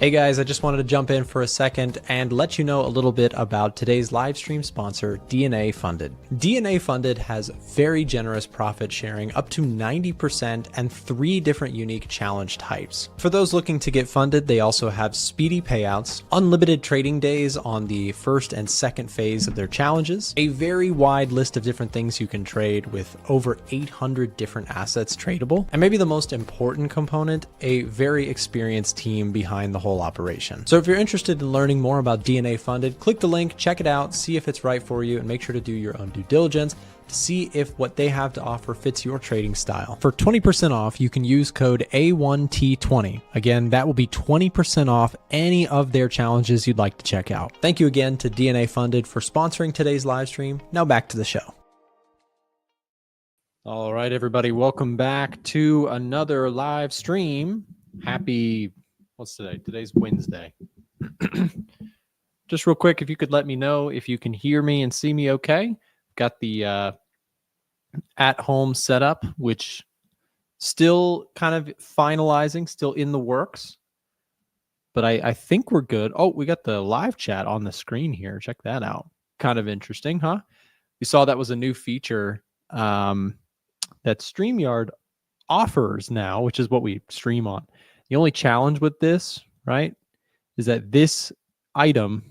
Hey guys, I just wanted to jump in for a second and let you know a little bit about today's live stream sponsor, DNA Funded. DNA Funded has very generous profit sharing up to 90% and 3 different unique challenge types. For those looking to get funded, they also have speedy payouts, unlimited trading days on the first and second phase of their challenges, a very wide list of different things you can trade with over 800 different assets tradable, and maybe the most important component, a very experienced team behind the whole operation. So if you're interested in learning more about DNA Funded, click the link, check it out, see if it's right for you, and make sure to do your own due diligence to see if what they have to offer fits your trading style. For 20% off, you can use code A1T20. Again, that will be 20% off any of their challenges you'd like to check out. Thank you again to DNA Funded for sponsoring today's live stream. Now back to the show. All right, everybody, welcome back to another live stream. Happy, what's today? Today's Wednesday. Just real quick, if you could let me know if you can hear me and see me okay. Got the at-home setup, which still kind of finalizing, still in the works. But I think we're good. Oh, we got the live chat on the screen here. Check that out. Kind of interesting, huh? You saw that was a new feature that StreamYard offers now, which is what we stream on. The only challenge with this, right, is that this item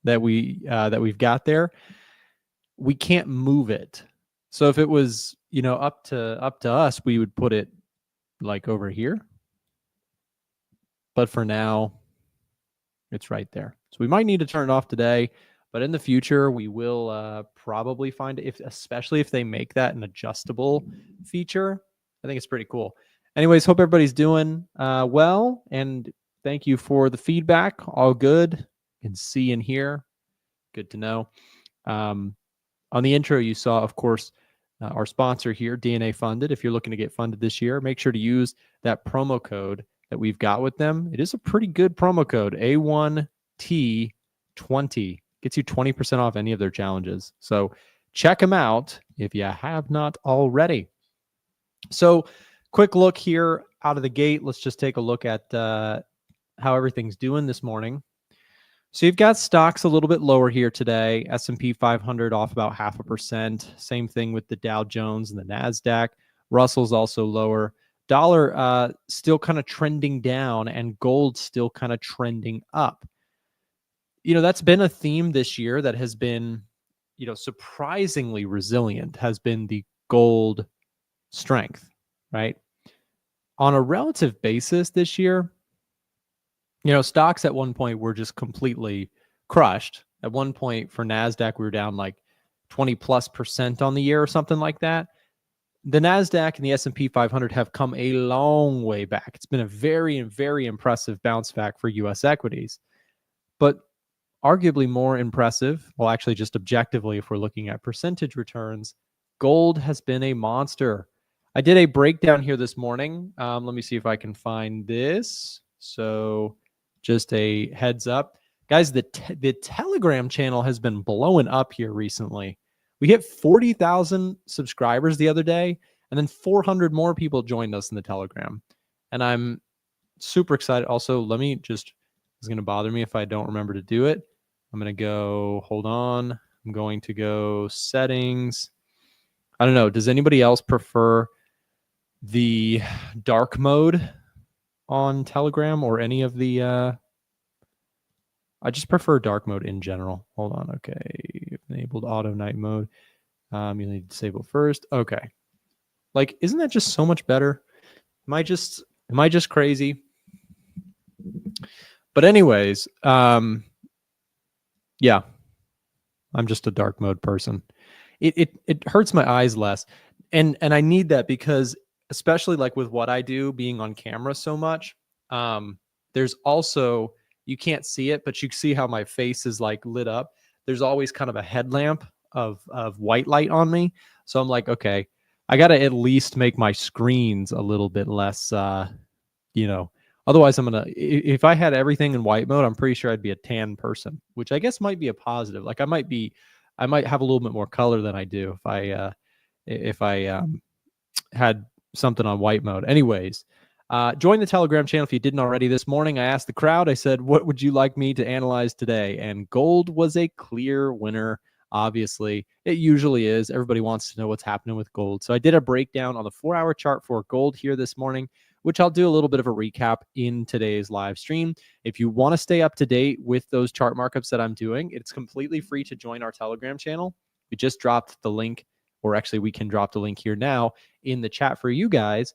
that we've got there, we can't move it. So if it was, you know, up to us, we would put it like over here. But for now, it's right there. So we might need to turn it off today, but in the future, we will probably find it, especially if they make that an adjustable feature. I think it's pretty cool. Anyways, hope everybody's doing well, and thank you for the feedback. All good. You can see and hear. Good to know. On the intro, you saw, of course, our sponsor here, DNA Funded. If you're looking to get funded this year, make sure to use that promo code that we've got with them. It is a pretty good promo code, A1T20. Gets you 20% off any of their challenges. So check them out if you have not already. So quick look here out of the gate. Let's just take a look at how everything's doing this morning. So you've got stocks a little bit lower here today. S&P 500 off about 0.5%. Same thing with the Dow Jones and the NASDAQ. Russell's also lower. Dollar still kind of trending down, and gold still kind of trending up. You know, that's been a theme this year that has been, you know, surprisingly resilient, has been the gold strength, right? On a relative basis this year, you know, stocks at one point were just completely crushed. At one point for NASDAQ, we were down like 20+% on the year or something like that. The NASDAQ and the S&P 500 have come a long way back. It's been a very, very impressive bounce back for U.S. equities. But arguably more impressive, well, actually just objectively, if we're looking at percentage returns, gold has been a monster. I did a breakdown here this morning. Let me see if I can find this. So just a heads up. Guys, the Telegram channel has been blowing up here recently. We hit 40,000 subscribers the other day, and then 400 more people joined us in the Telegram. And I'm super excited. Also, it's going to bother me if I don't remember to do it. I'm going to go, hold on. I'm going to go settings. I don't know. Does anybody else prefer the dark mode on Telegram or any of the, I just prefer dark mode in general. Hold on. Okay. Enabled auto night mode. You need to disable first. Okay. Like, isn't that just so much better? Am I just crazy? But anyways, yeah, I'm just a dark mode person. It hurts my eyes less. And I need that because, especially like with what I do, being on camera so much, there's also, you can't see it, but you see how my face is like lit up. There's always kind of a headlamp of white light on me. So I'm like, okay, I got to at least make my screens a little bit less, you know, otherwise I'm going to, if I had everything in white mode, I'm pretty sure I'd be a tan person, which I guess might be a positive. Like I might have a little bit more color than I do if I had something on white mode. Anyways, Join the Telegram channel if you didn't already. This morning, I asked the crowd, I said, what would you like me to analyze today? And gold was a clear winner. Obviously, it usually is. Everybody wants to know what's happening with gold. So I did a breakdown on the 4-hour chart for gold here this morning, which I'll do a little bit of a recap in today's live stream. If you want to stay up to date with those chart markups that I'm doing, it's completely free to join our Telegram channel. We just dropped the link, or actually we can drop the link here now in the chat for you guys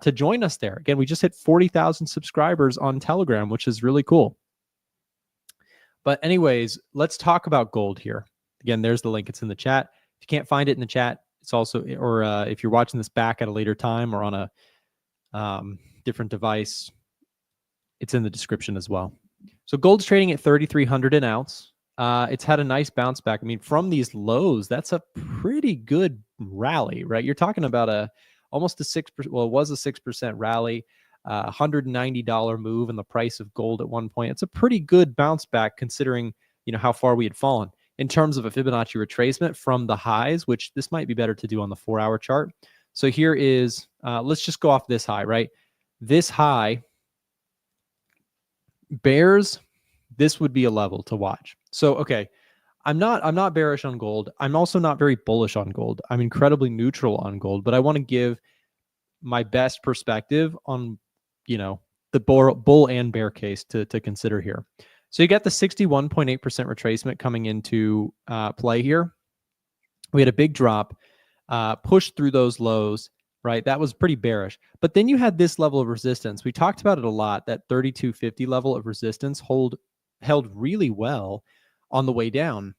to join us there. Again, we just hit 40,000 subscribers on Telegram, which is really cool. But anyways, let's talk about gold here. Again, there's the link. It's in the chat. If you can't find it in the chat, it's also, or if you're watching this back at a later time or on a different device, it's in the description as well. So gold's trading at 3,300 an ounce. It's had a nice bounce back. I mean, from these lows, that's a pretty good rally, right? You're talking about almost a 6%, well, it was a 6% rally, $190 move in the price of gold at one point. It's a pretty good bounce back considering, how far we had fallen in terms of a Fibonacci retracement from the highs, which this might be better to do on the 4-hour chart. So here is, let's just go off this high, right? This high bears, this would be a level to watch. So, okay, I'm not bearish on gold. I'm also not very bullish on gold. I'm incredibly neutral on gold, but I want to give my best perspective on, the bull and bear case to consider here. So you got the 61.8% retracement coming into play here. We had a big drop, pushed through those lows, right? That was pretty bearish. But then you had this level of resistance. We talked about it a lot, that 3250 level of resistance held really well on the way down.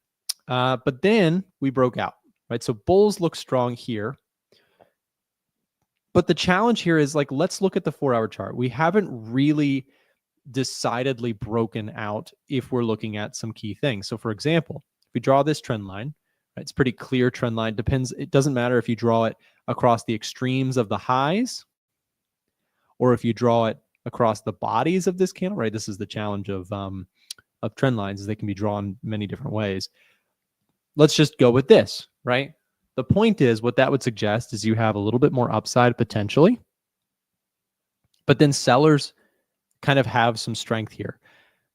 But then we broke out, right? So bulls look strong here. But the challenge here is, like, let's look at the 4-hour chart. We haven't really decidedly broken out if we're looking at some key things. So for example, if we draw this trend line, right, it's pretty clear trend line. It doesn't matter if you draw it across the extremes of the highs or if you draw it across the bodies of this candle, right? This is the challenge of trend lines, is they can be drawn many different ways. Let's just go with this, right? The point is, what that would suggest is you have a little bit more upside potentially, but then sellers kind of have some strength here.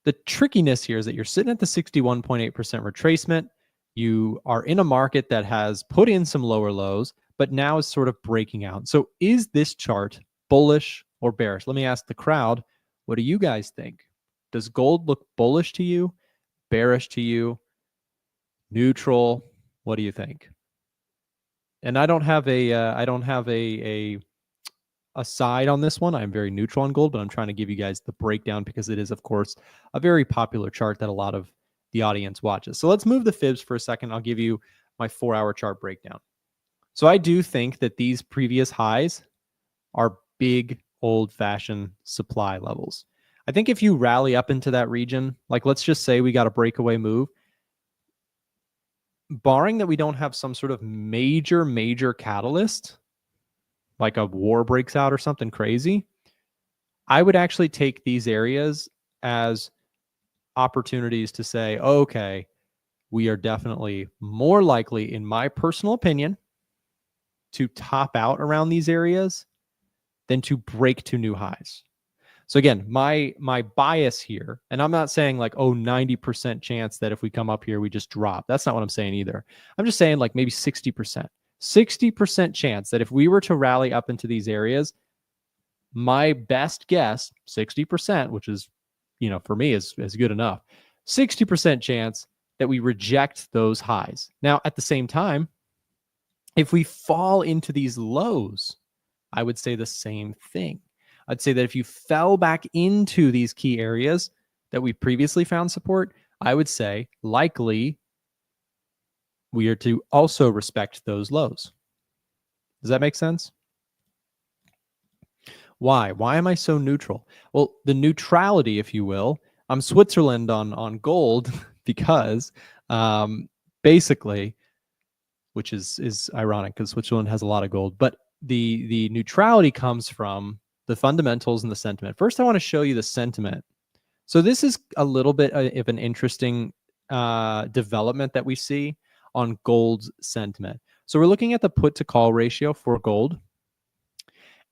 The trickiness here is that you're sitting at the 61.8% retracement. You are in a market that has put in some lower lows, but now is sort of breaking out. So is this chart bullish or bearish? Let me ask the crowd, what do you guys think? Does gold look bullish to you, bearish to you, neutral? What do you think? And I don't have a side on this one. I'm very neutral on gold, but I'm trying to give you guys the breakdown because it is, of course, a very popular chart that a lot of the audience watches. So let's move the fibs for a second. I'll give you my 4-hour chart breakdown. So I do think that these previous highs are big, old-fashioned supply levels. I think if you rally up into that region, like let's just say we got a breakaway move, barring that we don't have some sort of major catalyst, like a war breaks out or something crazy, I would actually take these areas as opportunities to say, okay, we are definitely more likely, in my personal opinion, to top out around these areas than to break to new highs. So again, my bias here, and I'm not saying like, 90% chance that if we come up here, we just drop. That's not what I'm saying either. I'm just saying like maybe 60%. 60% chance that if we were to rally up into these areas, my best guess, 60%, which is, for me is good enough. 60% chance that we reject those highs. Now, at the same time, if we fall into these lows, I would say the same thing. I'd say that if you fell back into these key areas that we previously found support, I would say likely we are to also respect those lows. Does that make sense? Why? Why am I so neutral? Well, the neutrality, if you will, I'm Switzerland on gold because basically, which is ironic because Switzerland has a lot of gold, but the neutrality comes from the fundamentals and the sentiment. First, I want to show you the sentiment. So this is a little bit of an interesting development that we see on gold's sentiment. So we're looking at the put to call ratio for gold.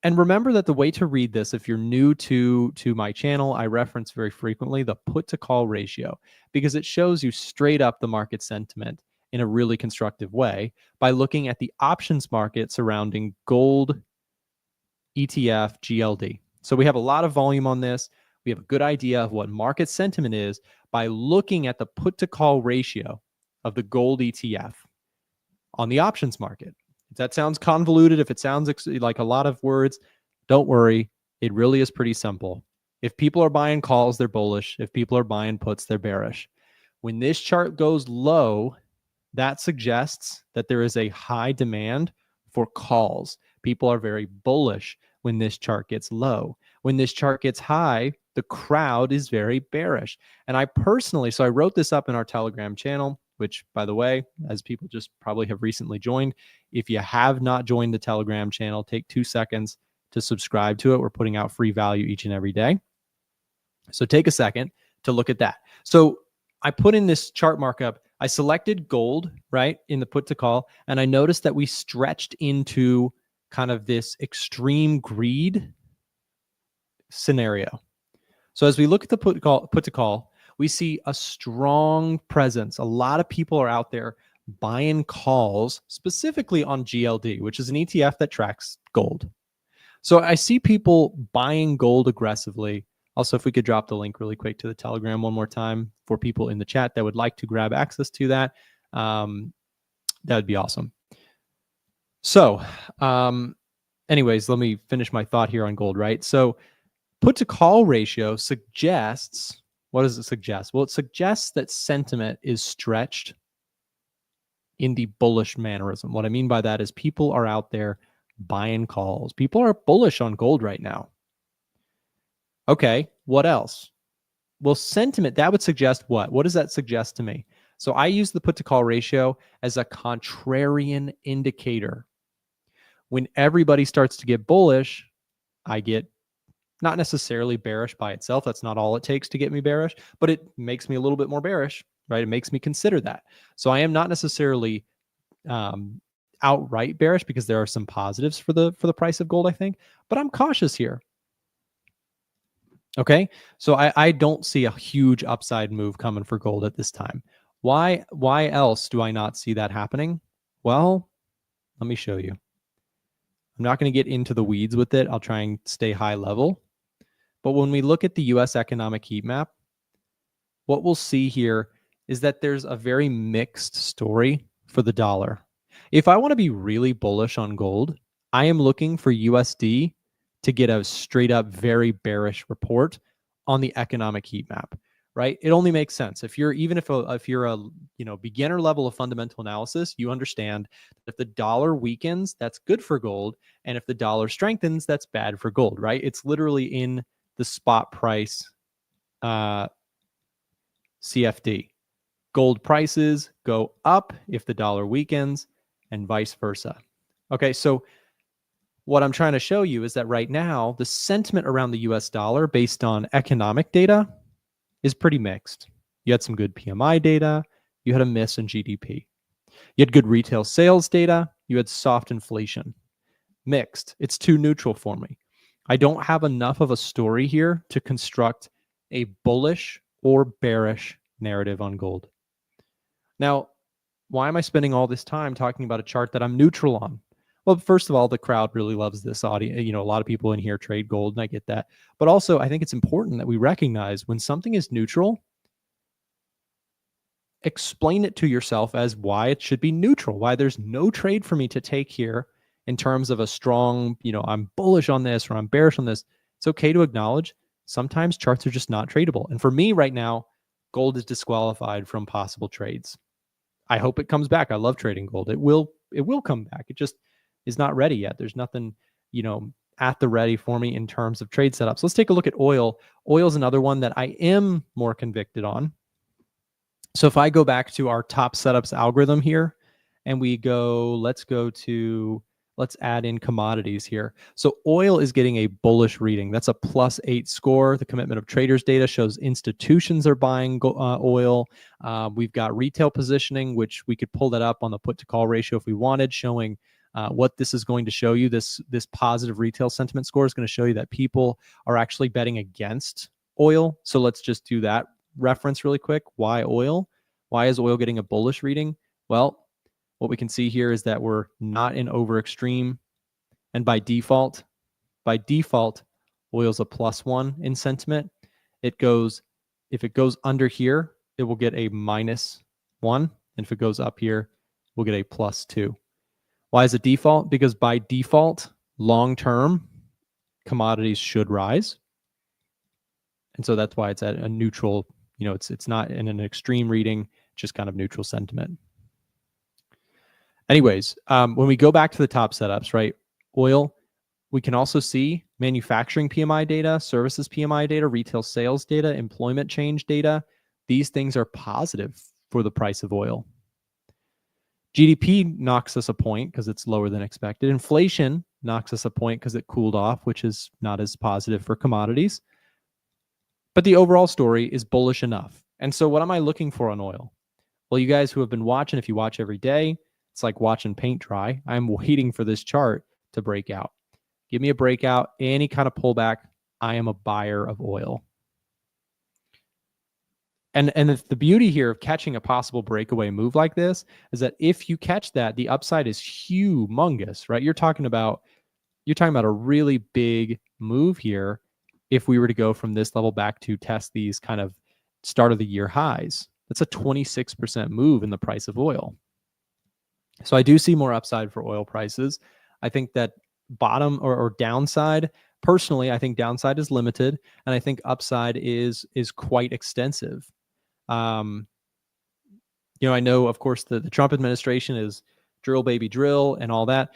And remember that the way to read this, if you're new to my channel, I reference very frequently the put to call ratio, because it shows you straight up the market sentiment in a really constructive way by looking at the options market surrounding gold, ETF, GLD. So we have a lot of volume on this. We have a good idea of what market sentiment is by looking at the put to call ratio of the gold ETF on the options market. If that sounds convoluted, if it sounds like a lot of words, don't worry. It really is pretty simple. If people are buying calls, they're bullish. If people are buying puts, they're bearish. When this chart goes low, that suggests that there is a high demand for calls. People are very bullish when this chart gets low. When this chart gets high, the crowd is very bearish. And I personally, so I wrote this up in our Telegram channel, which, by the way, as people just probably have recently joined, if you have not joined the Telegram channel, take 2 seconds to subscribe to it. We're putting out free value each and every day. So take a second to look at that. So I put in this chart markup. I selected gold, right, in the put to call, and I noticed that we stretched into kind of this extreme greed scenario. So as we look at the put to call, we see a strong presence. A lot of people are out there buying calls, specifically on GLD, which is an ETF that tracks gold. So I see people buying gold aggressively. Also, if we could drop the link really quick to the Telegram one more time for people in the chat that would like to grab access to that, that would be awesome. So anyways, let me finish my thought here on gold, right? So put to call ratio suggests, what does it suggest? Well, it suggests that sentiment is stretched in the bullish mannerism. What I mean by that is people are out there buying calls. People are bullish on gold right now. Okay, what else? Well, sentiment, that would suggest what? What does that suggest to me? So I use the put to call ratio as a contrarian indicator. When everybody starts to get bullish, I get not necessarily bearish by itself. That's not all it takes to get me bearish, but it makes me a little bit more bearish, right? It makes me consider that. So I am not necessarily outright bearish, because there are some positives for the price of gold, I think, but I'm cautious here. Okay, so I don't see a huge upside move coming for gold at this time. Why else do I not see that happening? Well, let me show you. I'm not going to get into the weeds with it. I'll try and stay high level. But when we look at the US economic heat map, what we'll see here is that there's a very mixed story for the dollar. If I want to be really bullish on gold, I am looking for USD to get a straight up very bearish report on the economic heat map, right? It only makes sense. If you're a beginner level of fundamental analysis, you understand that if the dollar weakens, that's good for gold, and if the dollar strengthens, that's bad for gold, right? It's literally in the spot price CFD. Gold prices go up if the dollar weakens, and vice versa. Okay, so what I'm trying to show you is that right now, the sentiment around the US dollar based on economic data is pretty mixed. You had some good PMI data, you had a miss in GDP. You had good retail sales data, you had soft inflation. Mixed. It's too neutral for me. I don't have enough of a story here to construct a bullish or bearish narrative on gold. Now, why am I spending all this time talking about a chart that I'm neutral on? Well, first of all, the crowd really loves this audience. You know, a lot of people in here trade gold, and I get that. But also, I think it's important that we recognize when something is neutral, explain it to yourself as why it should be neutral, why there's no trade for me to take here in terms of a strong, I'm bullish on this or I'm bearish on this. It's okay to acknowledge sometimes charts are just not tradable. And for me right now, gold is disqualified from possible trades. I hope it comes back. I love trading gold. It will come back. It just is not ready yet. There's nothing, at the ready for me in terms of trade setups. Let's take a look at oil. Oil is another one that I am more convicted on. So if I go back to our top setups algorithm here, and let's add in commodities here. So oil is getting a bullish reading. That's a +8 score. The commitment of traders data shows institutions are buying oil. We've got retail positioning, which we could pull that up on the put to call ratio if we wanted, showing What this is going to show you, this positive retail sentiment score is going to show you that people are actually betting against oil. So let's just do that reference really quick. Why oil? Why is oil getting a bullish reading? Well, what we can see here is that we're not in over extreme. And by default, oil's a +1 in sentiment. If it goes under here, it will get a -1. And if it goes up here, we'll get a +2. Why is it default? Because by default, long-term, commodities should rise. And so that's why it's at a neutral, it's not in an extreme reading, just kind of neutral sentiment. Anyways, when we go back to the top setups, right? Oil, we can also see manufacturing PMI data, services PMI data, retail sales data, employment change data. These things are positive for the price of oil. GDP knocks us a point because it's lower than expected. Inflation knocks us a point because it cooled off, which is not as positive for commodities. But the overall story is bullish enough. And so what am I looking for on oil? Well, you guys who have been watching, if you watch every day, it's like watching paint dry. I'm waiting for this chart to break out. Give me a breakout, any kind of pullback. I am a buyer of oil. And the beauty here of catching a possible breakaway move like this is that if you catch that, the upside is humongous, right? You're talking about a really big move here if we were to go from this level back to test these kind of start of the year highs. That's a 26% move in the price of oil. So I do see more upside for oil prices. I think that bottom or downside, personally, I think downside is limited, and I think upside is quite extensive. I know, of course, the Trump administration is drill, baby, drill, and all that.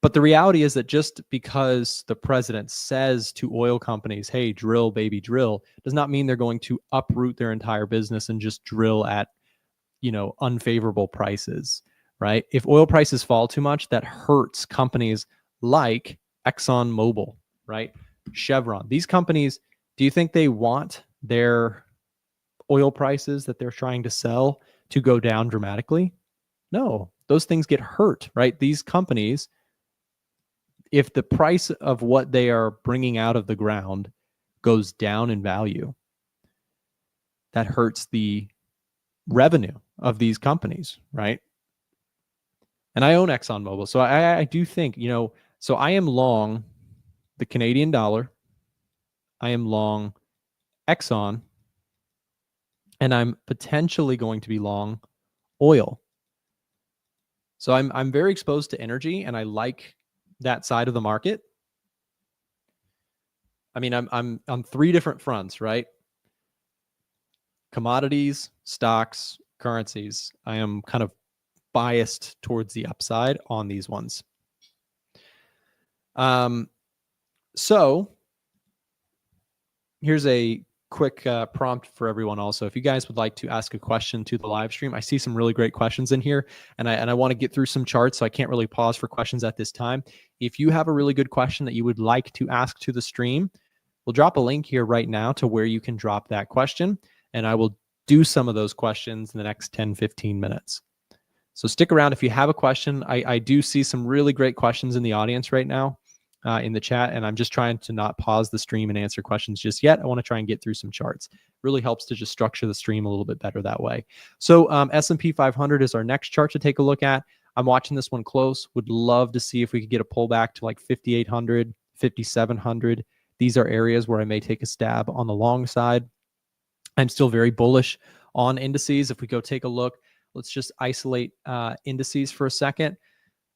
But the reality is that just because the president says to oil companies, hey, drill, baby, drill, does not mean they're going to uproot their entire business and just drill at, unfavorable prices, right? If oil prices fall too much, that hurts companies like ExxonMobil, right? Chevron. These companies, do you think they want their oil prices that they're trying to sell to go down dramatically? No, those things get hurt, right? These companies, if the price of what they are bringing out of the ground goes down in value, that hurts the revenue of these companies, right? And I own ExxonMobil. So I do think, so I am long the Canadian dollar. I am long Exxon. And I'm potentially going to be long oil. So I'm very exposed to energy, and I like that side of the market. I mean, I'm on three different fronts, right? Commodities, stocks, currencies. I am kind of biased towards the upside on these ones. So here's a quick prompt for everyone also. If you guys would like to ask a question to the live stream, I see some really great questions in here, and I want to get through some charts, so I can't really pause for questions at this time. If you have a really good question that you would like to ask to the stream, we'll drop a link here right now to where you can drop that question, and I will do some of those questions in the next 10-15 minutes. So stick around if you have a question. I do see some really great questions in the audience right now. In the chat, and I'm just trying to not pause the stream and answer questions just yet. I want to try and get through some charts. Really helps to just structure the stream a little bit better that way. So S&P 500 is our next chart to take a look at. I'm watching this one close. Would love to see if we could get a pullback to like 5,800, 5,700. These are areas where I may take a stab on the long side. I'm still very bullish on indices. If we go take a look, let's just isolate indices for a second.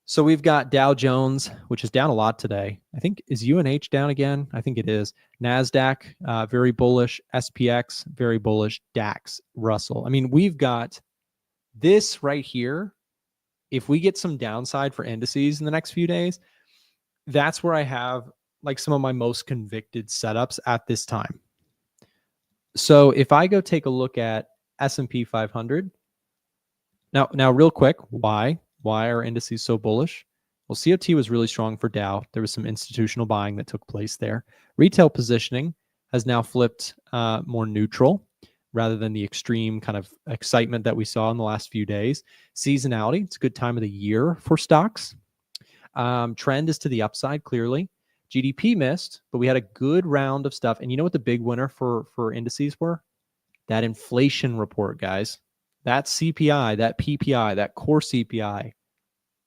So we've got Dow Jones, which is down a lot today. I think, is UNH down again? I think it is. NASDAQ, very bullish. SPX, very bullish. DAX, Russell. I mean, we've got this right here. If we get some downside for indices in the next few days, that's where I have like some of my most convicted setups at this time. So if I go take a look at S&P 500, now real quick, why? Why are indices so bullish? Well, COT was really strong for Dow. There was some institutional buying that took place there. Retail positioning has now flipped more neutral rather than the extreme kind of excitement that we saw in the last few days. Seasonality, it's a good time of the year for stocks. Trend is to the upside, clearly. GDP missed, but we had a good round of stuff. And you know what the big winner for indices were? That inflation report, guys. That CPI, that PPI, that core CPI.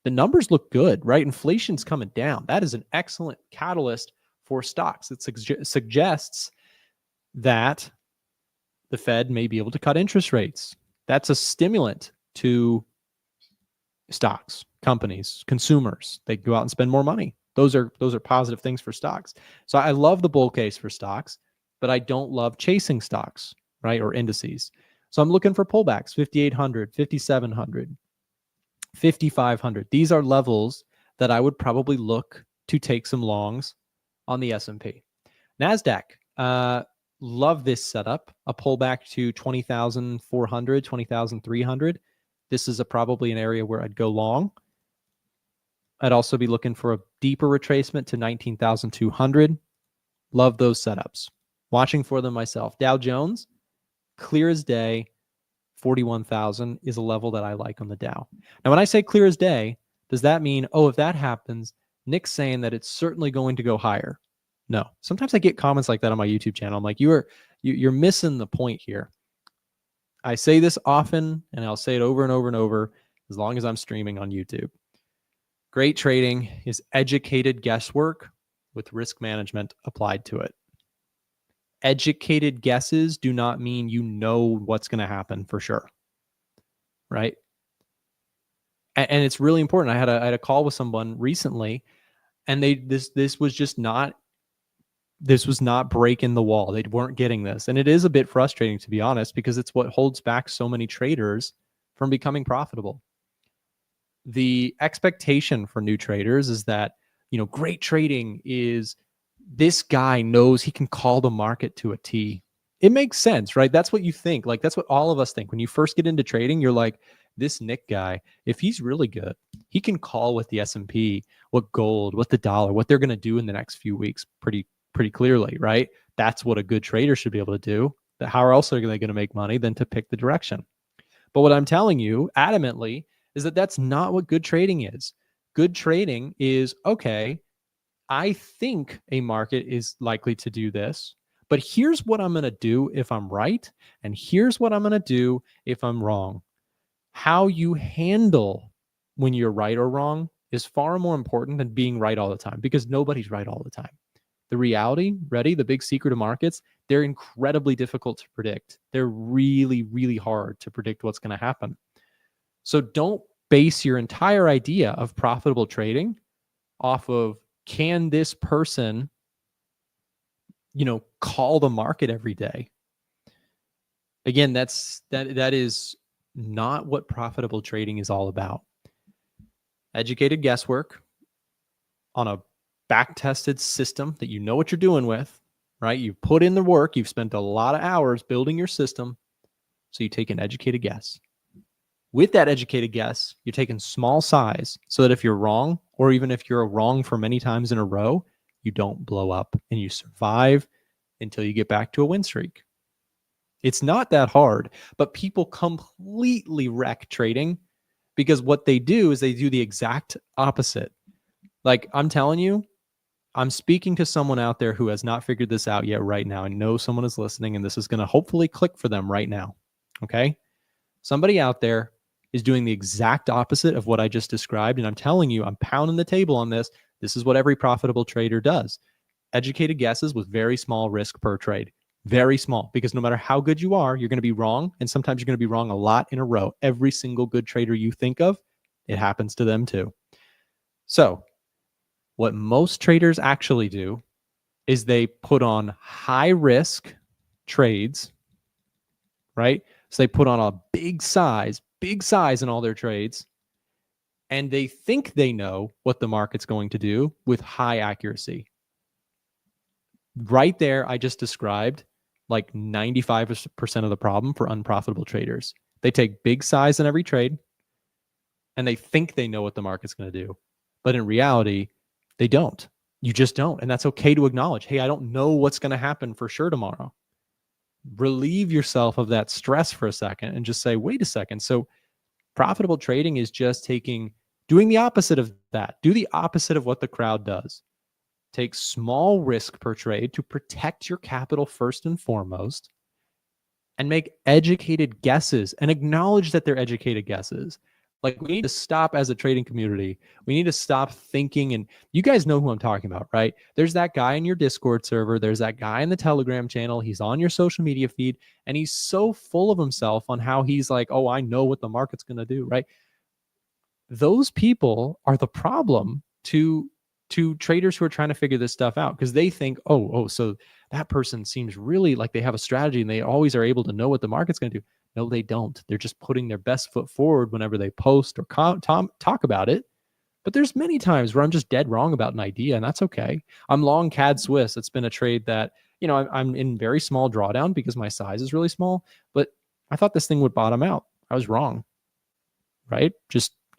The numbers look good, right? Inflation's coming down. That is an excellent catalyst for stocks. It suggests that the Fed may be able to cut interest rates. That's a stimulant to stocks, companies, consumers. They go out and spend more money. Those are positive things for stocks. So I love the bull case for stocks, but I don't love chasing stocks, right? Or indices. So I'm looking for pullbacks, 5,800, 5,700, 5,500. These are levels that I would probably look to take some longs on the S&P. NASDAQ, love this setup, a pullback to 20,400, 20,300. This is probably an area where I'd go long. I'd also be looking for a deeper retracement to 19,200. Love those setups. Watching for them myself. Dow Jones, clear as day, 41,000 is a level that I like on the Dow. Now, when I say clear as day, does that mean, oh, if that happens, Nick's saying that it's certainly going to go higher? No. Sometimes I get comments like that on my YouTube channel. I'm like, you're missing the point here. I say this often, and I'll say it over and over and over as long as I'm streaming on YouTube. Great trading is educated guesswork with risk management applied to it. Educated guesses do not mean you know what's going to happen for sure, right? And it's really important. I had a call with someone recently, and this was not breaking the wall. They weren't getting this, and it is a bit frustrating, to be honest, because it's what holds back so many traders from becoming profitable. The expectation for new traders is that, great trading is this guy knows he can call the market to a T. It makes sense, right? That's what you think. Like, that's what all of us think. When you first get into trading, you're like, this Nick guy, if he's really good, he can call with the S&P, what gold, what the dollar, what they're going to do in the next few weeks pretty clearly, right? That's what a good trader should be able to do. How else are they going to make money than to pick the direction? But what I'm telling you adamantly is that that's not what good trading is. Good trading is, okay, I think a market is likely to do this, but here's what I'm going to do if I'm right, and here's what I'm going to do if I'm wrong. How you handle when you're right or wrong is far more important than being right all the time, because nobody's right all the time. The reality, the big secret of markets, they're incredibly difficult to predict. They're really, really hard to predict what's going to happen. So don't base your entire idea of profitable trading off of, can this person, call the market every day? Again, that is not what profitable trading is all about. Educated guesswork on a back-tested system that you know what you're doing with, right? You put in the work, you've spent a lot of hours building your system, so you take an educated guess. With that educated guess, you're taking small size so that if you're wrong, or even if you're wrong for many times in a row, you don't blow up and you survive until you get back to a win streak. It's not that hard, but people completely wreck trading because what they do is they do the exact opposite. Like, I'm telling you, I'm speaking to someone out there who has not figured this out yet right now. I know someone is listening, and this is going to hopefully click for them right now. Okay? Somebody out there is doing the exact opposite of what I just described. And I'm telling you, I'm pounding the table on this. This is what every profitable trader does. Educated guesses with very small risk per trade. Very small, because no matter how good you are, you're going to be wrong. And sometimes you're going to be wrong a lot in a row. Every single good trader you think of, it happens to them too. So what most traders actually do is they put on high risk trades, right? So they put on a big size in all their trades, and they think they know what the market's going to do with high accuracy. Right there, I just described like 95% of the problem for unprofitable traders. They take big size in every trade, and they think they know what the market's going to do. But in reality, they don't. You just don't. And that's okay to acknowledge, hey, I don't know what's going to happen for sure tomorrow. Relieve yourself of that stress for a second and just say, wait a second. So profitable trading is just taking Doing the opposite of that. Do the opposite of what the crowd does. Take small risk per trade to protect your capital first and foremost, and make educated guesses and acknowledge that they're educated guesses. Like, we need to stop as a trading community. We need to stop thinking, and you guys know who I'm talking about, right? There's that guy in your Discord server. There's that guy in the Telegram channel. He's on your social media feed, and he's so full of himself on how he's like, oh, I know what the market's going to do, right? Those people are the problem to traders who are trying to figure this stuff out, because they think, so that person seems really like they have a strategy and they always are able to know what the market's going to do. No, they don't. They're just putting their best foot forward whenever they post or talk about it. But there's many times where I'm just dead wrong about an idea, and that's okay. I'm long CAD Swiss. It's been a trade that, I'm in very small drawdown because my size is really small, but I thought this thing would bottom out. I was wrong, right?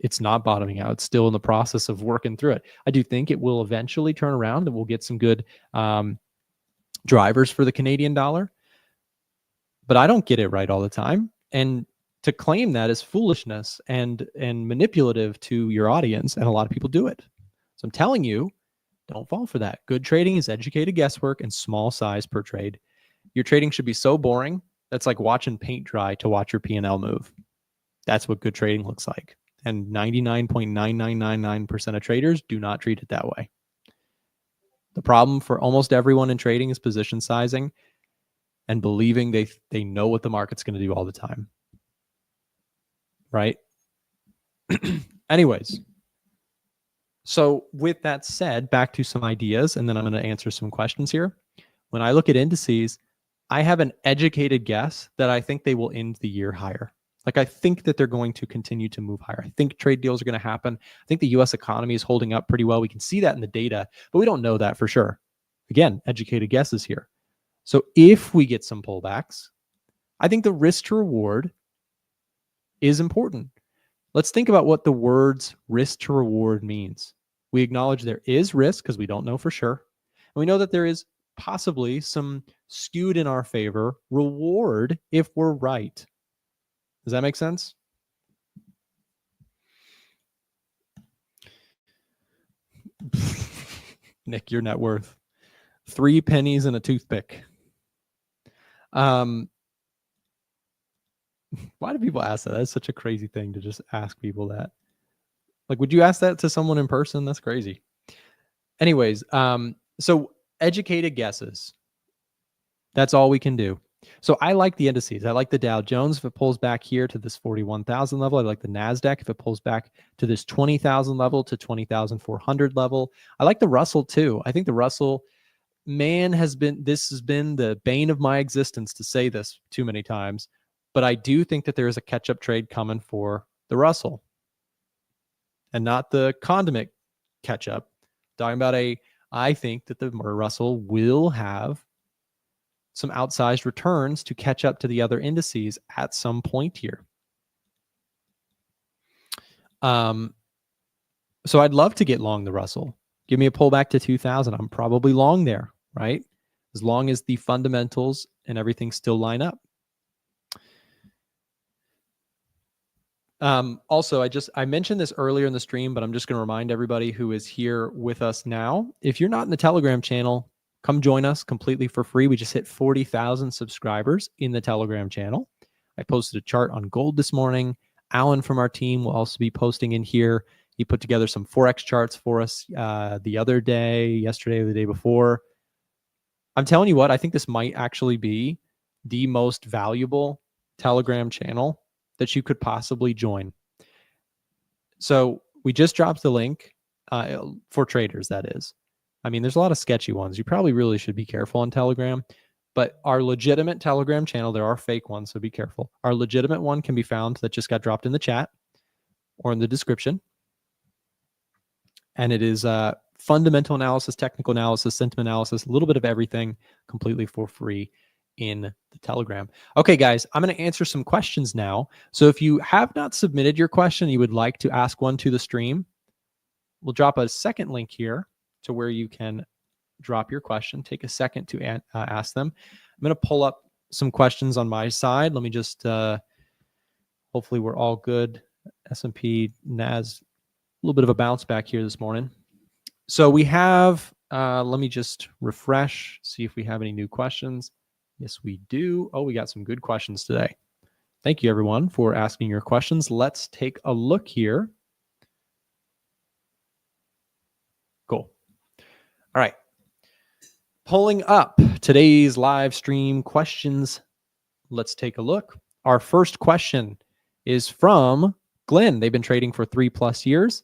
It's not bottoming out. It's still in the process of working through it. I do think it will eventually turn around and we'll get some good drivers for the Canadian dollar, but I don't get it right all the time. And to claim that is foolishness and manipulative to your audience, and a lot of people do it. So I'm telling you, don't fall for that. Good trading is educated guesswork and small size per trade. Your trading should be so boring that's like watching paint dry to watch your P&L move. That's what good trading looks like. And 99.9999% of traders do not treat it that way. The problem for almost everyone in trading is position sizing and believing they know what the market's going to do all the time. Right? Anyways, so with that said, back to some ideas, and then I'm going to answer some questions here. When I look at indices, I have an educated guess that I think they will end the year higher. Like, I think that they're going to continue to move higher. I think trade deals are going to happen. I think the U.S. economy is holding up pretty well. We can see that in the data, but we don't know that for sure. Again, educated guesses here. So if we get some pullbacks, I think the risk to reward is important. Let's think about what the words risk to reward means. We acknowledge there is risk because we don't know for sure. And we know that there is possibly some skewed in our favor reward if we're right. Does that make sense? Nick, your net worth. 3 pennies and a toothpick. Why do people ask that? That's such a crazy thing to just ask people that. Like, would you ask that to someone in person? That's crazy. Anyways, so educated guesses. That's all we can do. So I like the indices. I like the Dow Jones if it pulls back here to this 41,000 level. I like the NASDAQ if it pulls back to this 20,000 level to 20,400 level. I like the Russell too. I think the Russell, man, this has been the bane of my existence to say this too many times, but I do think that there is a catch-up trade coming for the Russell, and not the condiment catch-up. Talking about I think that the Russell will have some outsized returns to catch up to the other indices at some point here. So I'd love to get long the Russell. Give me a pullback to 2,000. I'm probably long there, right? As long as the fundamentals and everything still line up. Also, I mentioned this earlier in the stream, but I'm just going to remind everybody who is here with us now. If you're not in the Telegram channel, come join us completely for free. We just hit 40,000 subscribers in the Telegram channel. I posted a chart on gold this morning. Alan from our team will also be posting in here. He put together some Forex charts for us the other day, yesterday, or the day before. I'm telling you what, I think this might actually be the most valuable Telegram channel that you could possibly join. So we just dropped the link for traders, that is. I mean, there's a lot of sketchy ones. You probably really should be careful on Telegram. But our legitimate Telegram channel, there are fake ones, so be careful. Our legitimate one can be found that just got dropped in the chat or in the description. And it is fundamental analysis, technical analysis, sentiment analysis, a little bit of everything completely for free in the Telegram. Okay, guys, I'm going to answer some questions now. So if you have not submitted your question, you would like to ask one to the stream, we'll drop a second link here to where you can drop your question. Take a second to ask them. I'm going to pull up some questions on my side. Let me just, hopefully we're all good. S&P, NAS. little bit of a bounce back here this morning. So we have, let me just refresh, see if we have any new questions. Yes, we do. Oh, we got some good questions today. Thank you, everyone, for asking your questions. Let's take a look here. Cool. All right. Pulling up today's live stream questions. Let's take a look. Our first question is from Glenn. They've been trading for 3+ years.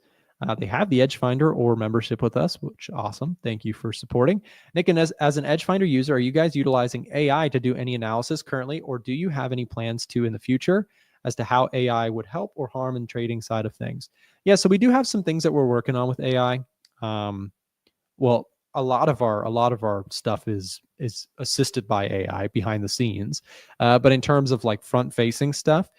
They have the Edge Finder or membership with us, which awesome. Thank you for supporting. Nick, and as an Edge Finder user, are you guys utilizing AI to do any analysis currently, or do you have any plans to in the future as to how AI would help or harm in trading side of things? Yeah, so we do have some things that we're working on with AI. Well, a lot of our stuff is assisted by AI behind the scenes, but in terms of like front-facing stuff,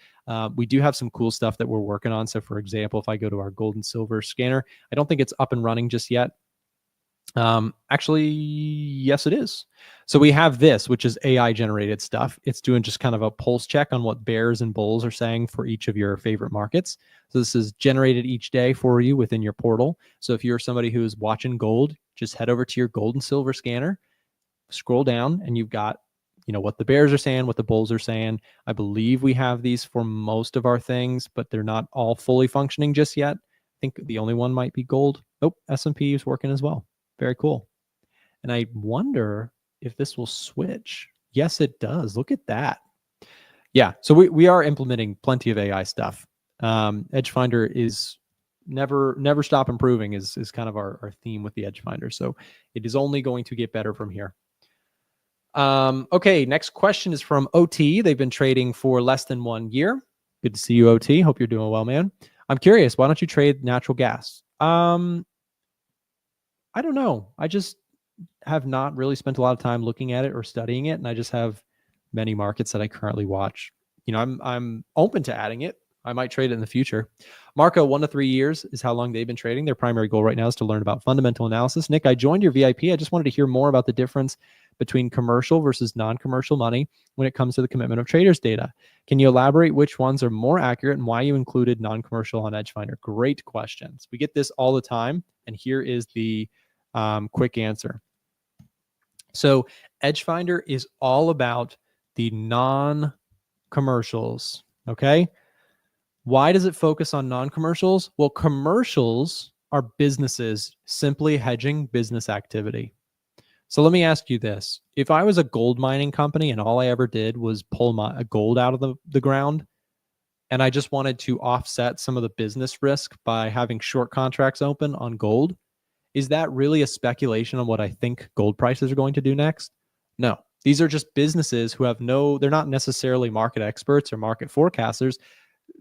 we do have some cool stuff that we're working on. So, for example, if I go to our gold and silver scanner, I don't think it's up and running just yet. Actually, yes, it is. So we have this, which is AI generated stuff. It's doing just kind of a pulse check on what bears and bulls are saying for each of your favorite markets. So this is generated each day for you within your portal. So if you're somebody who's watching gold, just head over to your gold and silver scanner, scroll down, and you've got, what the bears are saying, what the bulls are saying. I believe we have these for most of our things, but they're not all fully functioning just yet. I think the only one might be gold. Nope, S&P is working as well. Very cool. And I wonder if this will switch. Yes, it does. Look at that. Yeah, so we are implementing plenty of AI stuff. Edge Finder is never stop improving is kind of our theme with the Edge Finder. So it is only going to get better from here. Okay, next question is from OT. They've been trading for less than 1 year. Good to see you, OT. Hope you're doing well, man. I'm curious, why don't you trade natural gas? I don't know. I just have not really spent a lot of time looking at it or studying it, and I just have many markets that I currently watch. I'm open to adding it. I might trade it in the future. Marco, 1 to 3 years is how long they've been trading. Their primary goal right now is to learn about fundamental analysis. Nick, I joined your VIP. I just wanted to hear more about the difference between commercial versus non-commercial money when it comes to the commitment of traders data. Can you elaborate which ones are more accurate and why you included non-commercial on Edge Finder? Great questions. We get this all the time, and here is the quick answer. So Edge Finder is all about the non-commercials, okay? Why does it focus on non-commercials? Well, commercials are businesses simply hedging business activity. So let me ask you this. If I was a gold mining company and all I ever did was pull my gold out of the ground, and I just wanted to offset some of the business risk by having short contracts open on gold, is that really a speculation on what I think gold prices are going to do next? No. These are just businesses who have they're not necessarily market experts or market forecasters.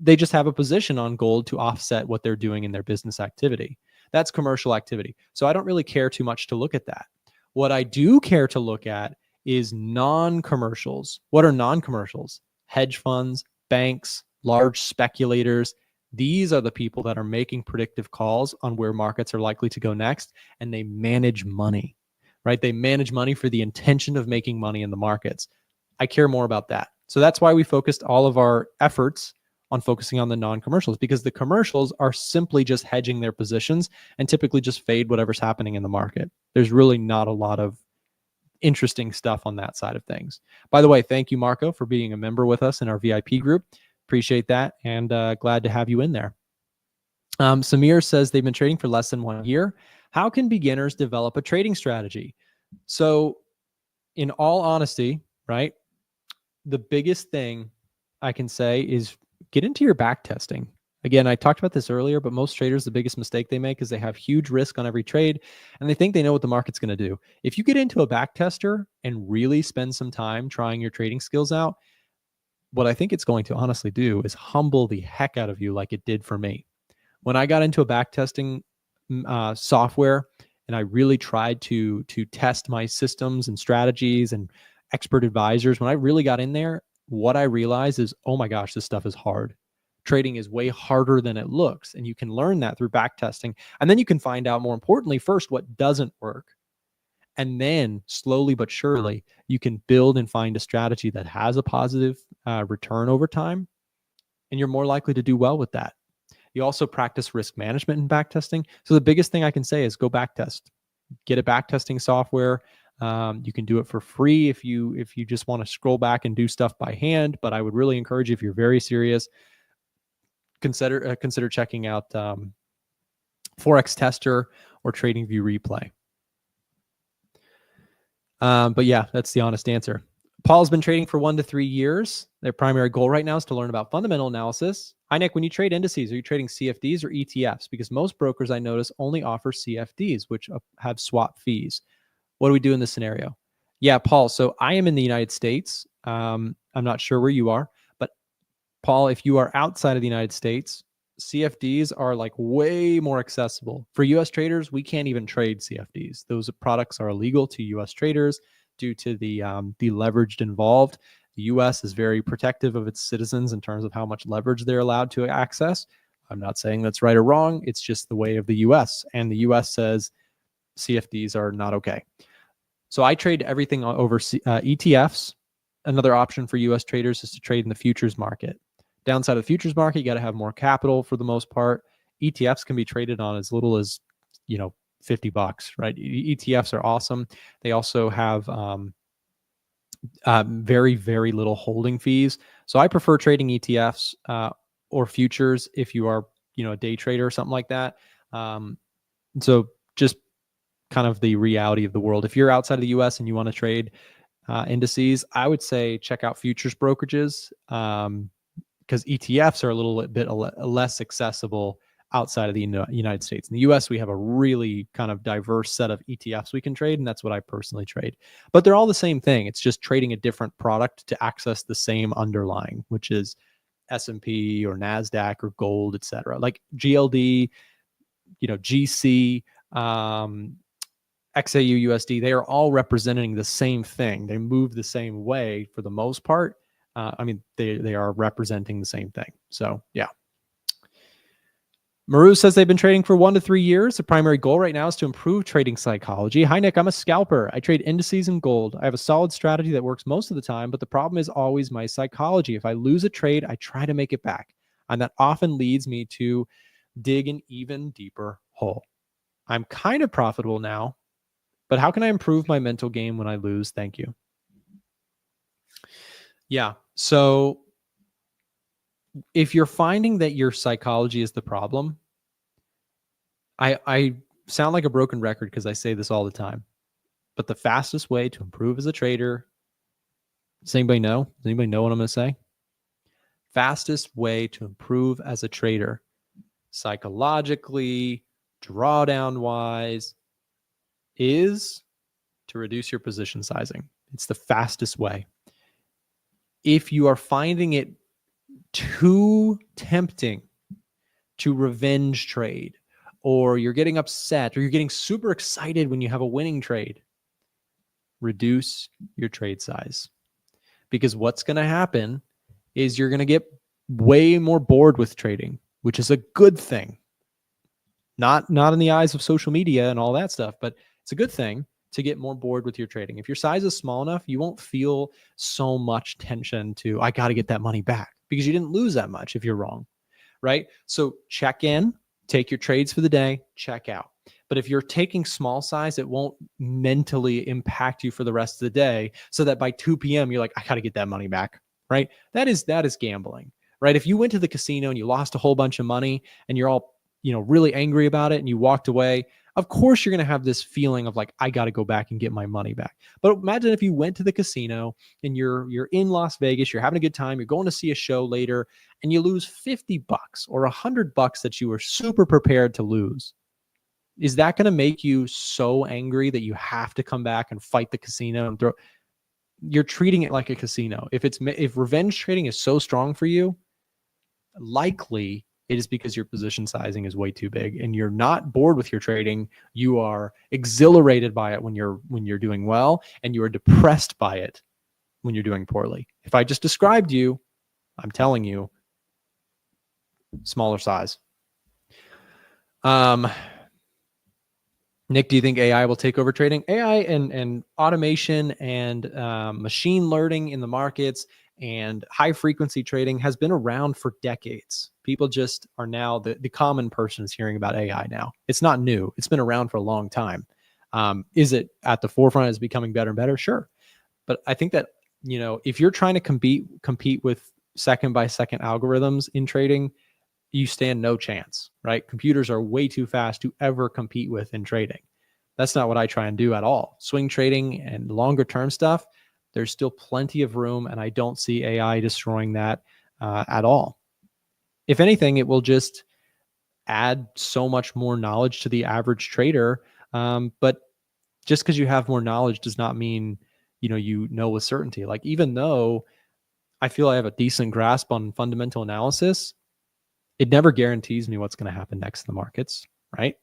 They just have a position on gold to offset what they're doing in their business activity. That's commercial activity. So I don't really care too much to look at that. What I do care to look at is non-commercials. What are non-commercials? Hedge funds, banks, large speculators. These are the people that are making predictive calls on where markets are likely to go next, and they manage money, right? They manage money for the intention of making money in the markets. I care more about that. So that's why we focused all of our efforts on focusing on the non-commercials, because the commercials are simply just hedging their positions and typically just fade whatever's happening in the market. There's really not a lot of interesting stuff on that side of things. By the way, thank you, Marco, for being a member with us in our VIP group. Appreciate that, and glad to have you in there. Samir says they've been trading for less than 1 year. How can beginners develop a trading strategy? So in all honesty, right, the biggest thing I can say is get into your back testing. Again, I talked about this earlier, but most traders, the biggest mistake they make is they have huge risk on every trade, and they think they know what the market's going to do. If you get into a back tester and really spend some time trying your trading skills out, what I think it's going to honestly do is humble the heck out of you like it did for me. When I got into a back testing software and I really tried to test my systems and strategies and expert advisors, when I really got in there, what I realized is, oh my gosh, this stuff is hard. Trading is way harder than it looks. And you can learn that through back testing. And then you can find out, more importantly, first, what doesn't work. And then slowly but surely, you can build and find a strategy that has a positive return over time. And you're more likely to do well with that. You also practice risk management and back testing. So the biggest thing I can say is go back test. Get a back testing software. You can do it for free if you just want to scroll back and do stuff by hand. But I would really encourage you, if you're very serious, consider checking out Forex Tester or TradingView Replay. But yeah, that's the honest answer. Paul's been trading for 1 to 3 years. Their primary goal right now is to learn about fundamental analysis. Hi, Nick, when you trade indices, are you trading CFDs or ETFs? Because most brokers I notice only offer CFDs, which have swap fees. What do we do in this scenario? Yeah, Paul, so I am in the United States. I'm not sure where you are, but Paul, if you are outside of the United States, CFDs are like way more accessible. For US traders, we can't even trade CFDs. Those products are illegal to US traders due to the leveraged involved. The US is very protective of its citizens in terms of how much leverage they're allowed to access. I'm not saying that's right or wrong. It's just the way of the US. And the US says CFDs are not okay. So I trade everything over ETFs. Another option for US traders is to trade in the futures market. Downside of the futures market, you got to have more capital for the most part. ETFs can be traded on as little as, $50, right? ETFs are awesome. They also have very, very little holding fees. So I prefer trading ETFs or futures if you are, a day trader or something like that. So just kind of the reality of the world. If you're outside of the US and you want to trade indices, I would say check out futures brokerages because ETFs are a little bit less accessible outside of the United States. In the US, we have a really kind of diverse set of ETFs we can trade, and that's what I personally trade. But they're all the same thing. It's just trading a different product to access the same underlying, which is S&P or NASDAQ or gold, et cetera. Like GLD, GC, XAU, USD, they are all representing the same thing. They move the same way for the most part. They are representing the same thing. So, yeah. Maru says they've been trading for 1 to 3 years. The primary goal right now is to improve trading psychology. Hi, Nick. I'm a scalper. I trade indices and gold. I have a solid strategy that works most of the time, but the problem is always my psychology. If I lose a trade, I try to make it back. And that often leads me to dig an even deeper hole. I'm kind of profitable now, but how can I improve my mental game when I lose? Thank you. Yeah. So if you're finding that your psychology is the problem, I sound like a broken record because I say this all the time, but the fastest way to improve as a trader, does anybody know? Does anybody know what I'm going to say? Fastest way to improve as a trader, psychologically, drawdown wise, is to reduce your position sizing. It's the fastest way. If you are finding it too tempting to revenge trade, or you're getting upset, or you're getting super excited when you have a winning trade, reduce your trade size. Because what's going to happen is you're going to get way more bored with trading, which is a good thing. Not in the eyes of social media and all that stuff, but it's a good thing to get more bored with your trading. If your size is small enough, you won't feel so much tension to, I got to get that money back, because you didn't lose that much if you're wrong, right? So check in, take your trades for the day, check out. But if you're taking small size, it won't mentally impact you for the rest of the day, so that by 2 p.m. you're like, I got to get that money back, right? That is gambling, right? If you went to the casino and you lost a whole bunch of money and you're all, really angry about it and you walked away, of course you're going to have this feeling of like, I got to go back and get my money back. But imagine if you went to the casino and you're in Las Vegas, you're having a good time, you're going to see a show later, and you lose $50 or $100 that you were super prepared to lose. Is that going to make you so angry that you have to come back and fight the casino and throw? You're treating it like a casino. If revenge trading is so strong for you, likely it is because your position sizing is way too big and you're not bored with your trading. You are exhilarated by it when you're doing well, and you are depressed by it when you're doing poorly. If I just described you, I'm telling you, smaller size. Nick, do you think AI will take over trading? AI and automation and machine learning in the markets And high frequency trading has been around for decades. People just are now, the common person is hearing about AI now. It's not new. It's been around for a long time. Is it at the forefront? Is becoming better and better? Sure. But I think that, if you're trying to compete with second by second algorithms in trading, you stand no chance, right? Computers are way too fast to ever compete with in trading. That's not what I try and do at all. Swing trading and longer term stuff, there's still plenty of room, and I don't see AI destroying that at all. If anything, it will just add so much more knowledge to the average trader. But just because you have more knowledge does not mean you know with certainty. Like, even though I feel I have a decent grasp on fundamental analysis, it never guarantees me what's going to happen next in the markets, right?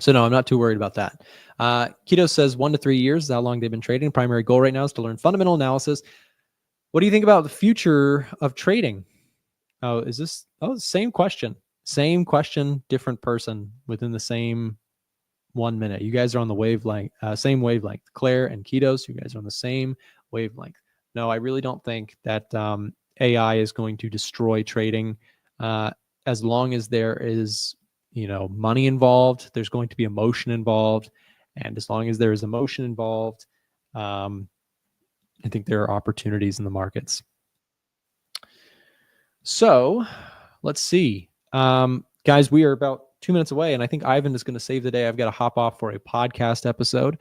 So no, I'm not too worried about that. Keto says 1 to 3 years is how long they've been trading. Primary goal right now is to learn fundamental analysis. What do you think about the future of trading? Oh, is this? Oh, same question. Same question, different person within the same 1 minute. You guys are on the wavelength, same wavelength. Claire and Ketos, you guys are on the same wavelength. No, I really don't think that AI is going to destroy trading. As long as there is money involved, there's going to be emotion involved. And as long as there is emotion involved, I think there are opportunities in the markets. So let's see. Guys, we are about 2 minutes away, and I think Ivan is going to save the day. I've got to hop off for a podcast episode.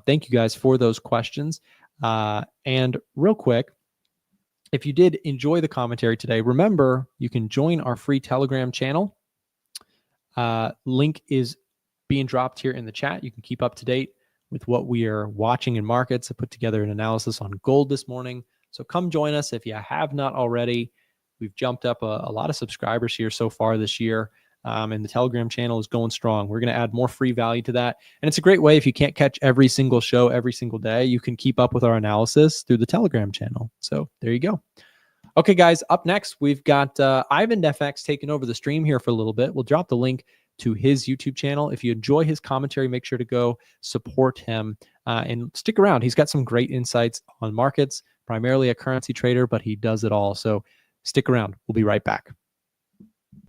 Thank you guys for those questions. And real quick, if you did enjoy the commentary today, remember you can join our free Telegram channel. Link is being dropped here in the chat. You can keep up to date with what we are watching in markets. I put together an analysis on gold this morning. So come join us if you have not already. We've jumped up a lot of subscribers here so far this year. And the Telegram channel is going strong. We're going to add more free value to that. And it's a great way, if you can't catch every single show every single day, you can keep up with our analysis through the Telegram channel. So there you go. Okay, guys, up next, we've got Ivan FX taking over the stream here for a little bit. We'll drop the link to his YouTube channel. If you enjoy his commentary, make sure to go support him and stick around. He's got some great insights on markets, primarily a currency trader, but he does it all. So stick around. We'll be right back.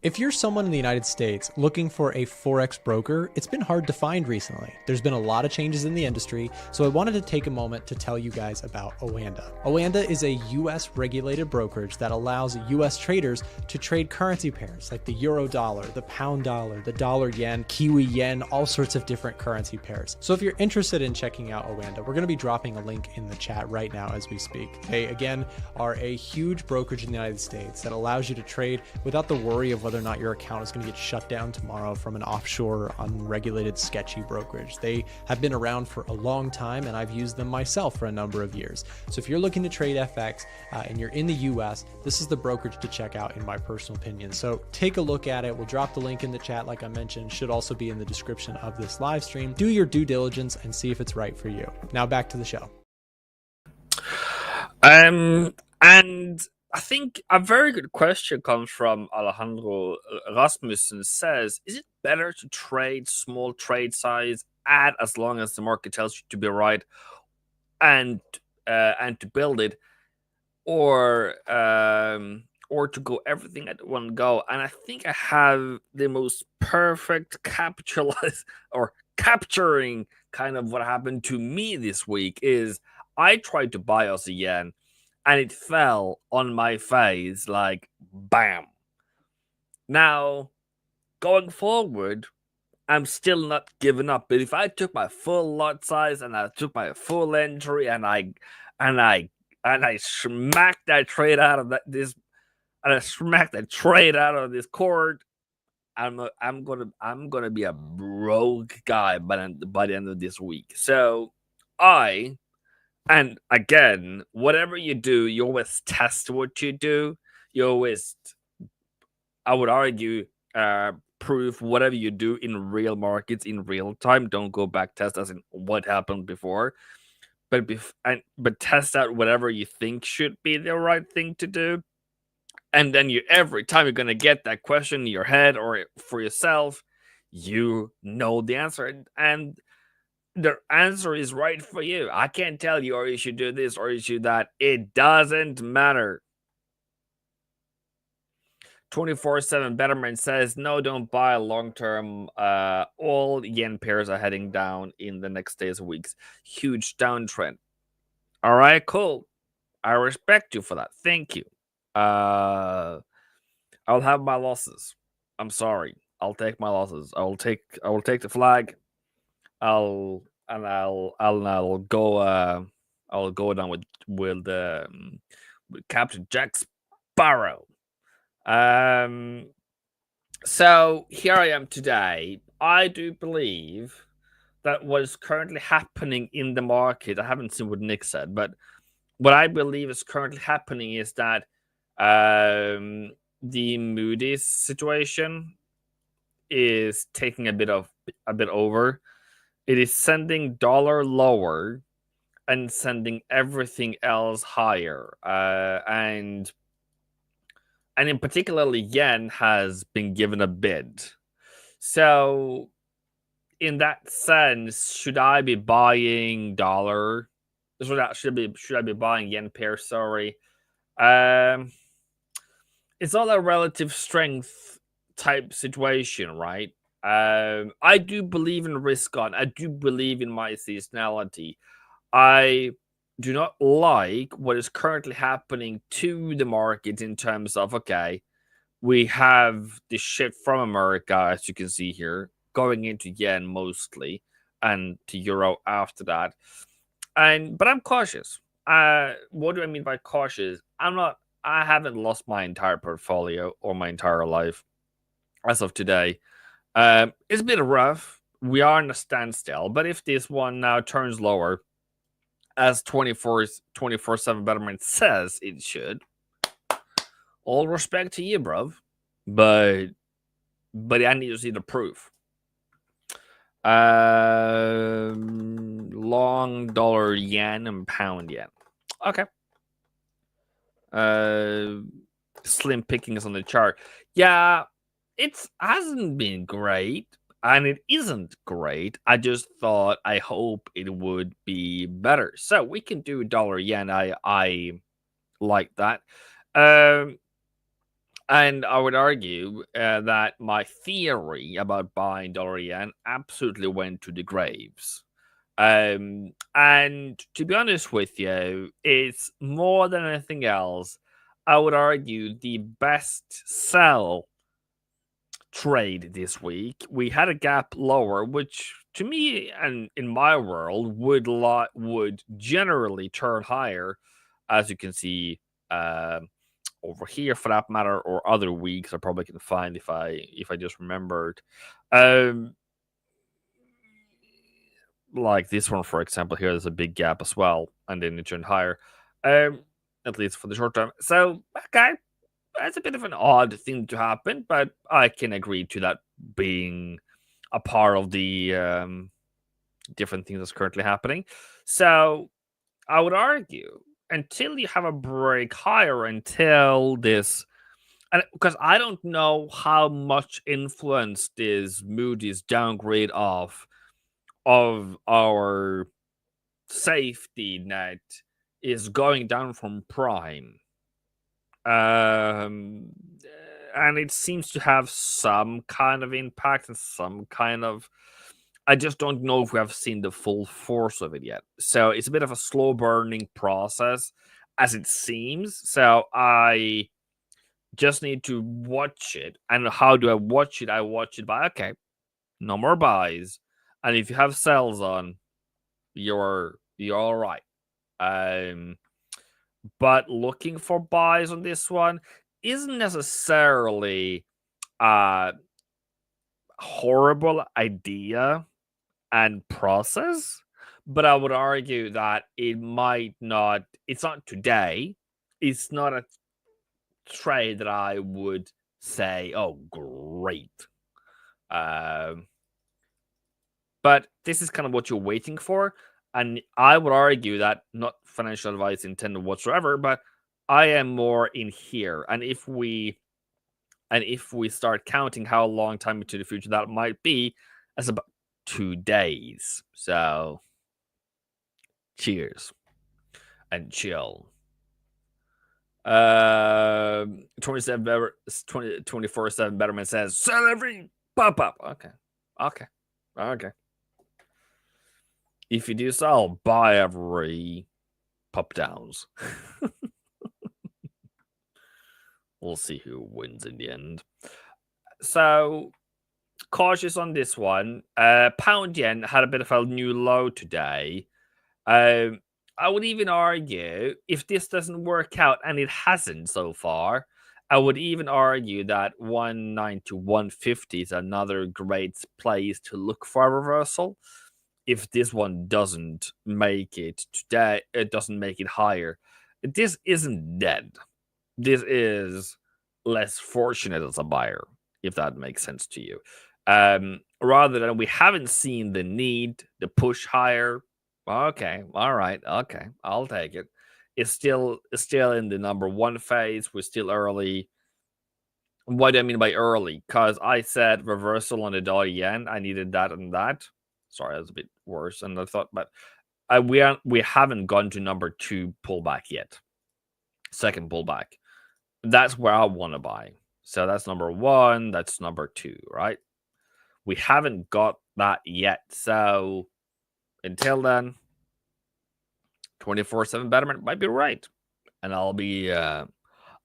If you're someone in the United States looking for a Forex broker, it's been hard to find recently. There's been a lot of changes in the industry, so I wanted to take a moment to tell you guys about Oanda. Oanda is a US regulated brokerage that allows US traders to trade currency pairs like the euro dollar, the pound dollar, the dollar yen, Kiwi yen, all sorts of different currency pairs. So if you're interested in checking out Oanda, we're going to be dropping a link in the chat right now as we speak. They, again, are a huge brokerage in the United States that allows you to trade without the worry of whether or not your account is going to get shut down tomorrow from an offshore, unregulated, sketchy brokerage. They have been around for a long time, and I've used them myself for a number of years. So if you're looking to trade FX and you're in the US, this is the brokerage to check out, in my personal opinion. So take a look at it. We'll drop the link in the chat, like I mentioned, should also be in the description of this live stream. Do your due diligence and see if it's right for you. Now back to the show. And I think a very good question comes from Alejandro Rasmussen. Says, is it better to trade small trade size as long as the market tells you to be right and to build it, or to go everything at one go? And I think I have the most perfect capturing kind of what happened to me this week. Is I tried to buy Aussie yen, and it fell on my face like bam. Now, going forward, I'm still not giving up. But if I took my full lot size and I took my full entry and I smacked that trade out of this court, I'm gonna be a broke guy by the end of this week. So and again, whatever you do, you always test what you do. You always, I would argue, prove whatever you do in real markets in real time. Don't go back test as in what happened before, but test out whatever you think should be the right thing to do. And then every time you're gonna get that question in your head or for yourself, you know the answer. And the answer is right for you. I can't tell you, or you should do this, or you should that. It doesn't matter. 24/7 Betterment says, no, don't buy long term. All yen pairs are heading down in the next days and weeks. Huge downtrend. All right, cool. I respect you for that. Thank you. I'll have my losses. I'm sorry. I'll take my losses. I will take the flag. I'll go down with Captain Jack Sparrow. So here I am today. I do believe that what is currently happening in the market, I haven't seen what Nick said, but what I believe is currently happening is that the Moody's situation is taking a bit over. It is sending dollar lower and sending everything else higher. And in particularly yen has been given a bid. So in that sense, should I be buying dollar? Should I be buying yen pair? Sorry. It's all a relative strength type situation, right? I do believe in risk on. I do believe in my seasonality. I do not like what is currently happening to the market in terms of, okay, we have the shit from America, as you can see here, going into yen mostly, and to euro after that. But I'm cautious. What do I mean by cautious? I haven't lost my entire portfolio or my entire life as of today. It's a bit rough. We are in a standstill, but if this one now turns lower, as 24/7 Betterment says it should, all respect to you, bruv. But I need to see the proof. Long dollar yen and pound yen. Okay. Slim pickings on the chart. Yeah, it hasn't been great, and it isn't great. I just thought, I hope it would be better. So we can do dollar yen. I like that. And I would argue that my theory about buying dollar yen absolutely went to the graves. And to be honest with you, it's more than anything else, I would argue, the best sell trade this week. We had a gap lower, which to me and in my world would generally turn higher, as you can see over here for that matter, or other weeks I probably can find if I just remembered. Like this one, for example, here there's a big gap as well, and then it turned higher, at least for the short term. So, okay, that's a bit of an odd thing to happen, but I can agree to that being a part of the different things that's currently happening. So, I would argue, until you have a break higher, until this, and because I don't know how much influence this Moody's downgrade of our safety net is going down from prime. And it seems to have some kind of impact and some kind of, I just don't know if we have seen the full force of it yet. So it's a bit of a slow burning process, as it seems. So I just need to watch it. And how do I watch it? I watch it by, okay, no more buys. And if you have sells on, you're all right. But looking for buys on this one isn't necessarily a horrible idea and process, but I would argue that it's not today. It's not a trade that I would say, oh, great. But this is kind of what you're waiting for. And I would argue that, not financial advice intended whatsoever, but I am more in here. And if we start counting how long time into the future that might be, as about 2 days. So cheers and chill. 24/7 Betterman says, sell every pop up. Okay. If you do so, I'll buy every pop downs. We'll see who wins in the end. So cautious on this one. Pound yen had a bit of a new low today. I would even argue, if this doesn't work out, and it hasn't so far, I would even argue that 190 to 150 is another great place to look for a reversal. If this one doesn't make it today, it doesn't make it higher. This isn't dead. This is less fortunate as a buyer, if that makes sense to you. Rather than we haven't seen the need to push higher. Okay, all right, okay, I'll take it. It's still in the number one phase. We're still early. What do I mean by early? Because I said reversal on the dollar yen. I needed that and that. Sorry, that's a bit worse than I thought, but we haven't gone to number 2 pullback yet. Second pullback. That's where I want to buy. So that's number 1. That's number 2, right? We haven't got that yet. So until then, 24/7 Betterment might be right, and I'll be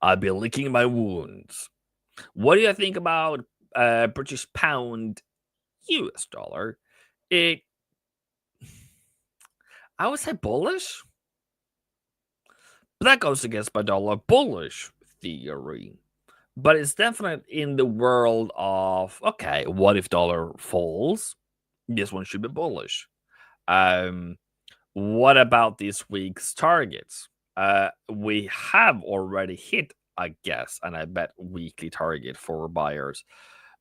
licking my wounds. What do you think about British pound, US dollar? I would say bullish, but that goes against my dollar bullish theory. But it's definitely in the world of, okay, what if dollar falls? This one should be bullish. What about this week's targets? We have already hit, I guess, and I bet weekly target for buyers.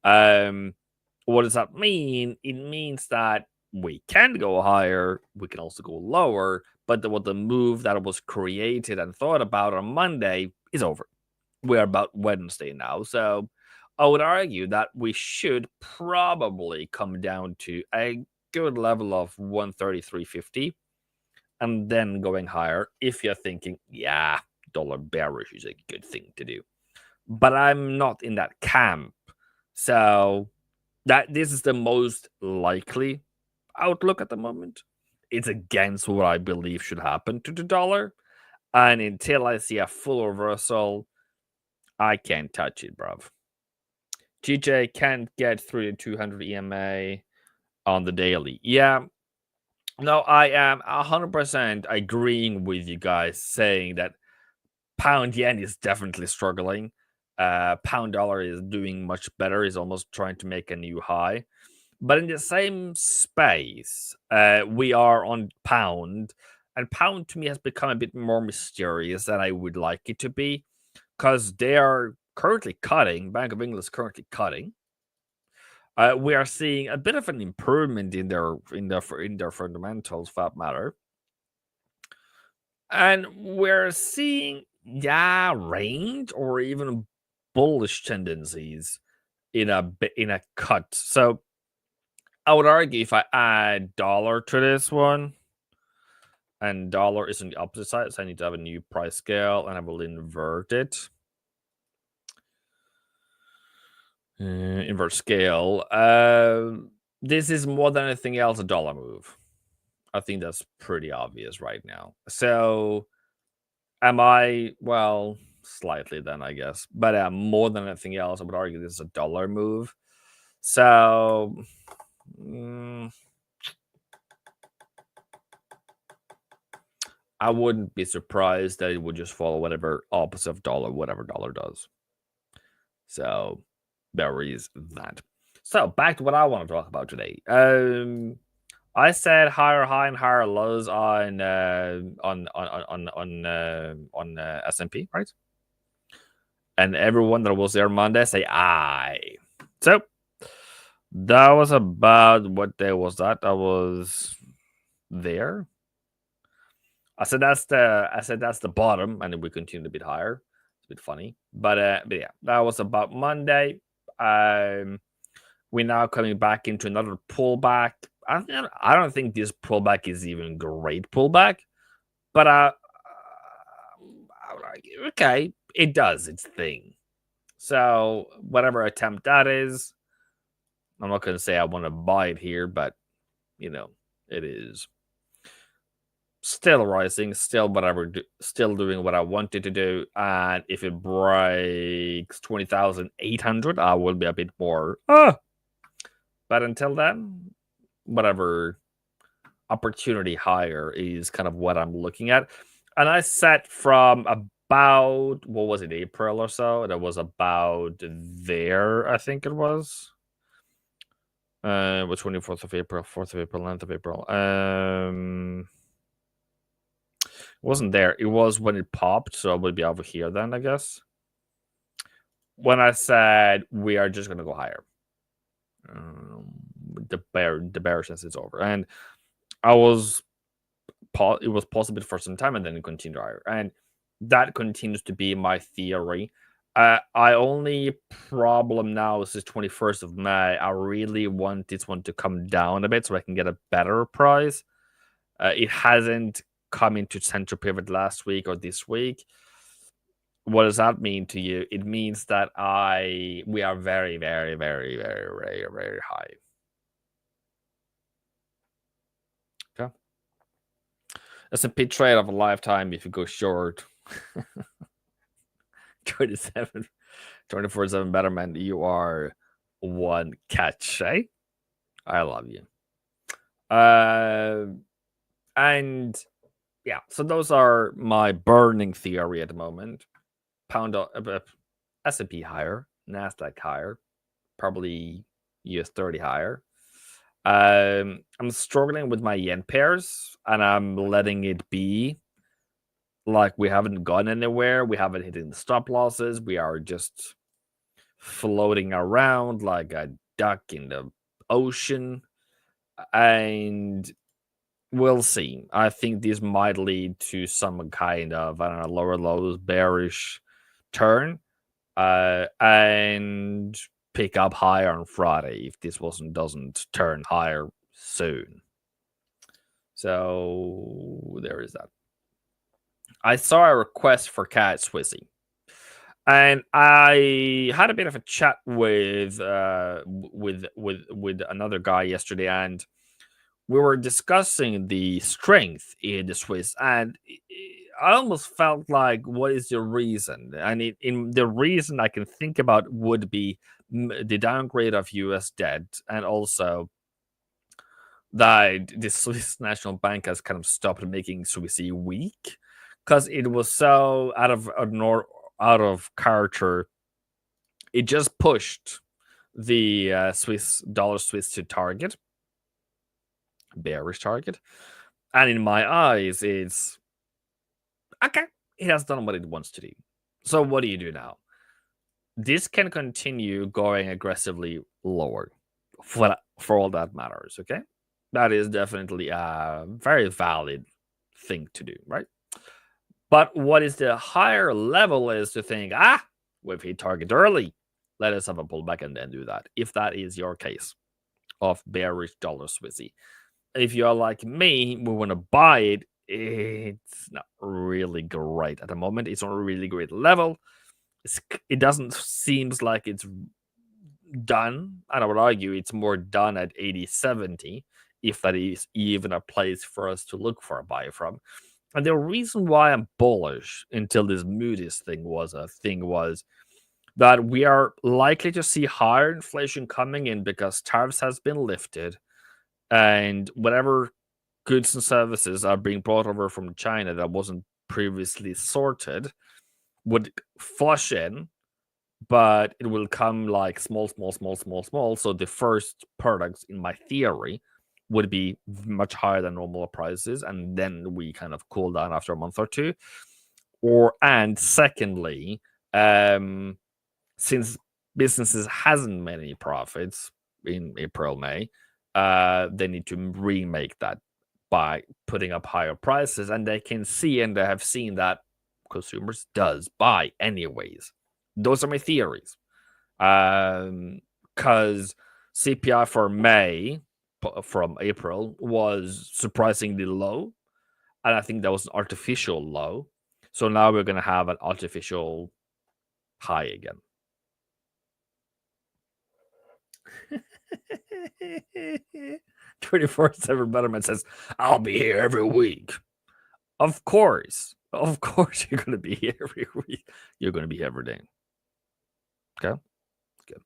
What does that mean? It means that we can go higher, we can also go lower, but the move that was created and thought about on Monday is over. We're about Wednesday now, so I would argue that we should probably come down to a good level of 133.50 and then going higher if you're thinking, yeah, dollar bearish is a good thing to do. But I'm not in that camp. So that this is the most likely outlook at the moment. It's against what I believe should happen to the dollar. And until I see a full reversal, I can't touch it, bruv. GJ can't get through the 200 EMA on the daily. Yeah. No, I am 100% agreeing with you guys saying that pound yen is definitely struggling. Pound dollar is doing much better, is almost trying to make a new high. But in the same space, we are on pound, and pound to me has become a bit more mysterious than I would like it to be, because they are currently cutting. Bank of England is currently cutting. We are seeing a bit of an improvement in their fundamentals, for that matter, and we're seeing range or even bullish tendencies in a cut. So I would argue if I add dollar to this one, and dollar is on the opposite side, so I need to have a new price scale, and I will invert it. Invert scale. This is more than anything else a dollar move. I think that's pretty obvious right now. So am I? Well, slightly then, I guess. But more than anything else, I would argue this is a dollar move. So I wouldn't be surprised that it would just follow whatever opposite of dollar, whatever dollar does. So there is that. So back to what I want to talk about today. I said higher high and higher lows on S&P, right? And everyone that was there Monday say aye. So that was about what day was that? I was there. I said that's the bottom, and then we continued a bit higher. It's a bit funny, but yeah, that was about Monday. We're now coming back into another pullback. I don't think this pullback is even great pullback, but okay, it does its thing. So whatever attempt that is, I'm not going to say I want to buy it here, but it is still rising, still still doing what I wanted to do. And if it breaks 20,800, I will be a bit more. But until then, whatever opportunity higher is kind of what I'm looking at. And I set from about, what was it, April or so? That was about there, I think it was. Was 24th of April, 4th of April, 9th of April. It wasn't there. It was when it popped, so it would be over here then, I guess. When I said we are just going to go higher. The bearishness is over. And it was possible for some time, and then it continued higher. And that continues to be my theory. I only problem now is this 21st of May. I really want this one to come down a bit so I can get a better price. It hasn't come into central pivot last week or this week. What does that mean to you? It means that we are very, very, very, very, very, very high. Okay. S&P trade of a lifetime if you go short. 27, 24/7 betterment. You are one catch, eh? I love you. And yeah, so those are my burning theory at the moment. Pound S&P higher, Nasdaq higher, probably US 30 higher. I'm struggling with my yen pairs, and I'm letting it be. Like, we haven't gone anywhere. We haven't hit the stop losses. We are just floating around like a duck in the ocean. And we'll see. I think this might lead to some kind of, I don't know, lower lows, bearish turn. And pick up higher on Friday if this doesn't turn higher soon. So there is that. I saw a request for Cat Swissy, and I had a bit of a chat with another guy yesterday, and we were discussing the strength in the Swiss, and I almost felt like, what is the reason? And in the reason I can think about would be the downgrade of US debt, and also that the Swiss National Bank has kind of stopped making Swissy weak because it was so out of character. It just pushed the Swiss to target, bearish target, and in my eyes, it's okay. It has done what it wants to do. So what do you do now? This can continue going aggressively lower for all that matters. Okay, that is definitely a very valid thing to do, right? But what is the higher level is to think, we've hit target early. Let us have a pullback and then do that. If that is your case of bearish dollar Swissy. If you're like me, we want to buy it. It's not really great at the moment. It's on a really great level. It doesn't seems like it's done. And I would argue it's more done at 80-70, if that is even a place for us to look for a buy from. And the reason why I'm bullish until this Moody's thing was that we are likely to see higher inflation coming in because tariffs has been lifted, and whatever goods and services are being brought over from China that wasn't previously sorted would flush in, but it will come like small. So the first products, in my theory, would be much higher than normal prices, and then we kind of cool down after a month or two. And secondly, since businesses hasn't made any profits in April, May, they need to remake that by putting up higher prices, and they can see, and they have seen that consumers does buy anyways. Those are my theories. Because CPI for May from April was surprisingly low, and I think that was an artificial low. So now we're going to have an artificial high again. 24/7 Betterment says, I'll be here every week. Of course. Of course you're going to be here every week. You're going to be here every day. Okay. Good.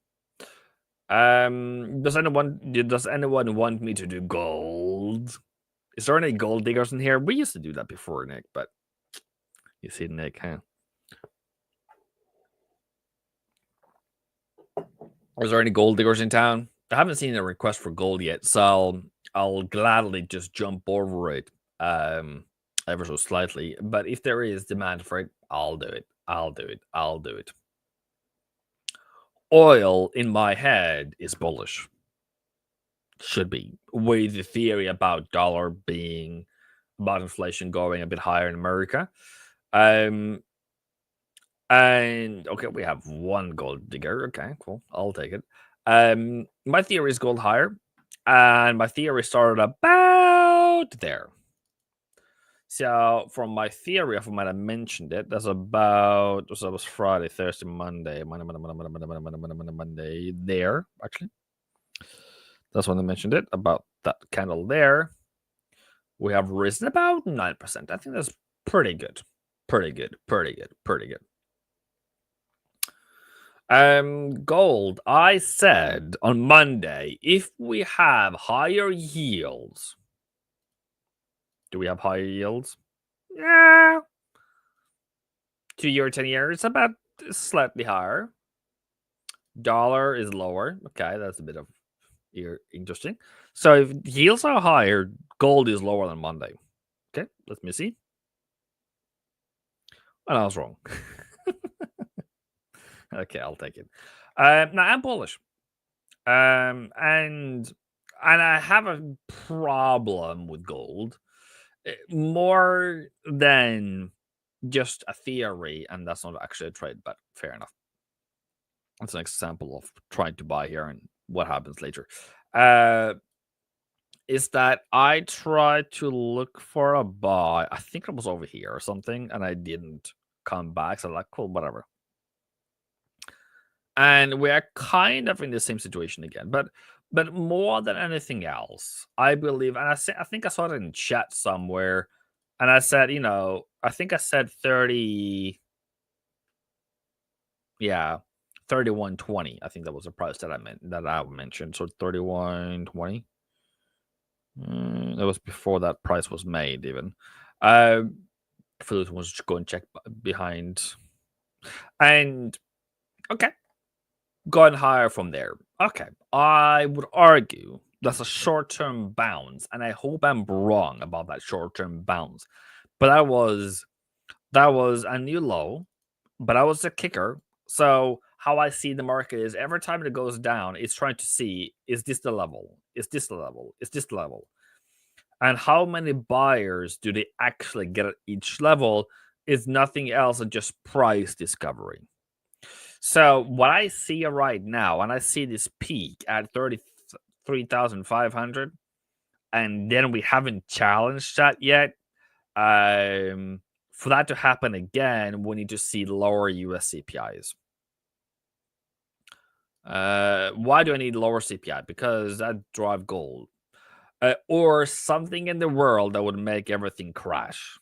Does anyone want me to do gold? Is there any gold diggers in here? We used to do that before, Nick, but you see, Nick, huh? Is there any gold diggers in town? I haven't seen a request for gold yet, so I'll gladly just jump over it ever so slightly. But if there is demand for it, I'll do it. I'll do it. I'll do it. Oil in my head is bullish. Should be. With the theory about dollar being, about inflation going a bit higher in America. And okay, we have one gold digger. Okay, cool. I'll take it. My theory is gold higher, and my theory started about there. So from my theory, I might have mentioned it. That's about, so it was Friday, Thursday, Monday there, actually. That's when I mentioned it, about that candle there. We have risen about 9%. I think that's pretty good. Pretty good. Pretty good. Pretty good. Gold. I said on Monday, if we have higher yields, do we have higher yields? Yeah. 2-year, 10-year, it's about slightly higher. Dollar is lower. Okay, that's a bit of interesting. So if yields are higher, gold is lower than Monday. Okay, let me see. And I was wrong. Okay, I'll take it. Now I'm bullish. And I have a problem with gold more than just a theory, and that's not actually a trade, but fair enough. That's an example of trying to buy here and what happens later. Is that I tried to look for a buy. I think it was over here or something, and I didn't come back. So I'm like, cool, whatever. And we are kind of in the same situation again, but more than anything else, I believe, and I think I saw it in chat somewhere, and I said, I think I said 30, yeah, 31.20. I think that was the price that I mentioned. So 31.20. That was before that price was made, even. For those who want to go and check behind, and okay. Going higher from there. Okay. I would argue that's a short-term bounce, and I hope I'm wrong about that short-term bounce. But that was a new low, but that was a kicker. So how I see the market is every time it goes down, it's trying to see, is this the level? Is this the level? Is this the level? And how many buyers do they actually get at each level is nothing else than just price discovery. So what I see right now, and I see this peak at 33,500, and then we haven't challenged that yet. For that to happen again, we need to see lower US CPIs. Why do I need lower CPI? Because that drive gold. Or something in the world that would make everything crash.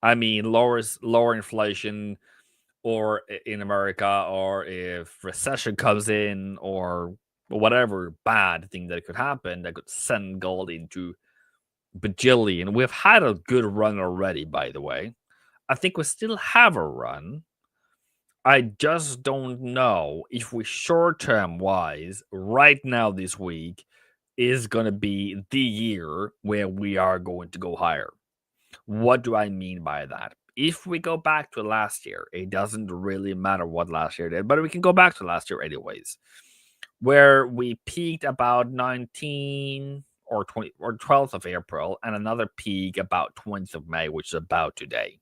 I mean, lower inflation, or in America, or if recession comes in, or whatever bad thing that could happen that could send gold into bajillion. We've had a good run already, by the way. I think we still have a run. I just don't know if we short-term wise, right now this week, is going to be the year where we are going to go higher. What do I mean by that? If we go back to last year, it doesn't really matter what last year did, but we can go back to last year anyways, where we peaked about 19 or 20 or 12th of April, and another peak about 20th of May, which is about today.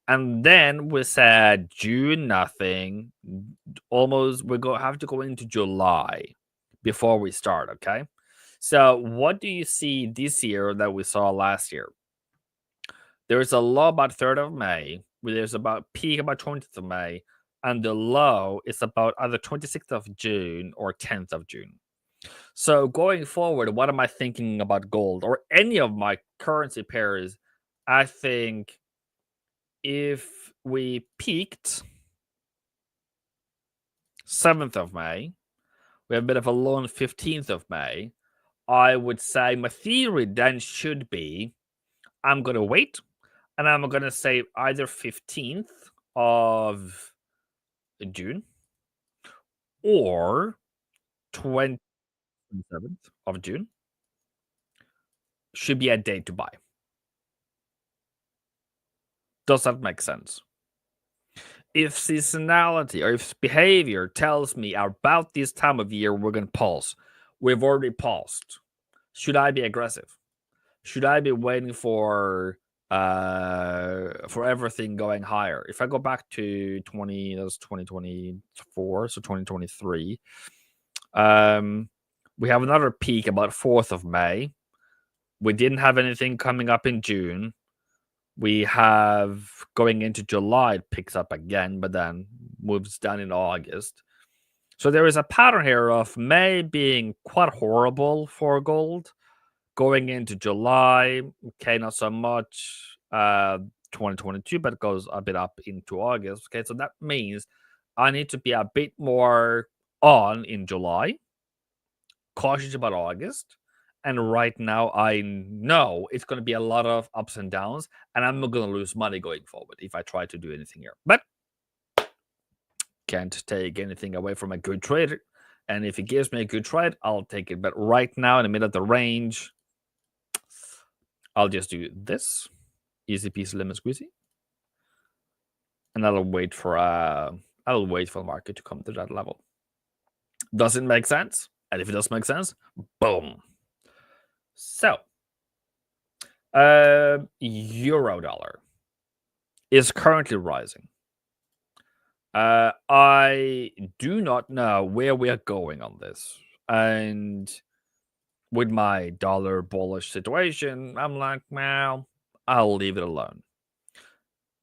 And then we said June nothing, have to go into July before we start. Okay, so what do you see this year that we saw last year? There's a low about 3rd of May, where there's about peak about 20th of May, and the low is about either 26th of June or 10th of June. So going forward, what am I thinking about gold or any of my currency pairs? I think if we peaked 7th of May, we have a bit of a low on 15th of May. I would say my theory then should be I'm going to wait and I'm going to say either 15th of June or 27th of June should be a day to buy. Does that make sense? If seasonality or if behavior tells me about this time of year we're going to pause, we've already paused. Should I be aggressive? Should I be waiting for everything going higher? If I go back to 2024, so 2023, we have another peak about 4th of May. We didn't have anything coming up in June. We have going into July, it picks up again, but then moves down in August. So there is a pattern here of May being quite horrible for gold. Going into July, okay, not so much 2022, but it goes a bit up into August. Okay, so that means I need to be a bit more on in July, cautious about August. And right now, I know it's going to be a lot of ups and downs, and I'm going to lose money going forward if I try to do anything here. But can't take anything away from a good trader. And if it gives me a good trade, I'll take it. But right now, in the middle of the range, I'll just do this. Easy peasy lemon squeezy. And I'll wait for the market to come to that level. Does it make sense? And if it does make sense, boom. So, euro dollar is currently rising. I do not know where we are going on this. And with my dollar bullish situation, I'm like, well, I'll leave it alone.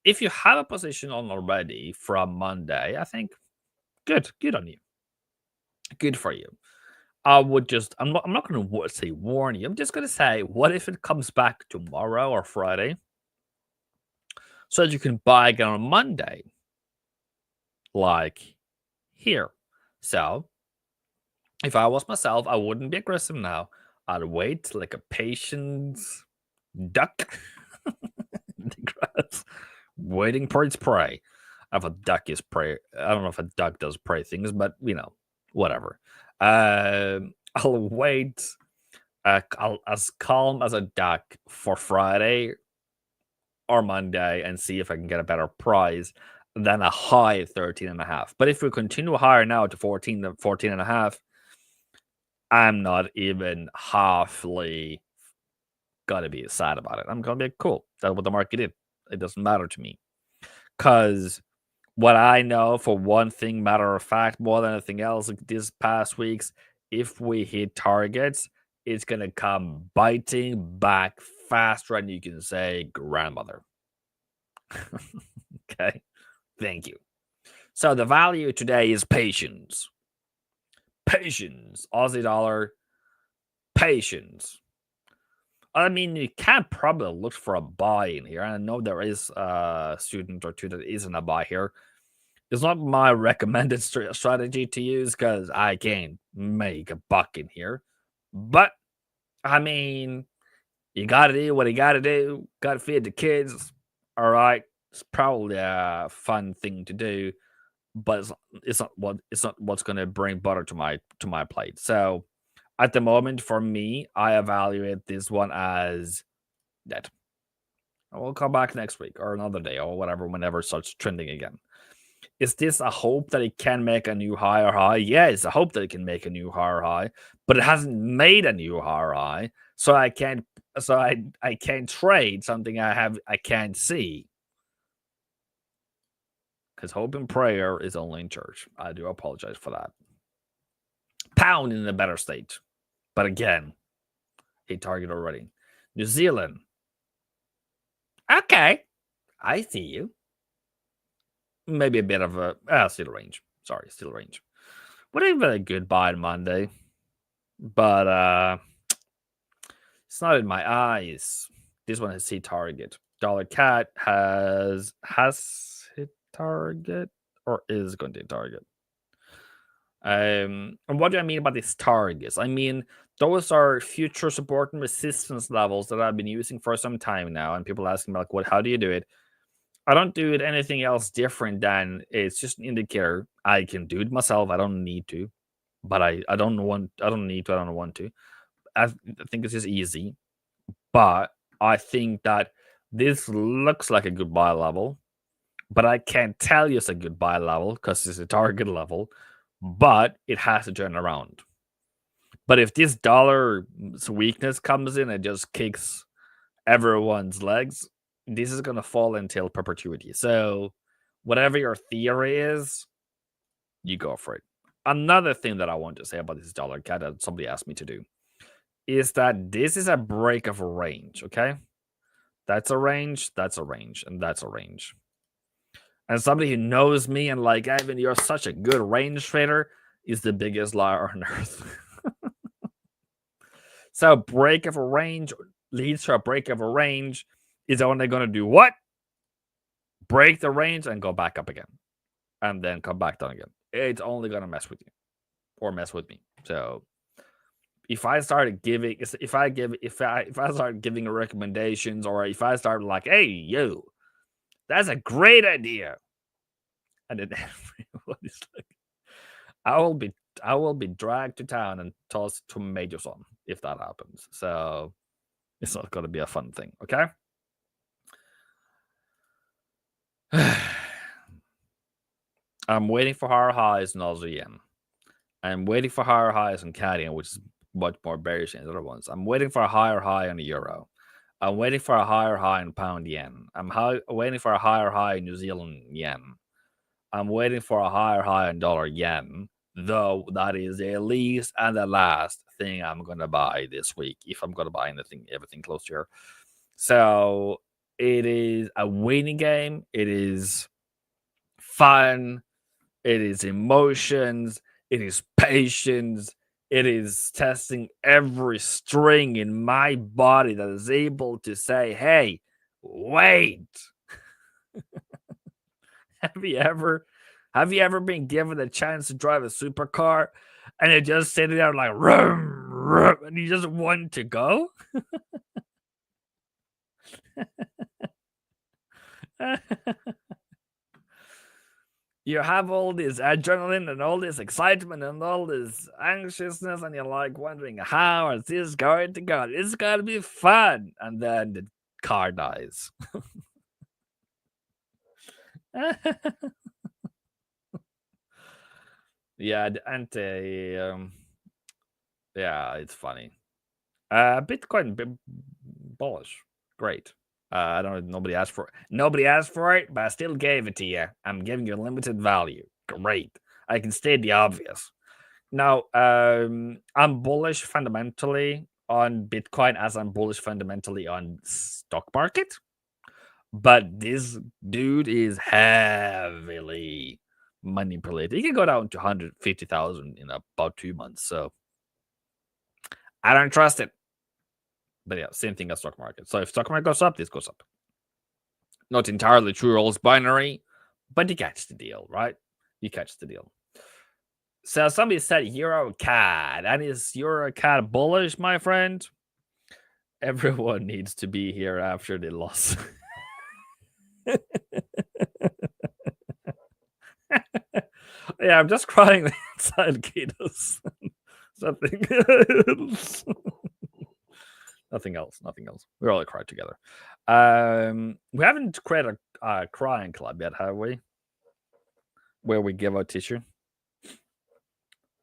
If you have a position on already from Monday, I think good on you. Good for you. I'm not going to say warn you. I'm just going to say, what if it comes back tomorrow or Friday so that you can buy again on Monday? Like here. So if I was myself, I wouldn't be aggressive now. I'd wait like a patient duck in the grass, waiting for its prey. If a duck is prey, I don't know if a duck does prey things, but whatever. I'll wait. I'll as calm as a duck for Friday or Monday and see if I can get a better price than a high 13.5. But if we continue higher now to 14.5, I'm not even halfly gonna be sad about it. I'm gonna be cool. That's what the market did. It doesn't matter to me. Because what I know, for one thing, matter of fact, more than anything else, like these past weeks, if we hit targets, it's gonna come biting back faster than you can say grandmother. Okay. Thank you. So the value today is patience. Patience. Aussie dollar. Patience. I mean, you can probably look for a buy in here. I know there is a student or two that isn't a buy here. It's not my recommended strategy to use because I can't make a buck in here. But, I mean, you got to do what you got to do. Got to feed the kids. All right. It's probably a fun thing to do, but it's not what's going to bring butter to my plate. So at the moment, for me, I evaluate this one as dead. I will come back next week or another day or whatever, whenever it starts trending again. Is this a hope that it can make a new higher high? Yeah, it's a hope that it can make a new higher high, but it hasn't made a new higher high, so I can't trade something I can't see. because hope and prayer is only in church. I do apologize for that. Pound in a better state, but again, hit target already. New Zealand. Okay, I see you. Maybe a bit of a still range. Sorry, still range. Would have been a good buy on Monday, but it's not in my eyes. This one has hit target. Dollar cat has hit target or is going to hit target. And what do I mean by these targets? I mean, those are future support and resistance levels that I've been using for some time now. And people asking me, like, how do you do it? I don't do it anything else different than it's just an indicator. I can do it myself. I don't need to, but I don't need to. I don't want to. I think it's just easy, but I think that this looks like a good buy level, but I can't tell you it's a good buy level because it's a target level, but it has to turn around. But if this dollar's weakness comes in and just kicks everyone's legs, this is going to fall until perpetuity. So whatever your theory is, you go for it. Another thing that I want to say about this dollar cat that somebody asked me to do is that this is a break of a range, okay? That's a range, that's a range, and that's a range. And somebody who knows me and like, Evan, you're such a good range trader is the biggest liar on earth. So break of a range leads to a break of a range is only going to do what? Break the range and go back up again. And then come back down again. It's only going to mess with you or mess with me. So if I started giving, if I start giving recommendations, or if I start like, hey, you, that's a great idea, and then everybody's like, I will be dragged to town and tossed tomatoes on if that happens. So it's not going to be a fun thing, okay? I'm waiting for higher highs in Aussie yen. I'm waiting for higher highs in Canadian, which is much more bearish than the other ones. I'm waiting for a higher high on the euro. I'm waiting for a higher high in pound yen. I'm waiting for a higher high in New Zealand yen. I'm waiting for a higher high in dollar yen, though that is the least and the last thing I'm going to buy this week, if I'm going to buy everything close to here. So it is a waiting game. It is fun. It is emotions. It is patience. It is testing every string in my body that is able to say, hey, wait. Have you ever been given a chance to drive a supercar and you're just sitting there like, rum, rum, and you just want to go? You have all this adrenaline and all this excitement and all this anxiousness, and you're like wondering, how is this going to go? It's going to be fun. And then the car dies. Yeah, yeah, it's funny. Bitcoin bullish. Great. I don't know. Nobody asked for it, but I still gave it to you. I'm giving you limited value. Great. I can state the obvious. Now, I'm bullish fundamentally on Bitcoin as I'm bullish fundamentally on stock market. But this dude is heavily manipulated. He can go down to 150,000 in about 2 months. So I don't trust it. But yeah, same thing as stock market. So if stock market goes up, this goes up. Not entirely true, all is binary, but you catch the deal, right? You catch the deal. So somebody said EuroCAD. And is EuroCAD bullish, my friend? Everyone needs to be here after the loss. Yeah, I'm just crying inside Gatos. Something else. Nothing else. We all cried together. We haven't created a crying club yet, have we? Where we give out tissue.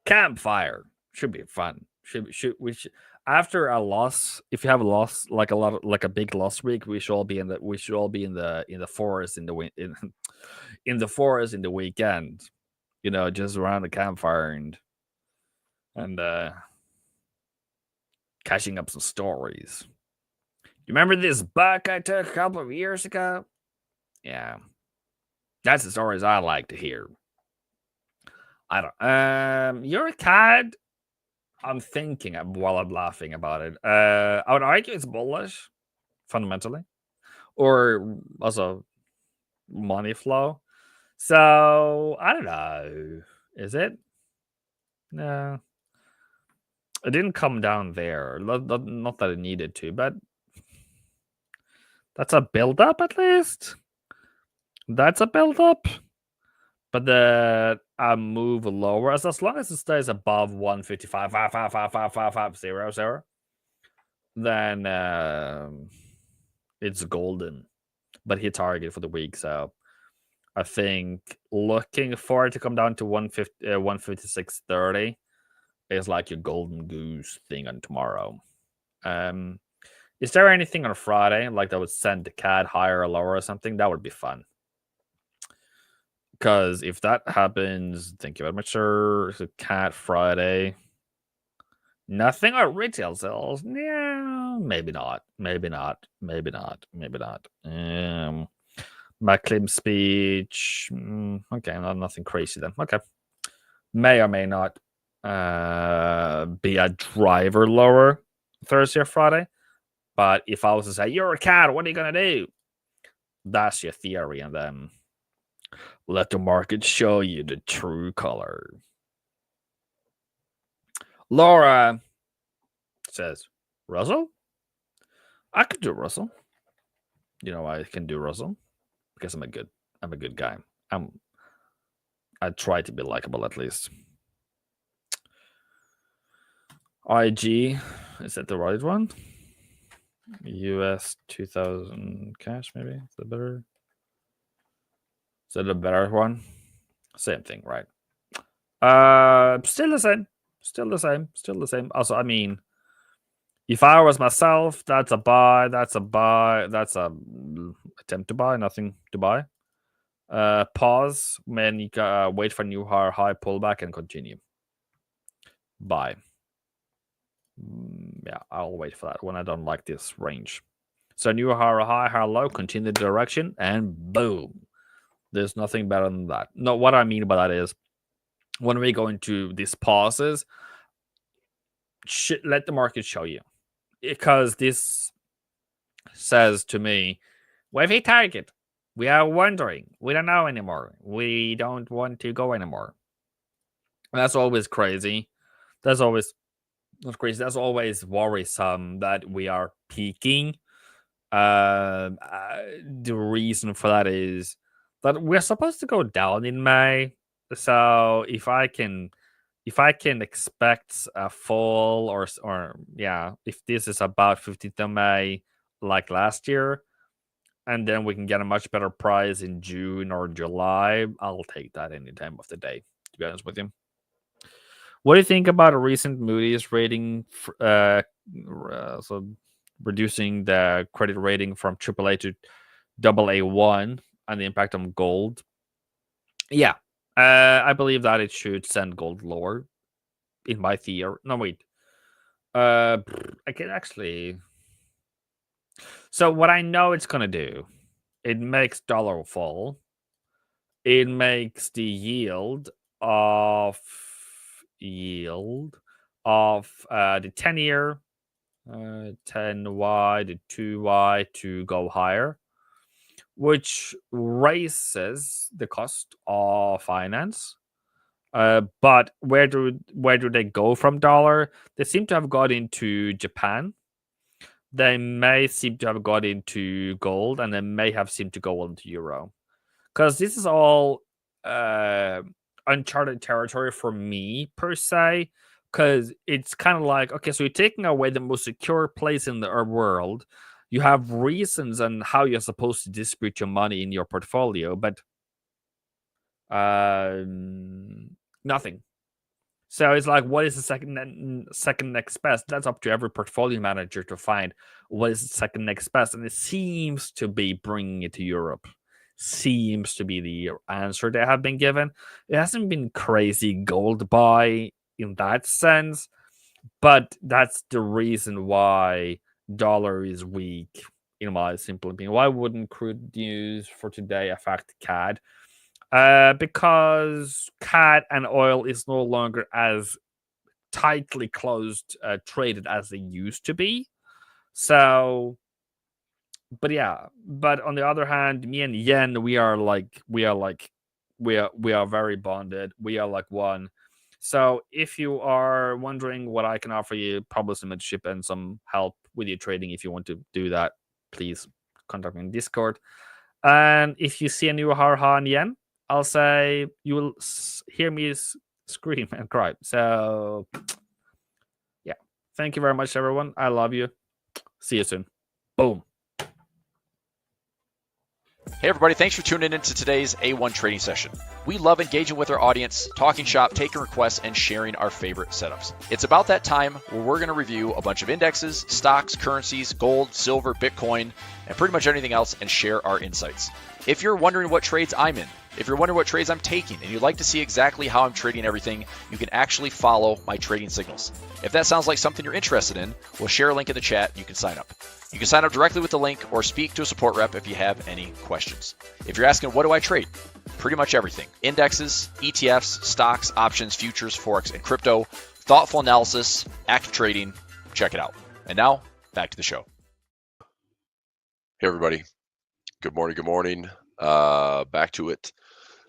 Campfire should be fun. after a loss, if you have a loss like a big loss week, we should all be in the forest in the in the forest in the weekend. Just around the campfire and catching up some stories. You remember this buck I took a couple of years ago? Yeah. That's the stories I like to hear. I don't you're a cat. I'm thinking while I'm laughing about it. I would argue it's bullish, fundamentally. Or also money flow. So I don't know. Is it? No. It didn't come down there. Not that it needed to, but that's a build up at least. That's a build up. But the move lower, as long as it stays above 155, then it's golden. But hit target for the week, so I think looking for it to come down to 156.30 is like your golden goose thing on tomorrow. Is there anything on Friday like that would send the CAD higher or lower or something? That would be fun. Because if that happens, thank you very much, sir. It's a CAD Friday. Nothing on retail sales. Yeah, maybe not. Maybe not. Maybe not. Maybe not. My claim speech. Okay, nothing crazy then. Okay. May or may not be a driver lower Thursday or Friday. But if I was to say, you're a cat, what are you going to do? That's your theory. And then let the market show you the true color. Laura says, Russell? I could do Russell. You know why I can do Russell? Because I'm a good guy. I try to be likable at least. IG, is that the right one? US 2000 cash, maybe? Is that better? Is that a better one? Same thing, right? Still the same. Still the same. Still the same. Also, I mean, if I was myself, that's a buy. That's a buy. That's a attempt to buy. Nothing to buy. Pause when you wait for new high pullback and continue. Buy. Yeah, I'll wait for that when I don't like this range. So new high, high low, continue the direction, and boom. There's nothing better than that. No, what I mean by that is when we go into these pauses, let the market show you. Because this says to me, we've hit target. We are wondering. We don't know anymore. We don't want to go anymore. And that's always crazy. That's always not crazy. That's always worrisome that we are peaking. The reason for that is that we're supposed to go down in May. So if I can expect a fall or yeah, if this is about 15th of May like last year, and then we can get a much better price in June or July, I'll take that any time of the day, to be honest with you. What do you think about a recent Moody's rating, so reducing the credit rating from AAA to AA1 and the impact on gold? Yeah, I believe that it should send gold lower, in my theory. No, wait. I can actually. So what I know it's gonna do, it makes dollar fall. It makes the yield of the 10-year, 10Y to 2Y to go higher, which raises the cost of finance. But where do they go from dollar? They seem to have got into Japan. They may seem to have got into gold, and they may have seemed to go into euro. Because this is all uncharted territory for me, per se. Because it's kind of like, okay, so you're taking away the most secure place in the world. You have reasons on how you're supposed to distribute your money in your portfolio, but nothing. So it's like, what is the second next best? That's up to every portfolio manager to find what is the second next best, and it seems to be bringing it to Europe. Seems to be the answer they have been given. It hasn't been crazy gold buy in that sense, but that's the reason why dollar is weak, in my simple opinion. Why wouldn't crude news for today affect CAD? Because CAD and oil is no longer as tightly closed traded as they used to be. So, but yeah, but on the other hand, me and yen, we are very bonded. We are like one. So if you are wondering what I can offer you, probably some mentorship and some help with your trading, if you want to do that, please contact me in Discord. And if you see a new haha in yen, I'll say you will hear me scream and cry. So yeah, thank you very much, everyone. I love you. See you soon. Boom. Hey everybody, thanks for tuning in to today's A1 trading session. We love engaging with our audience, talking shop, taking requests, and sharing our favorite setups. It's about that time where we're going to review a bunch of indexes, stocks, currencies, gold, silver, Bitcoin, and pretty much anything else and share our insights. If you're wondering what trades I'm in, if you're wondering what trades I'm taking, and you'd like to see exactly how I'm trading everything, you can actually follow my trading signals. If that sounds like something you're interested in, we'll share a link in the chat and you can sign up. You can sign up directly with the link or speak to a support rep if you have any questions. If you're asking, what do I trade? Pretty much everything. Indexes, ETFs, stocks, options, futures, Forex, and crypto. Thoughtful analysis, active trading. Check it out. And now, back to the show. Hey everybody. Good morning. Good morning. Back to it.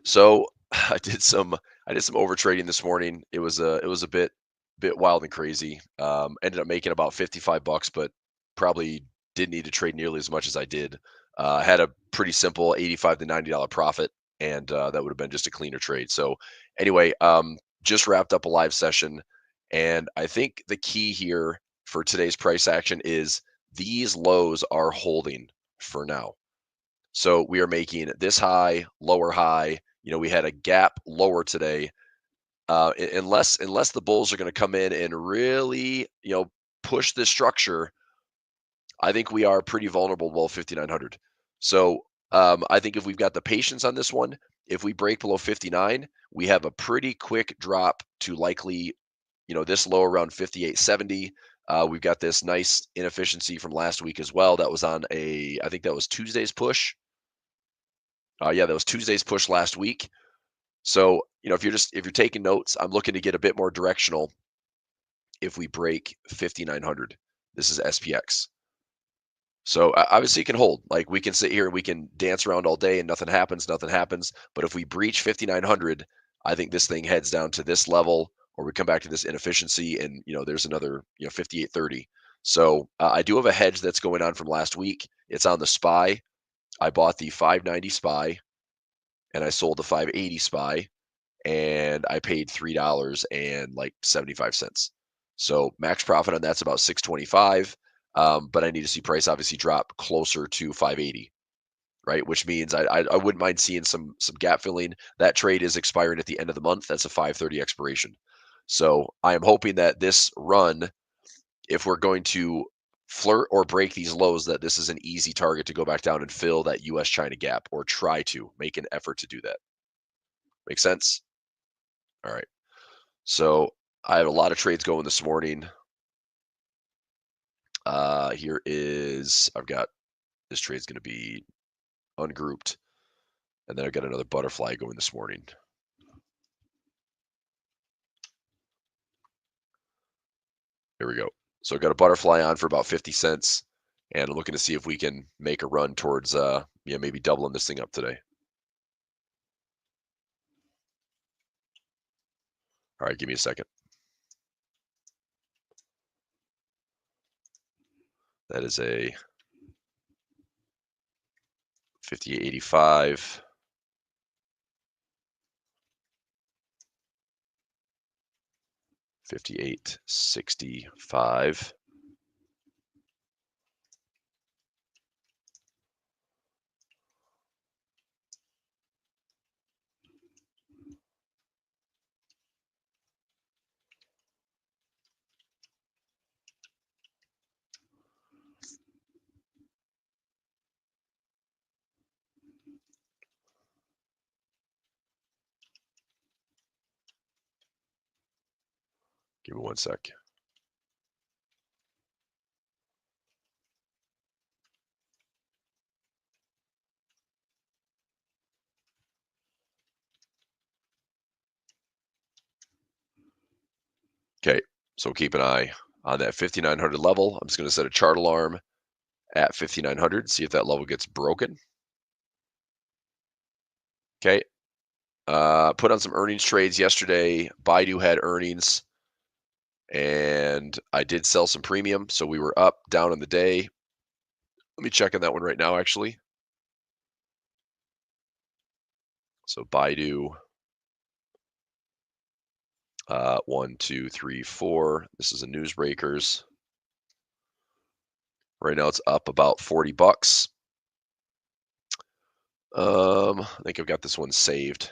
So I did some over trading this morning. It was a bit wild and crazy. Ended up making about $55, but probably didn't need to trade nearly as much as I did. I had a pretty simple $85 to $90 profit, and that would have been just a cleaner trade. So anyway, just wrapped up a live session, and I think the key here for today's price action is these lows are holding for now. So we are making this high, lower high. You know, we had a gap lower today. Unless the bulls are going to come in and really, push this structure, I think we are pretty vulnerable below 5,900. So I think if we've got the patience on this one, if we break below 59, we have a pretty quick drop to likely, this low around 58.70. We've got this nice inefficiency from last week as well. That was on I think that was Tuesday's push. Yeah, that was Tuesday's push last week. So, if you're taking notes, I'm looking to get a bit more directional if we break 5,900. This is SPX. So obviously it can hold. Like we can sit here and we can dance around all day and nothing happens. But if we breach 5,900, I think this thing heads down to this level, or we come back to this inefficiency, and there's another 58.30. So I do have a hedge that's going on from last week. It's on the SPY. I bought the 590 SPY and I sold the 580 SPY, and I paid $3.75. So max profit on that's about 625. But I need to see price obviously drop closer to 580, right? Which means I wouldn't mind seeing some gap filling. That trade is expiring at the end of the month. That's a 530 expiration. So I am hoping that this run, if we're going to flirt or break these lows, that this is an easy target to go back down and fill that US-China gap, or try to make an effort to do that. Make sense? All right. So I have a lot of trades going this morning. I've got this trade's going to be ungrouped, and then I've got another butterfly going this morning. Here we go. So I've got a butterfly on for about 50 cents, and I'm looking to see if we can make a run towards maybe doubling this thing up today. All right, give me a second. That is a 58.85. 58.65. Give me 1 sec. Okay, so keep an eye on that 5,900 level. I'm just going to set a chart alarm at 5,900, see if that level gets broken. Okay, put on some earnings trades yesterday. Baidu had earnings, and I did sell some premium, so we were up, down in the day. Let me check on that one right now, actually. So Baidu, 1, 2, 3, 4. This is a Newsbreakers. Right now it's up about 40 bucks. I think I've got this one saved.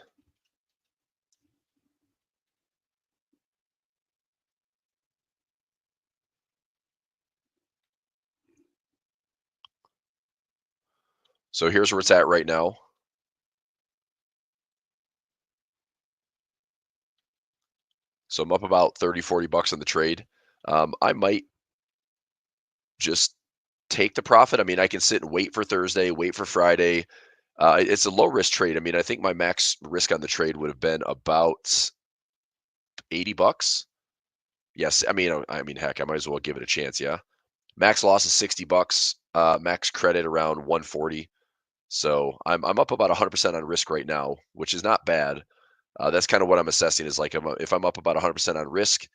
So here's where it's at right now. So I'm up about 30, 40 bucks on the trade. I might just take the profit. I mean, I can sit and wait for Thursday, wait for Friday. It's a low risk trade. I mean, I think my max risk on the trade would have been about 80 bucks. Yes, I mean, heck, I might as well give it a chance. Yeah, max loss is 60 bucks. Max credit around 140. So I'm up about 100% on risk right now, which is not bad. That's kind of what I'm assessing is like if I'm up about 100% on risk,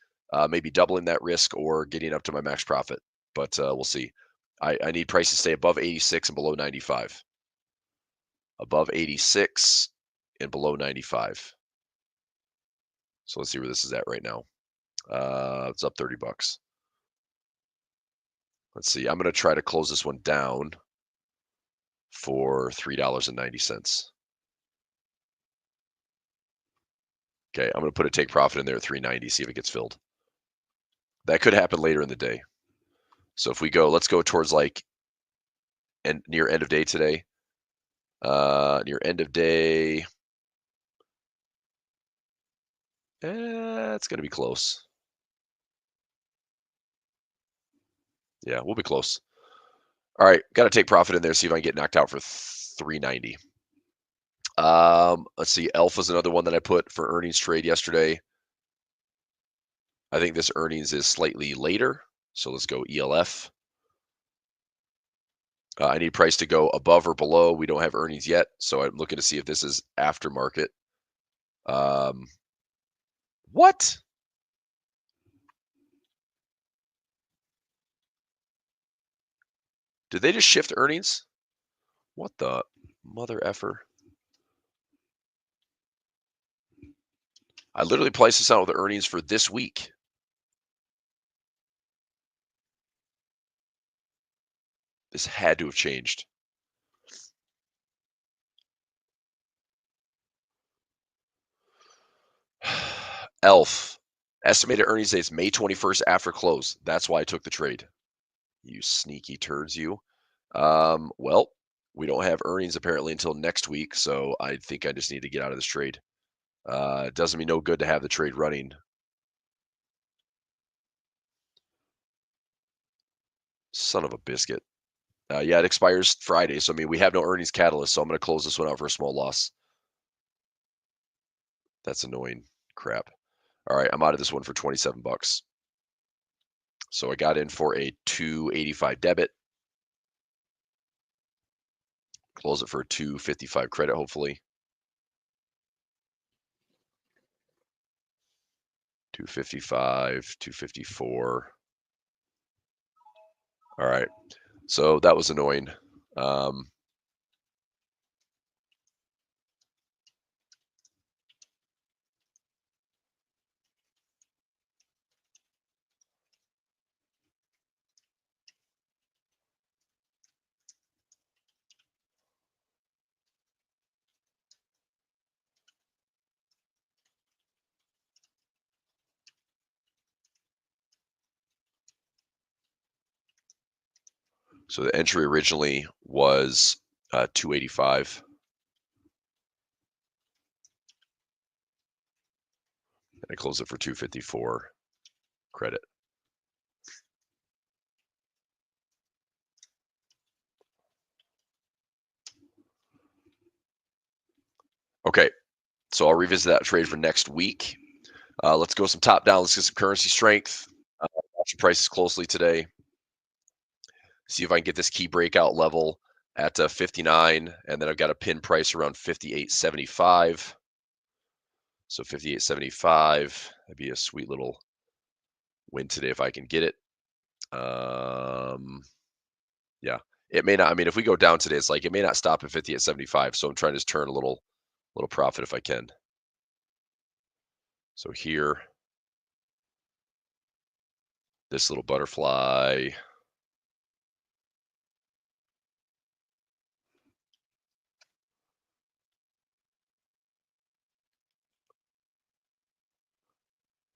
maybe doubling that risk or getting up to my max profit. But we'll see. I need price to stay above 86 and below 95. Above 86 and below 95. So let's see where this is at right now. It's up 30 bucks. Let's see. I'm going to try to close this one down for $3.90. Okay, I'm going to put a take profit in there at 390, see if it gets filled. That could happen later in the day. So if we go, let's go towards like near end of day today. Near end of day. It's going to be close. Yeah, we'll be close. All right, got to take profit in there, see if I can get knocked out for 390. Let's see. Alpha's another one that I put for earnings trade yesterday. I think this earnings is slightly later, so let's go ELF. I need price to go above or below. We don't have earnings yet, so I'm looking to see if this is aftermarket. What? Did they just shift earnings? What the mother effer? I literally priced this out with the earnings for this week. This had to have changed. ELF. Estimated earnings dates May 21st after close. That's why I took the trade. You sneaky turds, you. Well, we don't have earnings apparently until next week, so I think I just need to get out of this trade. It doesn't mean no good to have the trade running. Son of a biscuit. Yeah, it expires Friday, so I mean we have no earnings catalyst, so I'm going to close this one out for a small loss. That's annoying crap. All right, I'm out of this one for 27 bucks. So I got in for a 285 debit. Close it for a 255 credit, hopefully. 255, 254. All right. So that was annoying. So the entry originally was 285. And I closed it for 254. credit. Okay, so I'll revisit that trade for next week. Let's go some top down. Let's get some currency strength. Watch the prices closely today. See if I can get this key breakout level at 59, and then I've got a pin price around 58.75. So 58.75, that'd be a sweet little win today if I can get it. Yeah, it may not. I mean, if we go down today, it's like it may not stop at 58.75. So I'm trying to just turn a little profit if I can. So here, this little butterfly.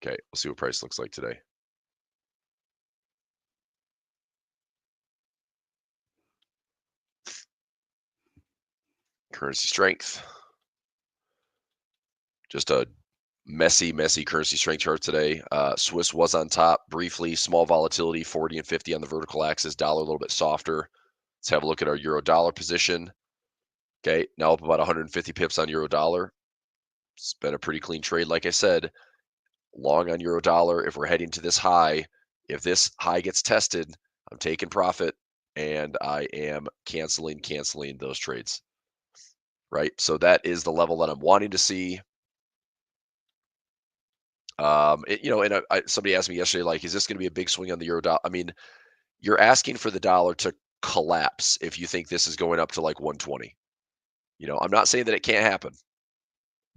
Okay, we'll see what price looks like today. Currency strength. Just a messy currency strength chart today. Swiss was on top briefly, small volatility, 40 and 50 on the vertical axis, dollar a little bit softer. Let's have a look at our euro dollar position. Okay, now up about 150 pips on euro dollar. It's been a pretty clean trade, like I said. Long on euro dollar. If we're heading to this high, if this high gets tested, I'm taking profit and I am canceling those trades. Right, so that is the level that I'm wanting to see. Somebody asked me yesterday, like, is this going to be a big swing on the euro dollar? I mean, you're asking for the dollar to collapse if you think this is going up to like 120. I'm not saying that it can't happen,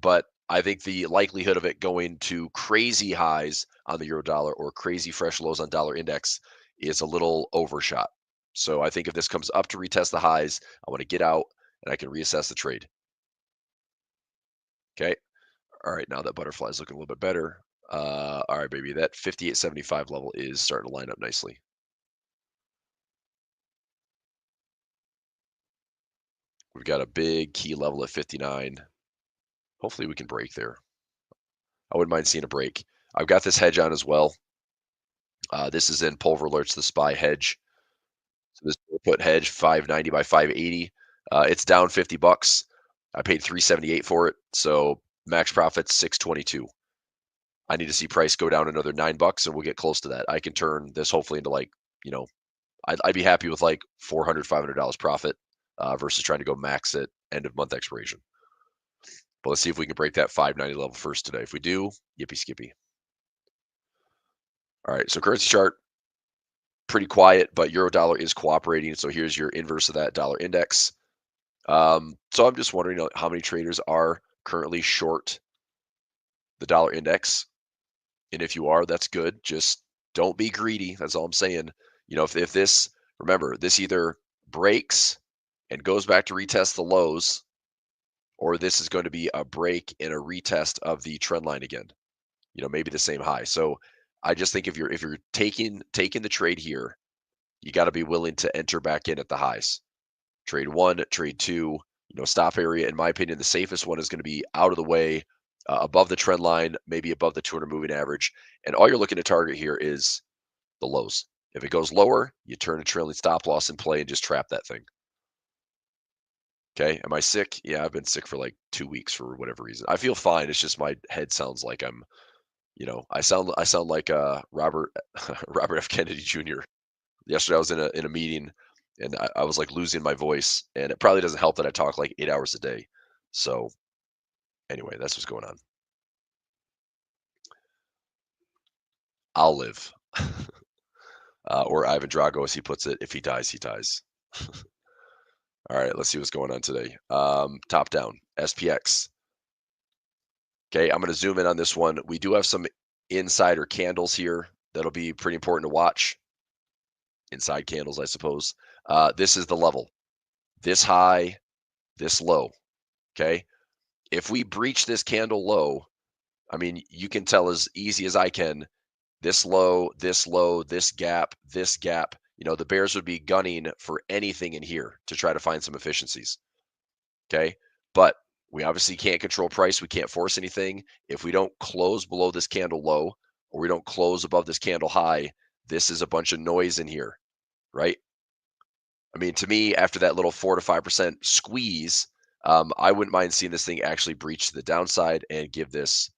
but I think the likelihood of it going to crazy highs on the euro dollar or crazy fresh lows on dollar index is a little overshot. So I think if this comes up to retest the highs, I want to get out and I can reassess the trade. Okay. All right. Now that butterfly is looking a little bit better. All right, baby. That 58.75 level is starting to line up nicely. We've got a big key level at 59. Hopefully we can break there. I wouldn't mind seeing a break. I've got this hedge on as well. This is in Pulver Alerts, the SPY hedge. So this put hedge 590 by 580. It's down $50. I paid $378 for it. So max profit 622. I need to see price go down another $9 and we'll get close to that. I can turn this hopefully into like, I'd be happy with like $400, $500 profit versus trying to go max at end of month expiration. But let's see if we can break that 590 level first today. If we do, yippee skippy. All right, so currency chart, pretty quiet, but euro dollar is cooperating. So here's your inverse of that dollar index. So I'm just wondering how many traders are currently short the dollar index. And if you are, that's good. Just don't be greedy. That's all I'm saying. If this, remember, this either breaks and goes back to retest the lows, or this is going to be a break and a retest of the trend line again. Maybe the same high. So I just think if you're taking the trade here, you got to be willing to enter back in at the highs. Trade one, trade two, stop area. In my opinion, the safest one is going to be out of the way, above the trend line, maybe above the 200 moving average. And all you're looking to target here is the lows. If it goes lower, you turn a trailing stop loss in play and just trap that thing. Okay. Am I sick? Yeah, I've been sick for like 2 weeks for whatever reason. I feel fine. It's just my head sounds like I'm, I sound like Robert Robert F. Kennedy Jr. Yesterday I was in a meeting and I was like losing my voice, and it probably doesn't help that I talk like 8 hours a day. So anyway, that's what's going on. I'll live. Or Ivan Drago, as he puts it, if he dies, he dies. All right, let's see what's going on today. Top down, SPX. Okay, I'm going to zoom in on this one. We do have some insider candles here that'll be pretty important to watch. Inside candles, I suppose. This is the level. This high, this low. Okay, if we breach this candle low, I mean, you can tell as easy as I can, this low, this gap, this gap. The bears would be gunning for anything in here to try to find some efficiencies. Okay. But we obviously can't control price. We can't force anything. If we don't close below this candle low, or we don't close above this candle high, this is a bunch of noise in here, right? I mean, to me, after that little 4 to 5% squeeze, I wouldn't mind seeing this thing actually breach to the downside and give this,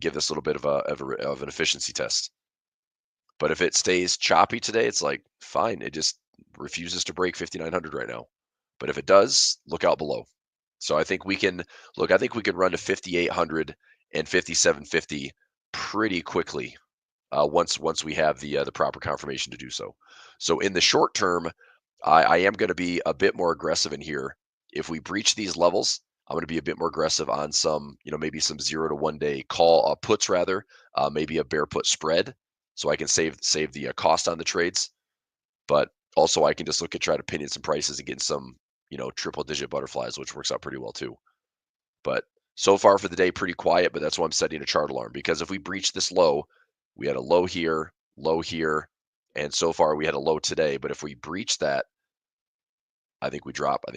give this a little bit of an efficiency test. But if it stays choppy today, it's like fine. It just refuses to break 5,900 right now. But if it does, look out below. So I think we can look. I think we can run to 5,800 and 5,750 pretty quickly once we have the proper confirmation to do so. So in the short term, I am going to be a bit more aggressive in here. If we breach these levels, I'm going to be a bit more aggressive on some, maybe some 0 to 1 day call puts rather, maybe a bear put spread, so I can save the cost on the trades. But also I can just look at try to pin in some prices and get some, triple digit butterflies, which works out pretty well too. But so far for the day, pretty quiet. But that's why I'm setting a chart alarm, because if we breach this low, we had a low here, and so far we had a low today. But if we breach that, I think we drop. I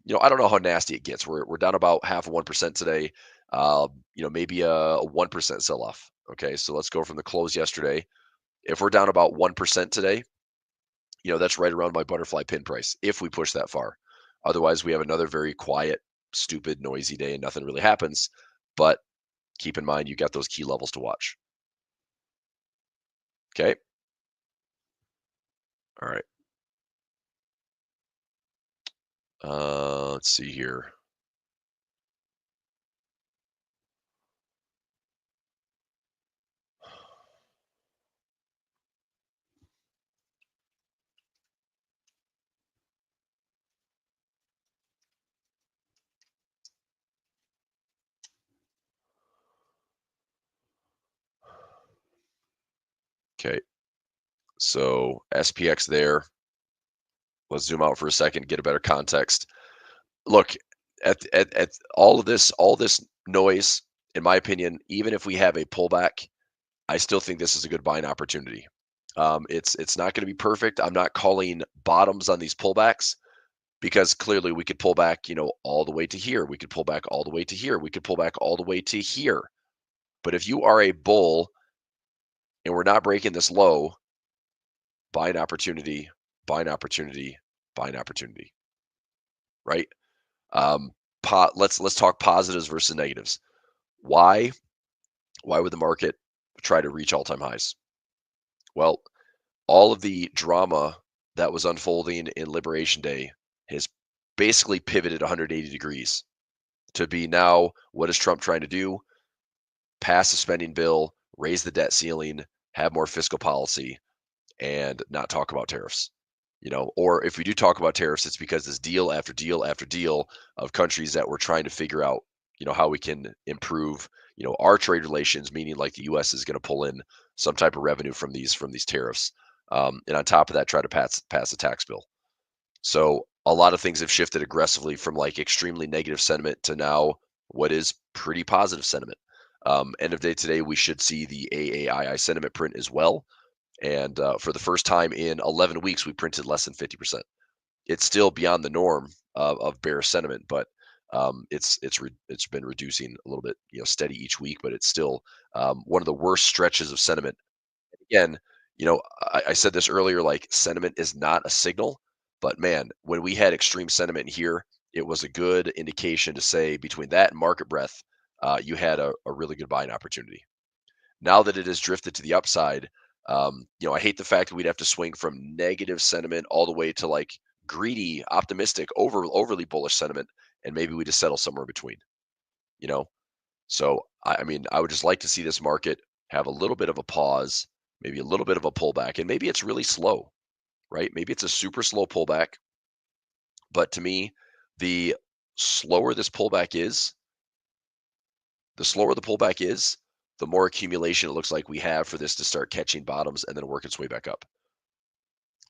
don't know how nasty it gets. We're down about half of 1% today. Maybe a 1% sell off. Okay, so let's go from the close yesterday. If we're down about 1% today, that's right around my butterfly pin price if we push that far. Otherwise, we have another very quiet, stupid, noisy day and nothing really happens. But keep in mind, you got those key levels to watch. Okay. All right. Let's see here. Okay. So SPX there. Let's zoom out for a second, get a better context. Look, at all this noise, in my opinion, even if we have a pullback, I still think this is a good buying opportunity. It's not going to be perfect. I'm not calling bottoms on these pullbacks, because clearly we could pull back, all the way to here. We could pull back all the way to here. We could pull back all the way to here. But if you are a bull and we're not breaking this low, buying opportunity, buying opportunity, buying opportunity, right? Let's talk positives versus negatives. Why would the market try to reach all-time highs? Well, all of the drama that was unfolding in Liberation Day has basically pivoted 180 degrees to be now, what is Trump trying to do? Pass a spending bill, raise the debt ceiling, have more fiscal policy, and not talk about tariffs. Or if we do talk about tariffs, it's because this deal after deal after deal of countries that we're trying to figure out, how we can improve, our trade relations, meaning like the U.S. is going to pull in some type of revenue from these tariffs, and on top of that, try to pass a tax bill. So a lot of things have shifted aggressively from like extremely negative sentiment to now what is pretty positive sentiment. End of day today, we should see the AAII sentiment print as well. And for the first time in 11 weeks, we printed less than 50%. It's still beyond the norm of bearish sentiment, but it's been reducing a little bit, steady each week. But it's still one of the worst stretches of sentiment. Again, I said this earlier, like sentiment is not a signal, but man, when we had extreme sentiment here, it was a good indication to say between that and market breadth, you had a really good buying opportunity. Now that it has drifted to the upside, I hate the fact that we'd have to swing from negative sentiment all the way to like greedy, optimistic, overly bullish sentiment, and maybe we just settle somewhere between. So I mean, I would just like to see this market have a little bit of a pause, maybe a little bit of a pullback, and maybe it's really slow, right? Maybe it's a super slow pullback. But to me, the slower this pullback is, the more accumulation it looks like we have for this to start catching bottoms and then work its way back up.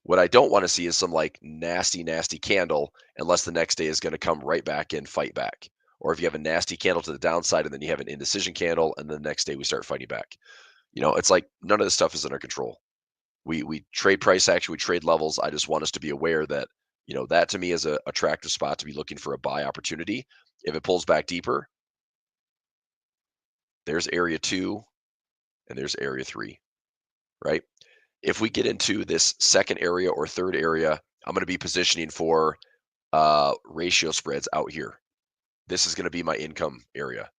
What I don't want to see is some like nasty, nasty candle, unless the next day is going to come right back and fight back. Or if you have a nasty candle to the downside and then you have an indecision candle and the next day we start fighting back. It's like none of this stuff is under control. We trade price action, we trade levels. I just want us to be aware that, that to me is a attractive spot to be looking for a buy opportunity. If it pulls back deeper, there's area 2. and there's area 3, right? If we get into this second area or third area, I'm going to be positioning for ratio spreads out here. This is going to be my income area.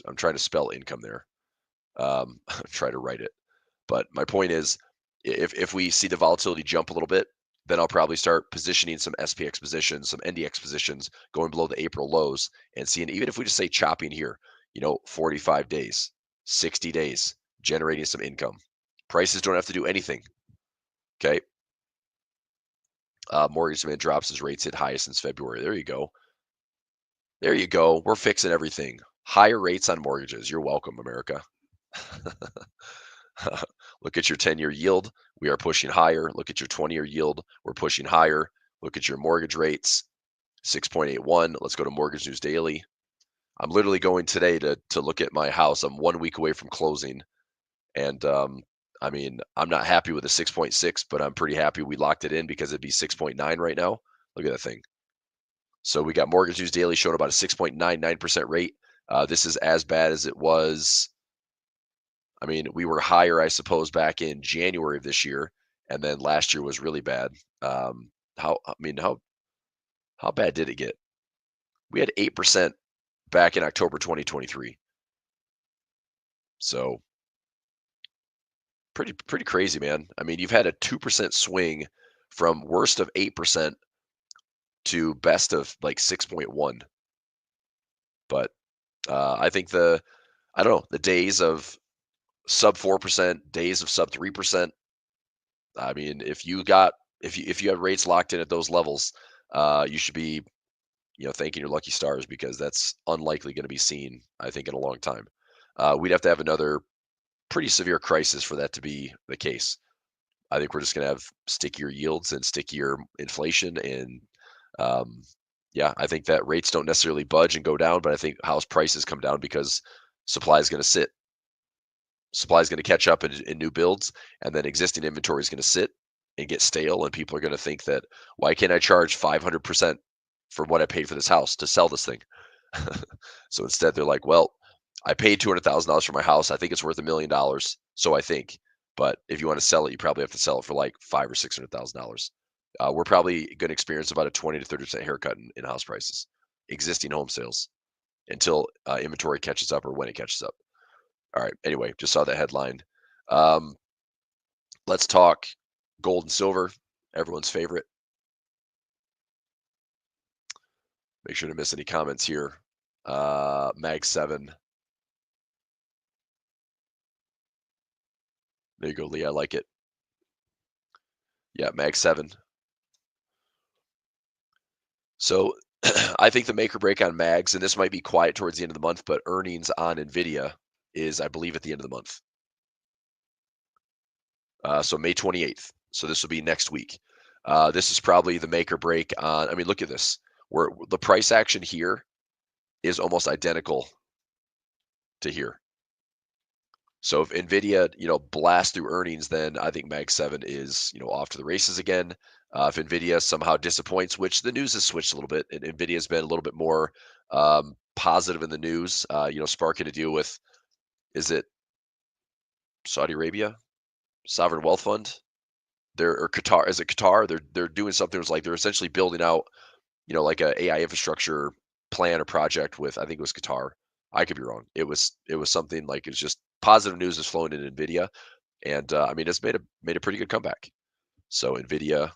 I'm trying to spell income there. Try to write it. But my point is, if we see the volatility jump a little bit, then I'll probably start positioning some SPX positions, some NDX positions going below the April lows and seeing, even if we just say chopping here, 45 days, 60 days, generating some income. Prices don't have to do anything. Okay. Mortgage demand drops as rates hit highest since February. There you go. There you go. We're fixing everything. Higher rates on mortgages. You're welcome, America. Look at your 10-year yield. We are pushing higher. Look at your 20-year yield. We're pushing higher. Look at your mortgage rates. 6.81. Let's go to Mortgage News Daily. I'm literally going today to look at my house. I'm 1 week away from closing. And I mean, I'm not happy with the 6.6, but I'm pretty happy we locked it in because it'd be 6.9 right now. Look at that thing. So we got Mortgage News Daily showing about a 6.99% rate. This is as bad as it was. I mean, we were higher, I suppose, back in January of this year, and then last year was really bad. How bad did it get? We had 8% back in October 2023. So pretty crazy, man. I mean, you've had a 2% swing from worst of 8% to best of like 6.1. But I think the days of sub 4%, days of sub 3%. I mean, if you have rates locked in at those levels, you should be, thanking your lucky stars, because that's unlikely going to be seen, I think, in a long time. We'd have to have another pretty severe crisis for that to be the case. I think we're just going to have stickier yields and stickier inflation. And yeah, I think that rates don't necessarily budge and go down, but I think house prices come down because supply is going to sit. Supply is going to catch up in new builds, and then existing inventory is going to sit and get stale. And people are going to think that, why can't I charge 500% for what I paid for this house to sell this thing? So instead, they're like, well, I paid $200,000 for my house. I think it's worth $1 million. So I think, but if you want to sell it, you probably have to sell it for like $500,000 or $600,000. We're probably going to experience about a 20 to 30% haircut in house prices, existing home sales, until inventory catches up, or when it catches up. All right. Anyway, just saw that headline. Let's talk gold and silver, everyone's favorite. Make sure to miss any comments here. Mag 7. There you go, Lee. I like it. Yeah, Mag 7. So I think the make or break on mags, and this might be quiet towards the end of the month, but earnings on NVIDIA is, I believe, at the end of the month. So May 28th. So this will be next week. This is probably the make or break on, I mean, look at this. Where the price action here is almost identical to here. So if NVIDIA, blasts through earnings, then I think Mag 7 is, off to the races again. If NVIDIA somehow disappoints, which the news has switched a little bit, and NVIDIA has been a little bit more positive in the news, sparking a deal with, is it Saudi Arabia? Sovereign Wealth Fund? Or Qatar? Is it Qatar? They're doing something. It's like they're essentially building out, like a AI infrastructure plan or project with, I think it was Qatar. I could be wrong. It was something like, it's just positive news is flowing in NVIDIA, and I mean, it's made a pretty good comeback. So NVIDIA,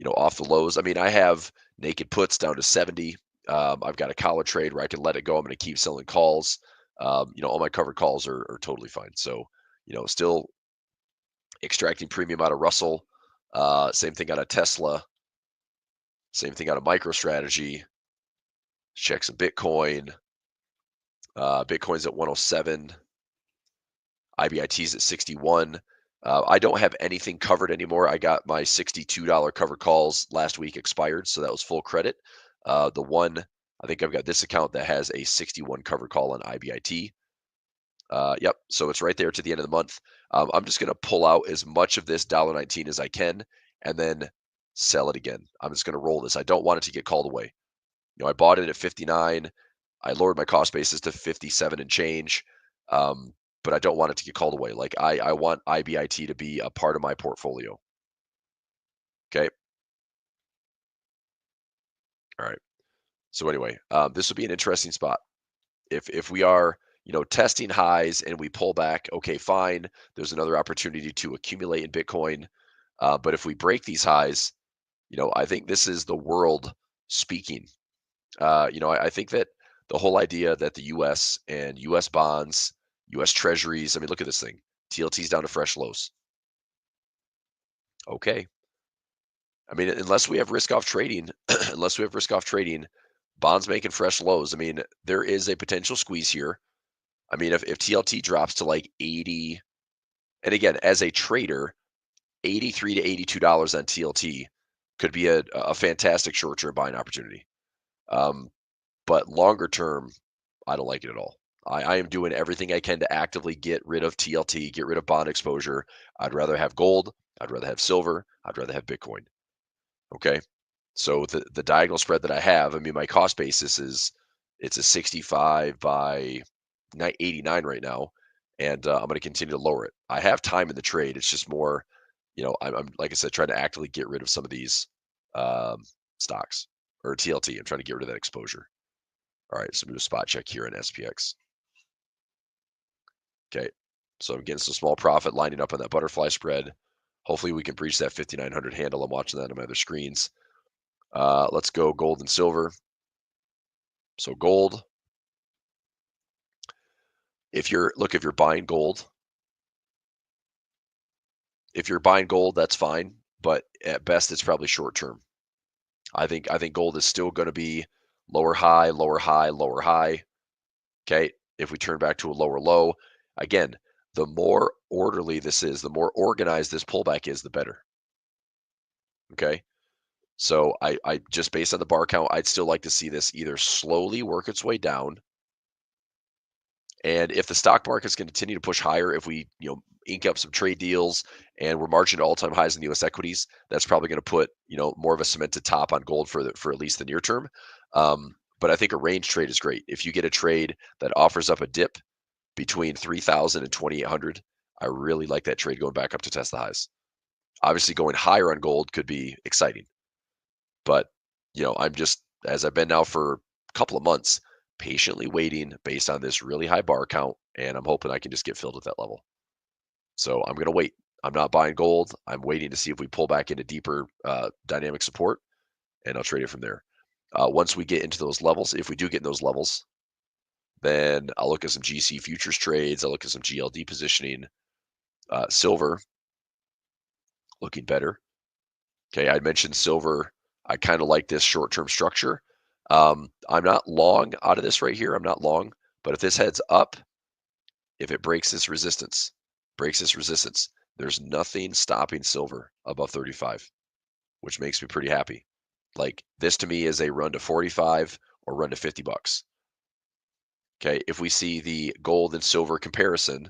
off the lows. I mean, I have naked puts down to 70. I've got a collar trade where I can let it go. I'm going to keep selling calls. All my covered calls are totally fine. So, still extracting premium out of Russell. Same thing out of Tesla. Same thing out of MicroStrategy. Check some Bitcoin. Bitcoin's at 107. IBIT's at 61. I don't have anything covered anymore. I got my $62 covered calls last week expired, so that was full credit. I think I've got this account that has a 61 covered call on IBIT. Yep, so it's right there to the end of the month. I'm just going to pull out as much of this $1.19 as I can, and then sell it again. I'm just going to roll this. I don't want it to get called away. I bought it at 59. I lowered my cost basis to 57 and change. But I don't want it to get called away. Like I want IBIT to be a part of my portfolio. Okay. All right. So anyway, this will be an interesting spot. If we are, testing highs and we pull back, okay, fine. There's another opportunity to accumulate in Bitcoin. But if we break these highs, I think this is the world speaking. I think that the whole idea that the U.S. and U.S. bonds, U.S. Treasuries, I mean, look at this thing. TLT's down to fresh lows. Okay. I mean, unless we have risk off trading, bonds making fresh lows. I mean, there is a potential squeeze here. I mean, if TLT drops to like 80, and again, as a trader, $83 to $82 on TLT could be a fantastic short-term buying opportunity. But longer term, I don't like it at all. I am doing everything I can to actively get rid of TLT, get rid of bond exposure. I'd rather have gold. I'd rather have silver. I'd rather have Bitcoin. Okay. So the diagonal spread that I have, I mean, my cost basis it's a 65 by 89 right now, and I'm going to continue to lower it. I have time in the trade. It's just more, I'm like I said, trying to actively get rid of some of these stocks or TLT. I'm trying to get rid of that exposure. All right, so do a spot check here in SPX. Okay, so I'm getting some small profit lining up on that butterfly spread. Hopefully we can breach that 5,900 handle. I'm watching that on my other screens. Let's go gold and silver. So gold, if you're buying gold, that's fine, but at best it's probably short term. I think gold is still going to be lower high, lower high, lower high. Okay, if we turn back to a lower low, again, the more orderly this is, the more organized this pullback is, the better. Okay, so I just based on the bar count, I'd still like to see this either slowly work its way down. And if the stock market's going to continue to push higher, if we, ink up some trade deals and we're marching to all-time highs in the U.S. equities, that's probably going to put, more of a cemented top on gold for at least the near term. But I think a range trade is great. If you get a trade that offers up a dip between 3,000 and 2,800, I really like that trade going back up to test the highs. Obviously, going higher on gold could be exciting, but I'm just, as I've been now for a couple of months, patiently waiting based on this really high bar count, and I'm hoping I can just get filled at that level. So I'm going to wait. I'm not buying gold. I'm waiting to see if we pull back into deeper dynamic support, and I'll trade it from there. Once we get into those levels, if we do get in those levels, then I'll look at some GC futures trades. I'll look at some GLD positioning. Silver looking better. Okay, I mentioned silver. I kind of like this short-term structure. I'm not long out of this right here. I'm not long, but if this heads up, if it breaks this resistance, there's nothing stopping silver above 35, which makes me pretty happy. Like this to me is a run to 45 or run to $50. Okay, if we see the gold and silver comparison,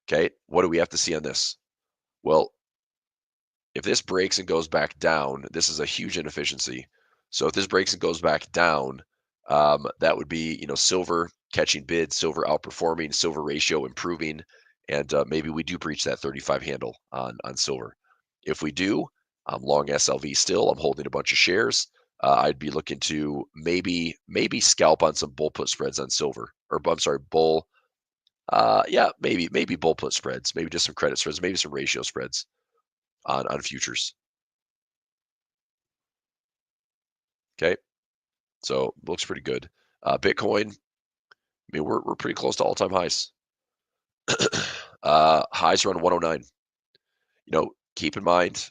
okay, what do we have to see on this? Well, if this breaks and goes back down, this is a huge inefficiency. So if this breaks and goes back down, that would be, silver catching bid, silver outperforming, silver ratio improving, and maybe we do breach that 35 handle on silver. If we do, I'm long SLV still. I'm holding a bunch of shares. I'd be looking to maybe scalp on some bull put spreads on silver, or I'm sorry, bull. Yeah, maybe bull put spreads, maybe just some credit spreads, maybe some ratio spreads on futures. Okay, so looks pretty good. Bitcoin, I mean, we're pretty close to all-time highs. Highs around 109. Keep in mind,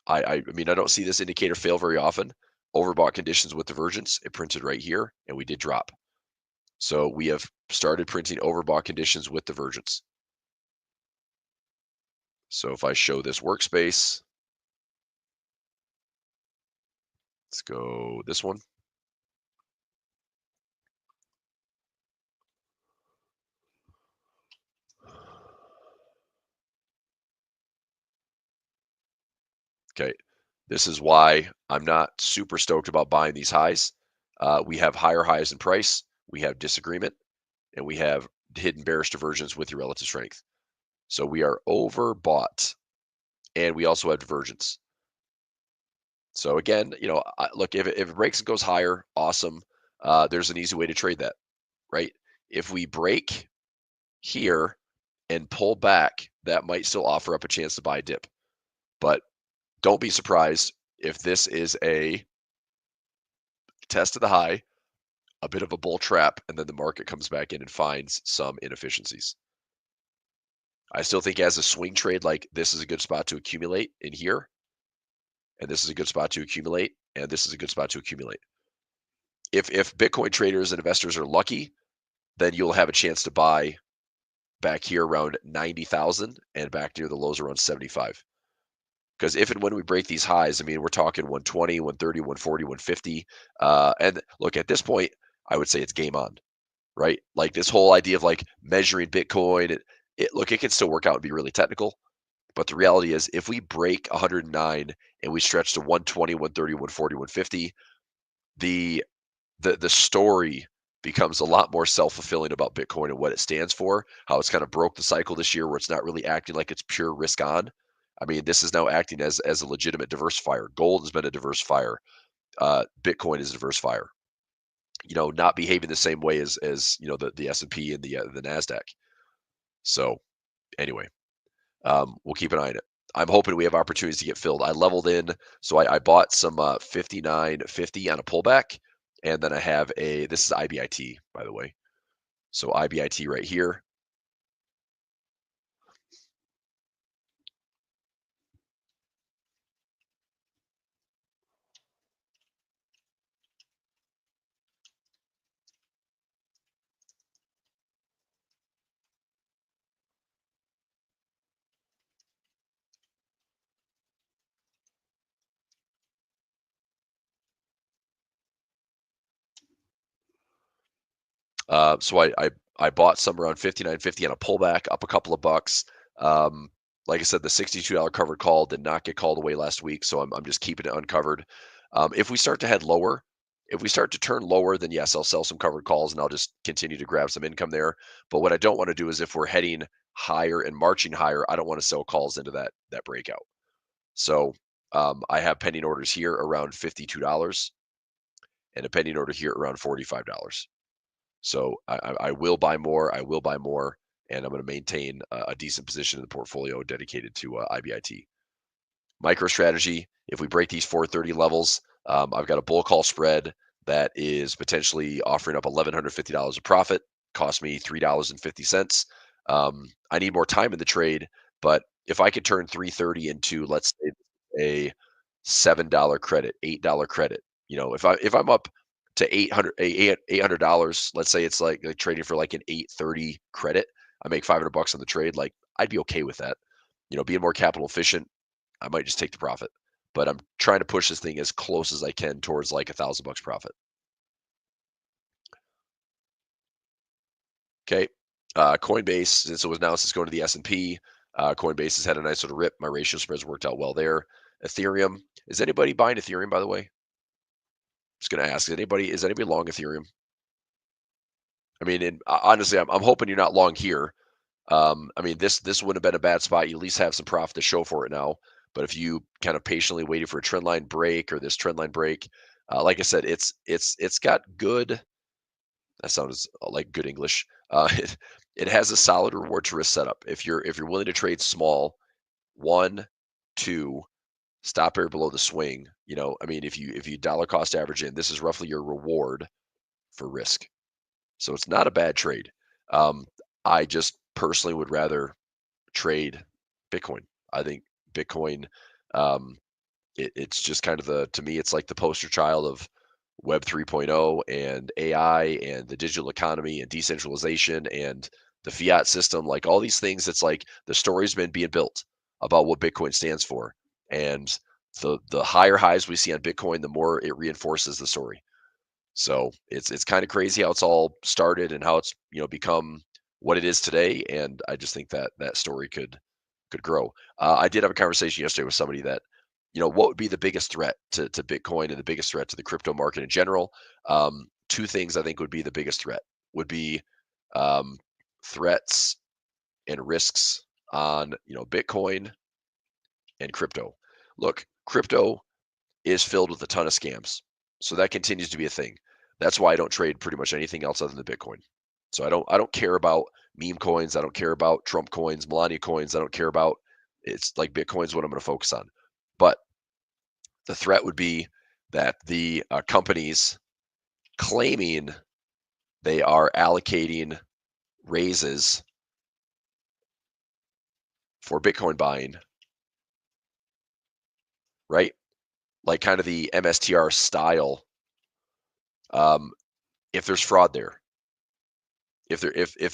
I mean, I don't see this indicator fail very often. Overbought conditions with divergence, it printed right here, and we did drop. So we have started printing overbought conditions with divergence. So if I show this workspace, let's go this one. Okay, this is why I'm not super stoked about buying these highs. We have higher highs in price. we have disagreement, and we have hidden bearish divergence with your relative strength. So we are overbought, and we also have divergence. So again, look, if it breaks and goes higher, awesome. There's an easy way to trade that, right? If we break here and pull back, that might still offer up a chance to buy a dip. But don't be surprised if this is a test of the high, a bit of a bull trap, and then the market comes back in and finds some inefficiencies. I still think as a swing trade, like this is a good spot to accumulate in here, and this is a good spot to accumulate, and this is a good spot to accumulate. If Bitcoin traders and investors are lucky, then you'll have a chance to buy back here around 90,000 and back near the lows around 75. Because if and when we break these highs, I mean, we're talking 120, 130, 140, 150. And look, at this point, I would say it's game on, right? Like this whole idea of like measuring Bitcoin, look, it can still work out and be really technical. But the reality is if we break 109 and we stretch to 120, 130, 140, 150, the story becomes a lot more self-fulfilling about Bitcoin and what it stands for, how it's kind of broke the cycle this year where it's not really acting like it's pure risk on. I mean, this is now acting as a legitimate diversifier. Gold has been a diversifier. Bitcoin is a diversifier. Not behaving the same way as the S&P and the Nasdaq. So anyway, we'll keep an eye on it. I'm hoping we have opportunities to get filled. I leveled in, so I bought some 59.50 on a pullback, and then I have this is IBIT, by the way. So IBIT right here. So I bought some around 59.50 on a pullback, up a couple of bucks. Like I said, the $62 covered call did not get called away last week, so I'm just keeping it uncovered. If we start to head lower, if we start to turn lower, then yes, I'll sell some covered calls and I'll just continue to grab some income there. But what I don't want to do is if we're heading higher and marching higher, I don't want to sell calls into that breakout. So I have pending orders here around $52 and a pending order here around $45. So I will buy more. I will buy more, and I'm going to maintain a decent position in the portfolio dedicated to IBIT. MicroStrategy, if we break these 430 levels, I've got a bull call spread that is potentially offering up $1,150 of profit. Cost me $3.50. I need more time in the trade, but if I could turn 330 into, let's say, a $7 credit, $8 credit, if I'm up to $800, let's say it's like trading for like an 830 credit, I make $500 on the trade. Like I'd be okay with that. Being more capital efficient, I might just take the profit. But I'm trying to push this thing as close as I can towards like $1,000 profit. Okay. Coinbase, since it was announced it's going to the S&P, Coinbase has had a nice sort of rip. My ratio spreads worked out well there. Ethereum, is anybody buying Ethereum, by the way? Just going to ask, is anybody long Ethereum? I mean, honestly, I'm hoping you're not long here. I mean, this wouldn't have been a bad spot. You at least have some profit to show for it now. But if you kind of patiently waited for a trend line break or this trend line break, like I said, it's got good. That sounds like good English. It has a solid reward to risk setup. If you're willing to trade small, 1, 2, stop area below the swing. I mean, if you dollar cost average in, this is roughly your reward for risk. So it's not a bad trade. I just personally would rather trade Bitcoin. I think Bitcoin, it's just kind of to me, it's like the poster child of Web 3.0 and AI and the digital economy and decentralization and the fiat system, like all these things. It's like the story's been being built about what Bitcoin stands for. And the higher highs we see on Bitcoin, the more it reinforces the story. So it's kind of crazy how it's all started and how it's become what it is today. And I just think that story could grow. I did have a conversation yesterday with somebody that what would be the biggest threat to Bitcoin and the biggest threat to the crypto market in general. two things I think would be the biggest threat would be threats and risks on Bitcoin and crypto. Look, crypto is filled with a ton of scams, so that continues to be a thing. That's why I don't trade pretty much anything else other than Bitcoin. So I don't care about meme coins. I don't care about Trump coins, Melania coins. I don't care about. It's like Bitcoin's what I'm going to focus on. But the threat would be that the companies claiming they are allocating raises for Bitcoin buying, right? Like kind of the MSTR style. If there's fraud there, if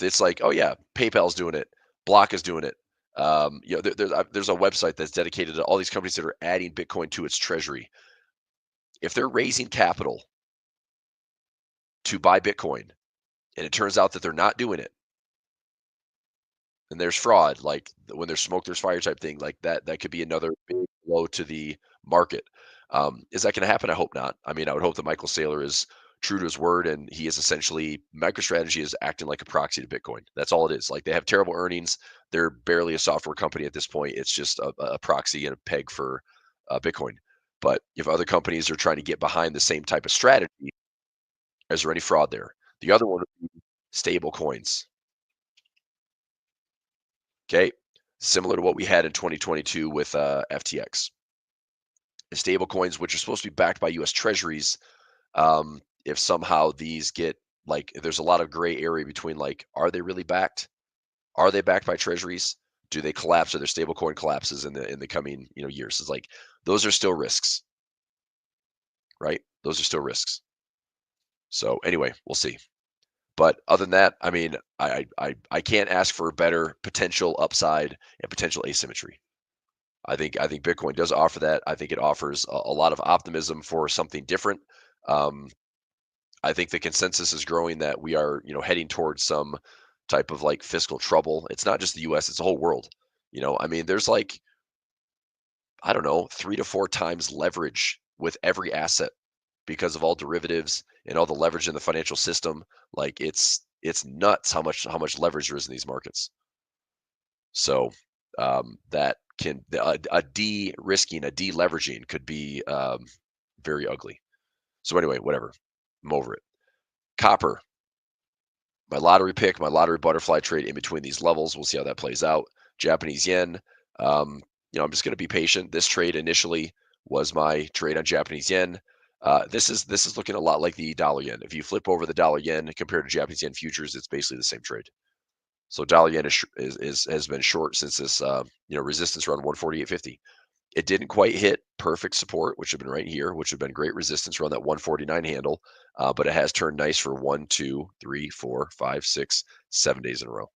it's like, oh yeah, PayPal's doing it, Block is doing it. There's a website that's dedicated to all these companies that are adding Bitcoin to its treasury. If they're raising capital to buy Bitcoin, and it turns out that they're not doing it, and there's fraud, like when there's smoke, there's fire type thing, like that could be another big blow to the market. Is that going to happen? I hope not. I mean, I would hope that Michael Saylor is true to his word, and he is essentially, MicroStrategy is acting like a proxy to Bitcoin. That's all it is. Like, they have terrible earnings. They're barely a software company at this point. It's just a proxy and a peg for Bitcoin. But if other companies are trying to get behind the same type of strategy, is there any fraud there? The other one would be stable coins. Okay, similar to what we had in 2022 with FTX. Stable coins, which are supposed to be backed by U.S. Treasuries, if somehow these get, like, there's a lot of gray area between, like, are they really backed? Are they backed by Treasuries? Do they collapse, or their stable coin collapses in the coming years? It's like, those are still risks, right? Those are still risks. So anyway, we'll see. But other than that, I mean, I can't ask for a better potential upside and potential asymmetry. I think Bitcoin does offer that. I think it offers a lot of optimism for something different. I think the consensus is growing that we are, heading towards some type of like fiscal trouble. It's not just the U.S., it's the whole world. I mean, there's like, I don't know, 3 to 4 times leverage with every asset because of all derivatives and all the leverage in the financial system. Like, it's nuts how much leverage there is in these markets. So that can a de-risking, a de-leveraging could be very ugly. So anyway, whatever. I'm over it. Copper, my lottery pick, my lottery butterfly trade in between these levels. We'll see how that plays out. Japanese yen. I'm just going to be patient. This trade initially was my trade on Japanese yen. This is looking a lot like the dollar yen. If you flip over the dollar yen compared to Japanese yen futures, it's basically the same trade. So dollar yen has been short since this resistance around 148.50. It didn't quite hit perfect support, which have been right here, which have been great resistance around that 149 handle, but it has turned nice for 1, 2, 3, 4, 5, 6, 7 days in a row.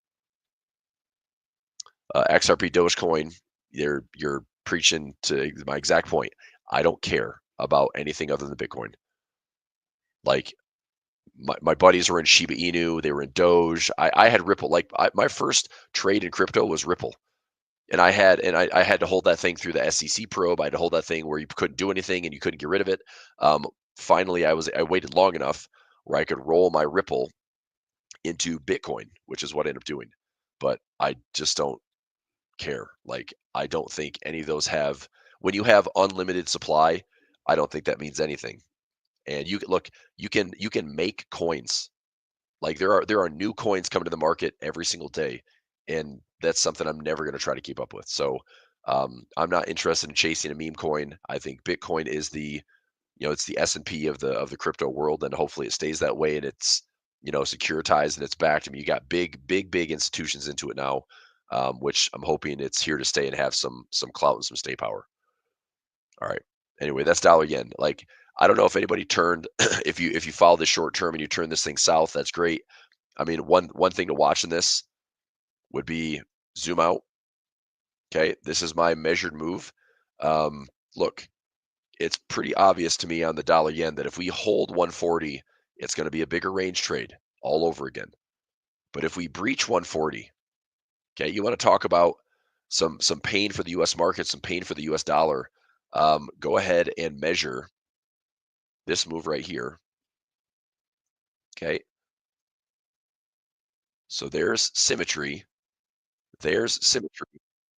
XRP Dogecoin, you're preaching to my exact point. I don't care about anything other than Bitcoin. Like, my buddies were in Shiba Inu, they were in Doge. I had Ripple. Like, my first trade in crypto was Ripple. And I had to hold that thing through the SEC probe. I had to hold that thing where you couldn't do anything and you couldn't get rid of it. Finally, I waited long enough where I could roll my Ripple into Bitcoin, which is what I ended up doing. But I just don't care. Like, I don't think any of those have. When you have unlimited supply, I don't think that means anything. And you can make coins. Like, there are new coins coming to the market every single day, and that's something I'm never going to try to keep up with. So I'm not interested in chasing a meme coin. I think Bitcoin is it's the S&P of the crypto world, and hopefully it stays that way, and it's securitized and it's backed. I mean, you got big institutions into it now, which I'm hoping it's here to stay and have some clout and some stay power. All right. Anyway, that's dollar yen. Like, I don't know if anybody turned if you follow this short term and you turn this thing south, that's great. I mean, one thing to watch in this would be zoom out. Okay, this is my measured move. Look, it's pretty obvious to me on the dollar yen that if we hold 140, it's going to be a bigger range trade all over again. But if we breach 140, okay, you want to talk about some pain for the U.S. market, some pain for the U.S. dollar. Go ahead and measure this move right here. Okay. So there's symmetry. There's symmetry.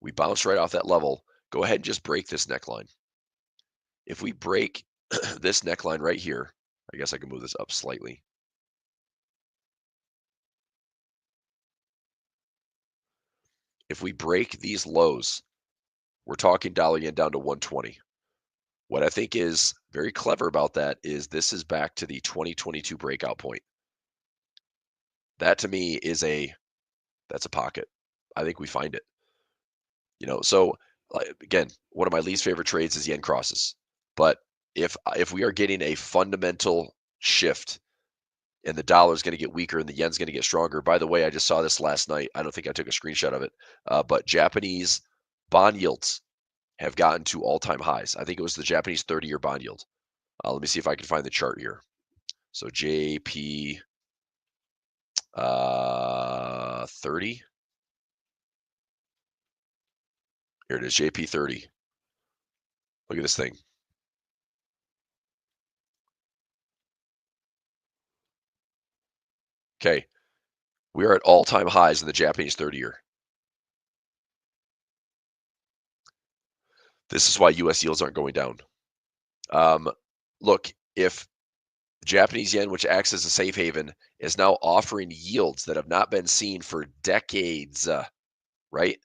We bounce right off that level. Go ahead and just break this neckline. If we break this neckline right here, I guess I can move this up slightly. If we break these lows, we're talking dollar yen down to 120. What I think is very clever about that is this is back to the 2022 breakout point. That to me is that's a pocket. I think we find it. So again, one of my least favorite trades is yen crosses. But if we are getting a fundamental shift and the dollar is going to get weaker and the yen's going to get stronger. By the way, I just saw this last night. I don't think I took a screenshot of it, but Japanese bond yields have gotten to all-time highs. I think it was the Japanese 30-year bond yield. Let me see if I can find the chart here. So JP 30. Here it is, JP 30. Look at this thing. Okay, we are at all-time highs in the Japanese 30-year. This is why U.S. yields aren't going down. Look, if Japanese yen, which acts as a safe haven, is now offering yields that have not been seen for decades, right?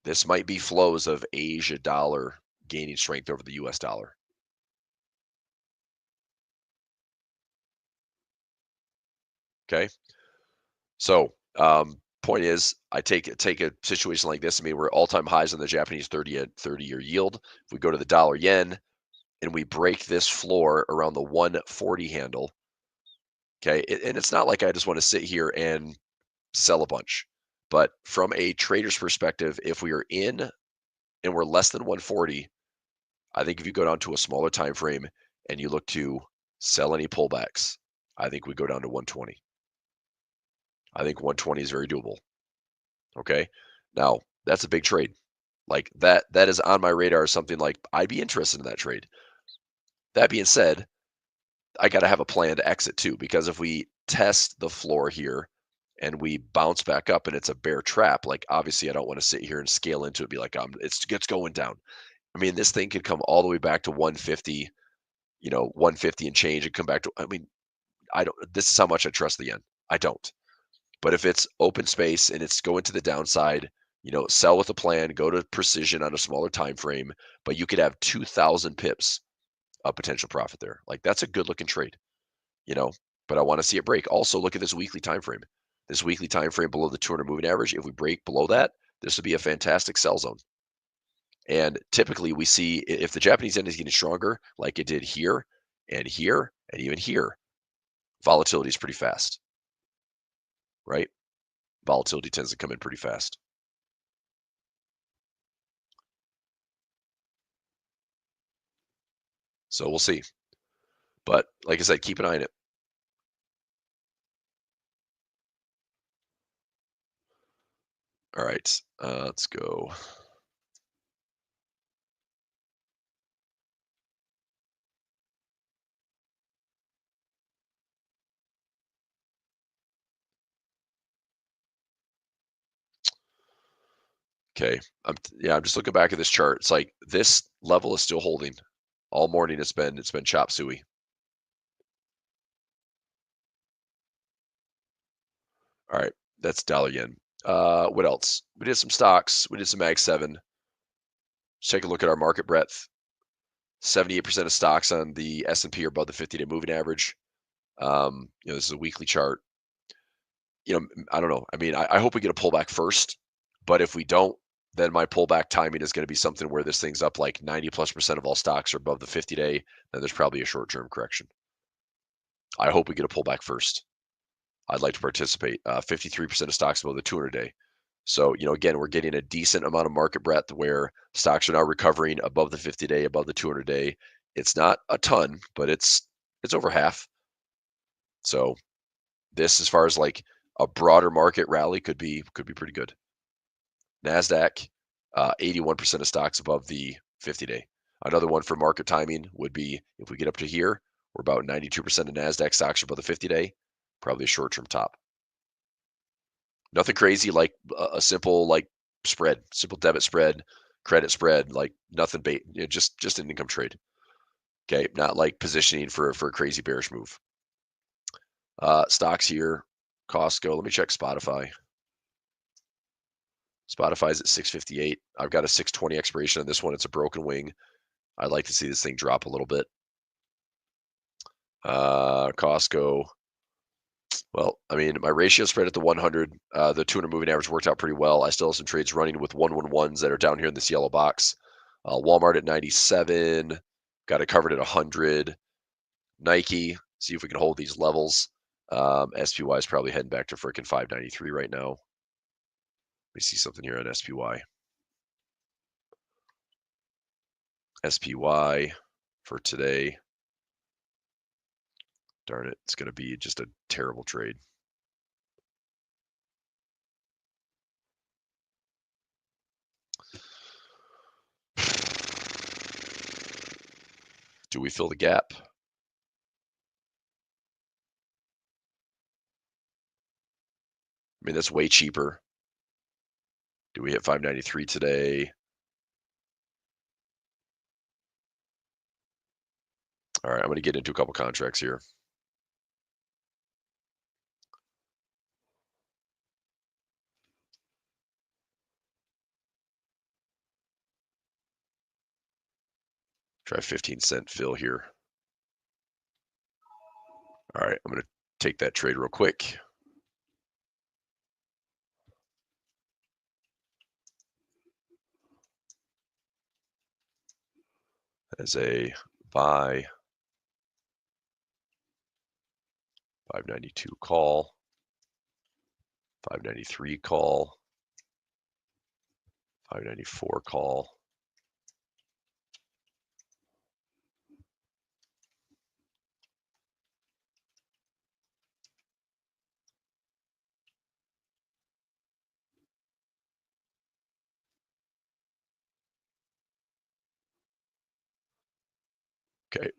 This might be flows of Asia dollar gaining strength over the US dollar. Okay. So, point is, I take a situation like this. I mean, we're all-time highs on the Japanese 30-year yield. If we go to the dollar yen and we break this floor around the 140 handle, okay, and it's not like I just want to sit here and sell a bunch. But from a trader's perspective, if we are in and we're less than 140, I think if you go down to a smaller time frame and you look to sell any pullbacks, I think we go down to 120. I think 120 is very doable. Okay. Now, that's a big trade. Like that is on my radar as something like I'd be interested in that trade. That being said, I got to have a plan to exit too, because if we test the floor here and we bounce back up and it's a bear trap, like obviously I don't want to sit here and scale into it, be like, it's going down. I mean, this thing could come all the way back to 150, 150 and change and come back to, I mean, this is how much I trust the yen. I don't. But if it's open space and it's going to the downside, sell with a plan, go to precision on a smaller time frame, but you could have 2,000 pips of potential profit there. Like that's a good looking trade, but I want to see it break. Also look at this weekly time frame. This weekly time frame below the 200 moving average. If we break below that, this would be a fantastic sell zone. And typically we see if the Japanese yen is getting stronger, like it did here and even here, volatility is pretty fast, right? Volatility tends to come in pretty fast. So we'll see. But like I said, keep an eye on it. All right, let's go. Okay, I'm just looking back at this chart. It's like this level is still holding all morning. It's been chop suey. All right, that's dollar yen. What else? We did some stocks. We did some Mag 7. Let's take a look at our market breadth. 78% of stocks on the S&P are above the 50-day moving average. This is a weekly chart. I don't know. I mean, I hope we get a pullback first, but if we don't, then my pullback timing is going to be something where this thing's up like 90+% of all stocks are above the 50-day. Then there's probably a short-term correction. I hope we get a pullback first. I'd like to participate. 53% of stocks above the 200-day. So, again, we're getting a decent amount of market breadth where stocks are now recovering above the 50-day, above the 200-day. It's not a ton, but it's over half. So this, as far as like a broader market rally, could be pretty good. NASDAQ, 81% of stocks above the 50-day. Another one for market timing would be if we get up to here, We're about 92% of NASDAQ stocks are above the 50-day, probably a short-term top. Nothing crazy, like a simple like spread, simple debit spread, credit spread, like nothing bait, just an income trade. Okay, not like positioning for a crazy bearish move. Stocks here, Costco. Let me check Spotify. Spotify's at 658. I've got a 620 expiration on this one. It's a broken wing. I'd like to see this thing drop a little bit. Costco. Well, I mean, my ratio spread at the 100. The 200 moving average worked out pretty well. I still have some trades running with 111s that are down here in this yellow box. Walmart at 97. Got it covered at 100. Nike. See if we can hold these levels. SPY is probably heading back to frickin' 593 right now. Let me see something here on SPY. SPY for today. Darn it, it's going to be just a terrible trade. Do we fill the gap? I mean, that's way cheaper. Do we hit 593 today? All right, I'm going to get into a couple contracts here. Try 15-cent fill here. All right, I'm going to take that trade real quick. As a buy, 592 call, 593 call, 594 call. Okay.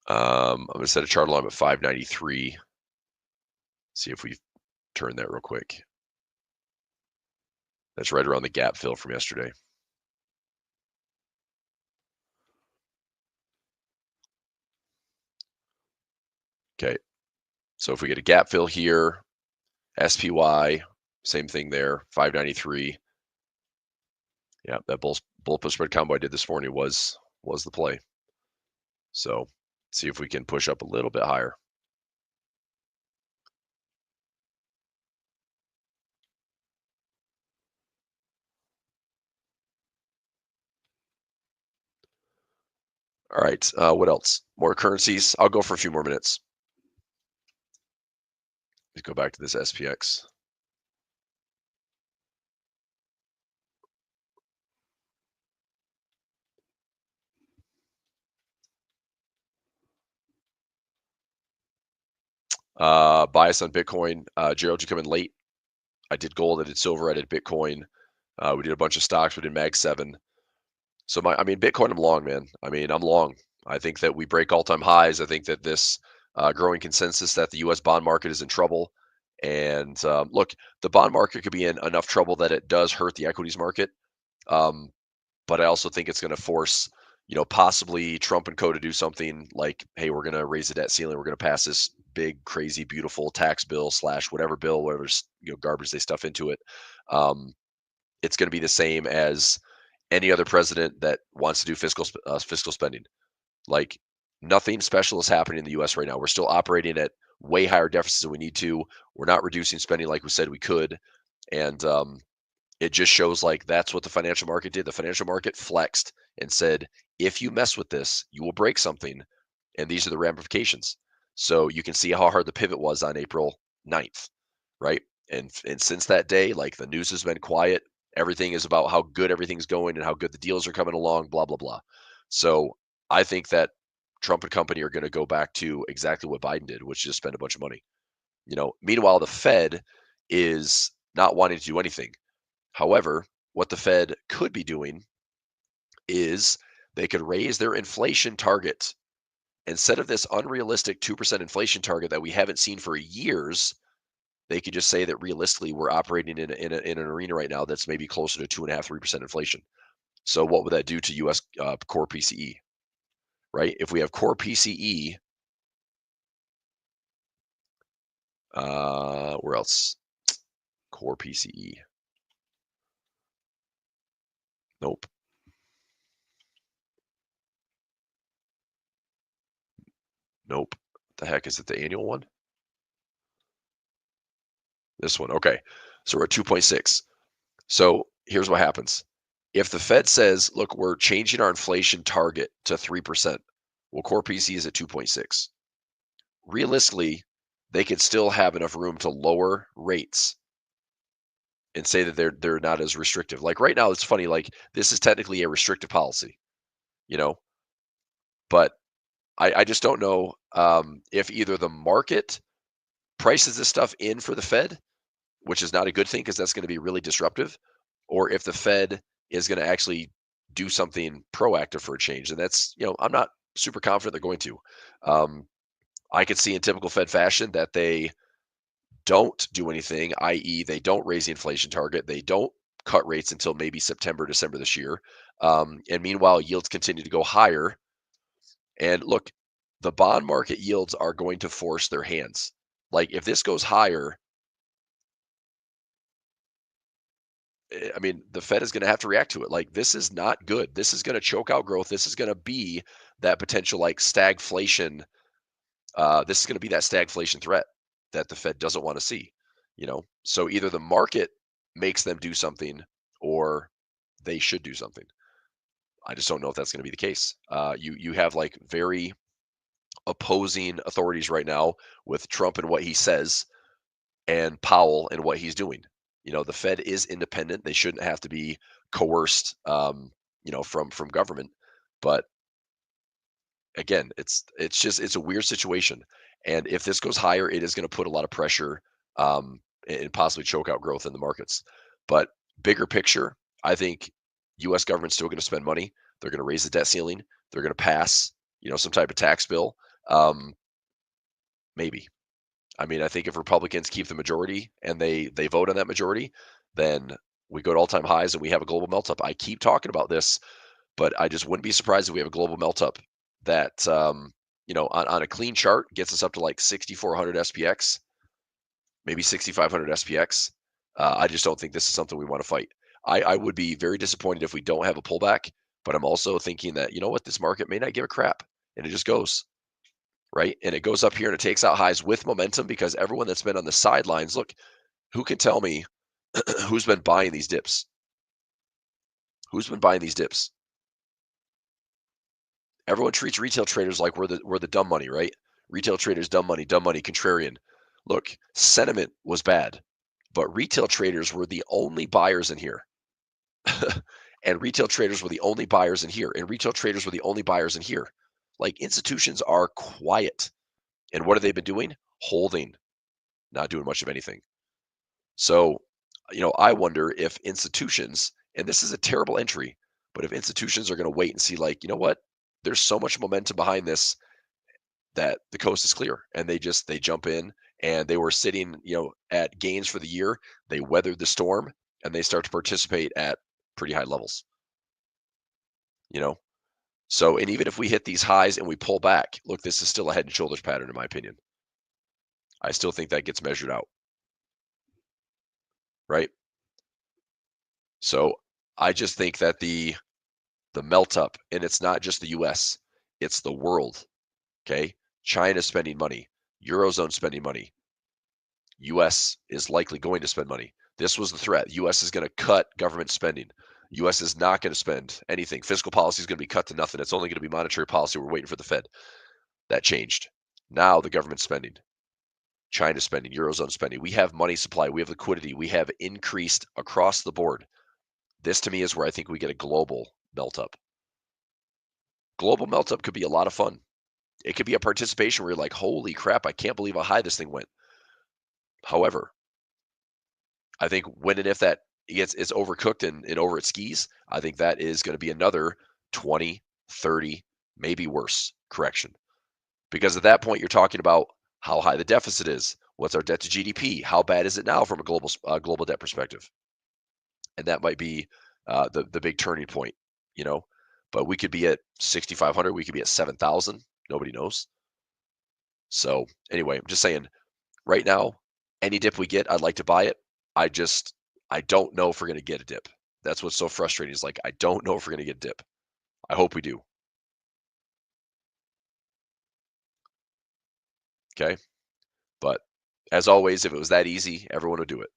I'm going to set a chart alarm at 593. See if we turn that real quick. That's right around the gap fill from yesterday. Okay. So if we get a gap fill here, SPY, same thing there, 593. Yeah, that bull put spread combo I did this morning was the play. So see if we can push up a little bit higher. All right, what else? More currencies. I'll go for a few more minutes. Let's go back to this SPX. Bias on Bitcoin. Gerald, you come in late. I did gold, I did silver, I did Bitcoin. We did a bunch of stocks. We did Mag 7. So Bitcoin, I'm long, man. I'm long. I think that we break all-time highs. I think that this growing consensus that the U.S. bond market is in trouble. And look, the bond market could be in enough trouble that it does hurt the equities market. But I also think it's going to force, possibly Trump and co. to do something like, hey, we're going to raise the debt ceiling. We're going to pass this big, crazy, beautiful tax bill / whatever bill, whatever garbage they stuff into it. It's going to be the same as any other president that wants to do fiscal spending. Like, nothing special is happening in the U.S. right now. We're still operating at way higher deficits than we need to. We're not reducing spending like we said we could. And it just shows like that's what the financial market did. The financial market flexed and said, if you mess with this, you will break something. And these are the ramifications. So you can see how hard the pivot was on April 9th, right? And since that day, like, the news has been quiet. Everything is about how good everything's going and how good the deals are coming along, blah, blah, blah. So I think that Trump and company are going to go back to exactly what Biden did, which is just spend a bunch of money. Meanwhile, the Fed is not wanting to do anything. However, what the Fed could be doing is they could raise their inflation target instead of this unrealistic 2% inflation target that we haven't seen for years, they could just say that realistically we're operating in an arena right now that's maybe closer to 2.5%, 3% inflation. So what would that do to U.S. Core PCE, right? If we have core PCE, where else? Core PCE. Nope. Nope. What the heck is it? The annual one? This one. Okay. So we're at 2.6. So here's what happens. If the Fed says, look, we're changing our inflation target to 3%, well, core PCE is at 2.6. Realistically, they could still have enough room to lower rates and say that they're not as restrictive. Like right now, it's funny, like this is technically a restrictive policy, you know, but I just don't know if either the market prices this stuff in for the Fed, which is not a good thing because that's going to be really disruptive, or if the Fed is going to actually do something proactive for a change. And that's, I'm not super confident they're going to. I could see in typical Fed fashion that they don't do anything, i.e., they don't raise the inflation target. They don't cut rates until maybe September, December this year. And meanwhile, yields continue to go higher. And look, the bond market yields are going to force their hands. Like if this goes higher, I mean, the Fed is going to have to react to it. Like this is not good. This is going to choke out growth. This is going to be that potential like stagflation. This is going to be that stagflation threat that the Fed doesn't want to see, So either the market makes them do something or they should do something. I just don't know if that's going to be the case. You have like very opposing authorities right now with Trump and what he says and Powell and what he's doing. The Fed is independent. They shouldn't have to be coerced, from government. But again, it's a weird situation. And if this goes higher, it is going to put a lot of pressure and possibly choke out growth in the markets. But bigger picture, I think U.S. government's still going to spend money. They're going to raise the debt ceiling. They're going to pass, some type of tax bill. Maybe. I mean, I think if Republicans keep the majority and they vote on that majority, then we go to all-time highs and we have a global melt-up. I keep talking about this, but I just wouldn't be surprised if we have a global melt-up that, on a clean chart gets us up to like 6,400 SPX, maybe 6,500 SPX. I just don't think this is something we want to fight. I would be very disappointed if we don't have a pullback, but I'm also thinking that, this market may not give a crap and it just goes. Right. And it goes up here and it takes out highs with momentum because everyone that's been on the sidelines, look, who can tell me who's been buying these dips? Who's been buying these dips? Everyone treats retail traders like we're the dumb money, right? Retail traders, dumb money, contrarian. Look, sentiment was bad, but retail traders were the only buyers in here. And retail traders were the only buyers in here. And retail traders were the only buyers in here. Like institutions are quiet. And what have they been doing? Holding, not doing much of anything. So, I wonder if institutions, and this is a terrible entry, but if institutions are going to wait and see, like, what? There's so much momentum behind this that the coast is clear. And they jump in and they were sitting, at gains for the year. They weathered the storm and they start to participate at pretty high levels. So, and even if we hit these highs and we pull back, look, this is still a head and shoulders pattern, in my opinion. I still think that gets measured out. Right? So I just think that the melt up, and it's not just the US, it's the world. Okay. China spending money, Eurozone spending money. US is likely going to spend money. This was the threat. US is going to cut government spending. US is not going to spend anything. Fiscal policy is going to be cut to nothing. It's only going to be monetary policy. We're waiting for the Fed. That changed. Now the government's spending. China spending, Eurozone spending. We have money supply. We have liquidity. We have increased across the board. This to me is where I think we get a global melt up. Global melt up could be a lot of fun. It could be a participation where you're like, holy crap, I can't believe how high this thing went. However, I think when and if that it's overcooked and over its skis, I think that is going to be another 20, 30, maybe worse correction. Because at that point, you're talking about how high the deficit is. What's our debt to GDP? How bad is it now from a global debt perspective? And that might be the big turning point, you know. But we could be at 6,500. We could be at 7,000. Nobody knows. So anyway, I'm just saying, right now, any dip we get, I'd like to buy it. I don't know if we're going to get a dip. That's what's so frustrating. Is like, I don't know if we're going to get a dip. I hope we do. Okay. But as always, if it was that easy, everyone would do it.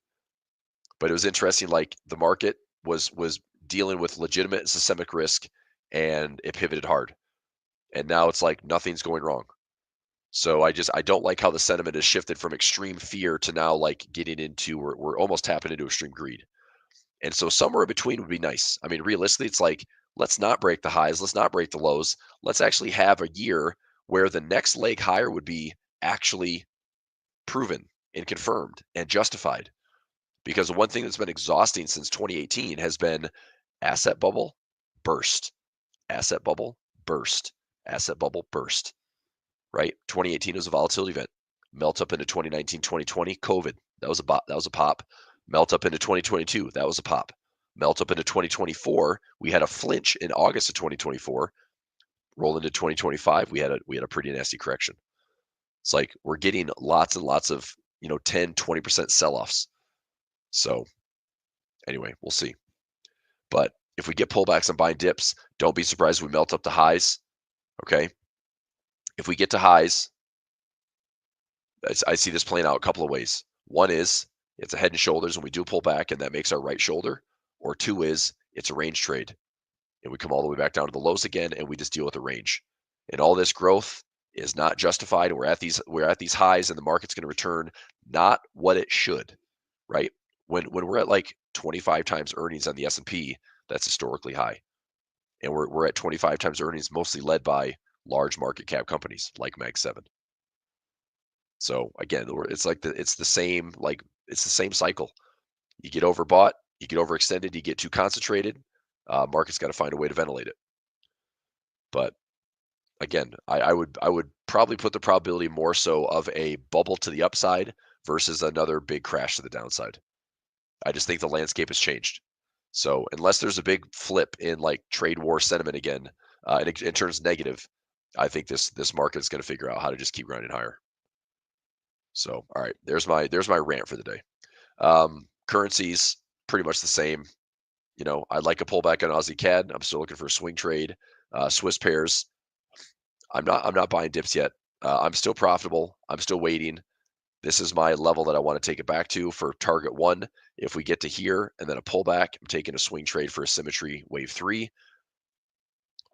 But it was interesting, like the market was dealing with legitimate and systemic risk, and it pivoted hard. And now it's like nothing's going wrong. So I don't like how the sentiment has shifted from extreme fear to now like getting into we're almost tapping into extreme greed. And so somewhere in between would be nice. I mean, realistically, it's like, let's not break the highs, let's not break the lows. Let's actually have a year where the next leg higher would be actually proven and confirmed and justified. Because the one thing that's been exhausting since 2018 has been asset bubble, burst, asset bubble, burst, asset bubble, burst, right? 2018 was a volatility event. Melt up into 2019, 2020, COVID. That was a pop. Melt up into 2022. That was a pop. Melt up into 2024. We had a flinch in August of 2024. Roll into 2025. We had a pretty nasty correction. It's like we're getting lots and lots of 10, 20% sell-offs. So anyway, we'll see. But if we get pullbacks and buying dips, don't be surprised if we melt up the highs. Okay. If we get to highs, I see this playing out a couple of ways. One is it's a head and shoulders and we do pull back and that makes our right shoulder. Or two is it's a range trade and we come all the way back down to the lows again and we just deal with the range. And all this growth is not justified. We're at these highs and the market's going to return not what it should, right? When we're at like 25 times earnings on the S&P, that's historically high. And we're at 25 times earnings, mostly led by large market cap companies like Mag 7. So again, it's the same cycle. You get overbought, you get overextended, you get too concentrated. Market's got to find a way to ventilate it. But again, I would probably put the probability more so of a bubble to the upside versus another big crash to the downside. I just think the landscape has changed. So unless there's a big flip in like trade war sentiment again, and it turns negative, I think this market is going to figure out how to just keep grinding higher. So all right, there's my rant for the day. Currencies pretty much the same. I'd like a pullback on Aussie CAD. I'm still looking for a swing trade. Swiss pairs. I'm not buying dips yet. I'm still profitable. I'm still waiting. This is my level that I want to take it back to for target 1. If we get to here and then a pullback, I'm taking a swing trade for a symmetry wave 3.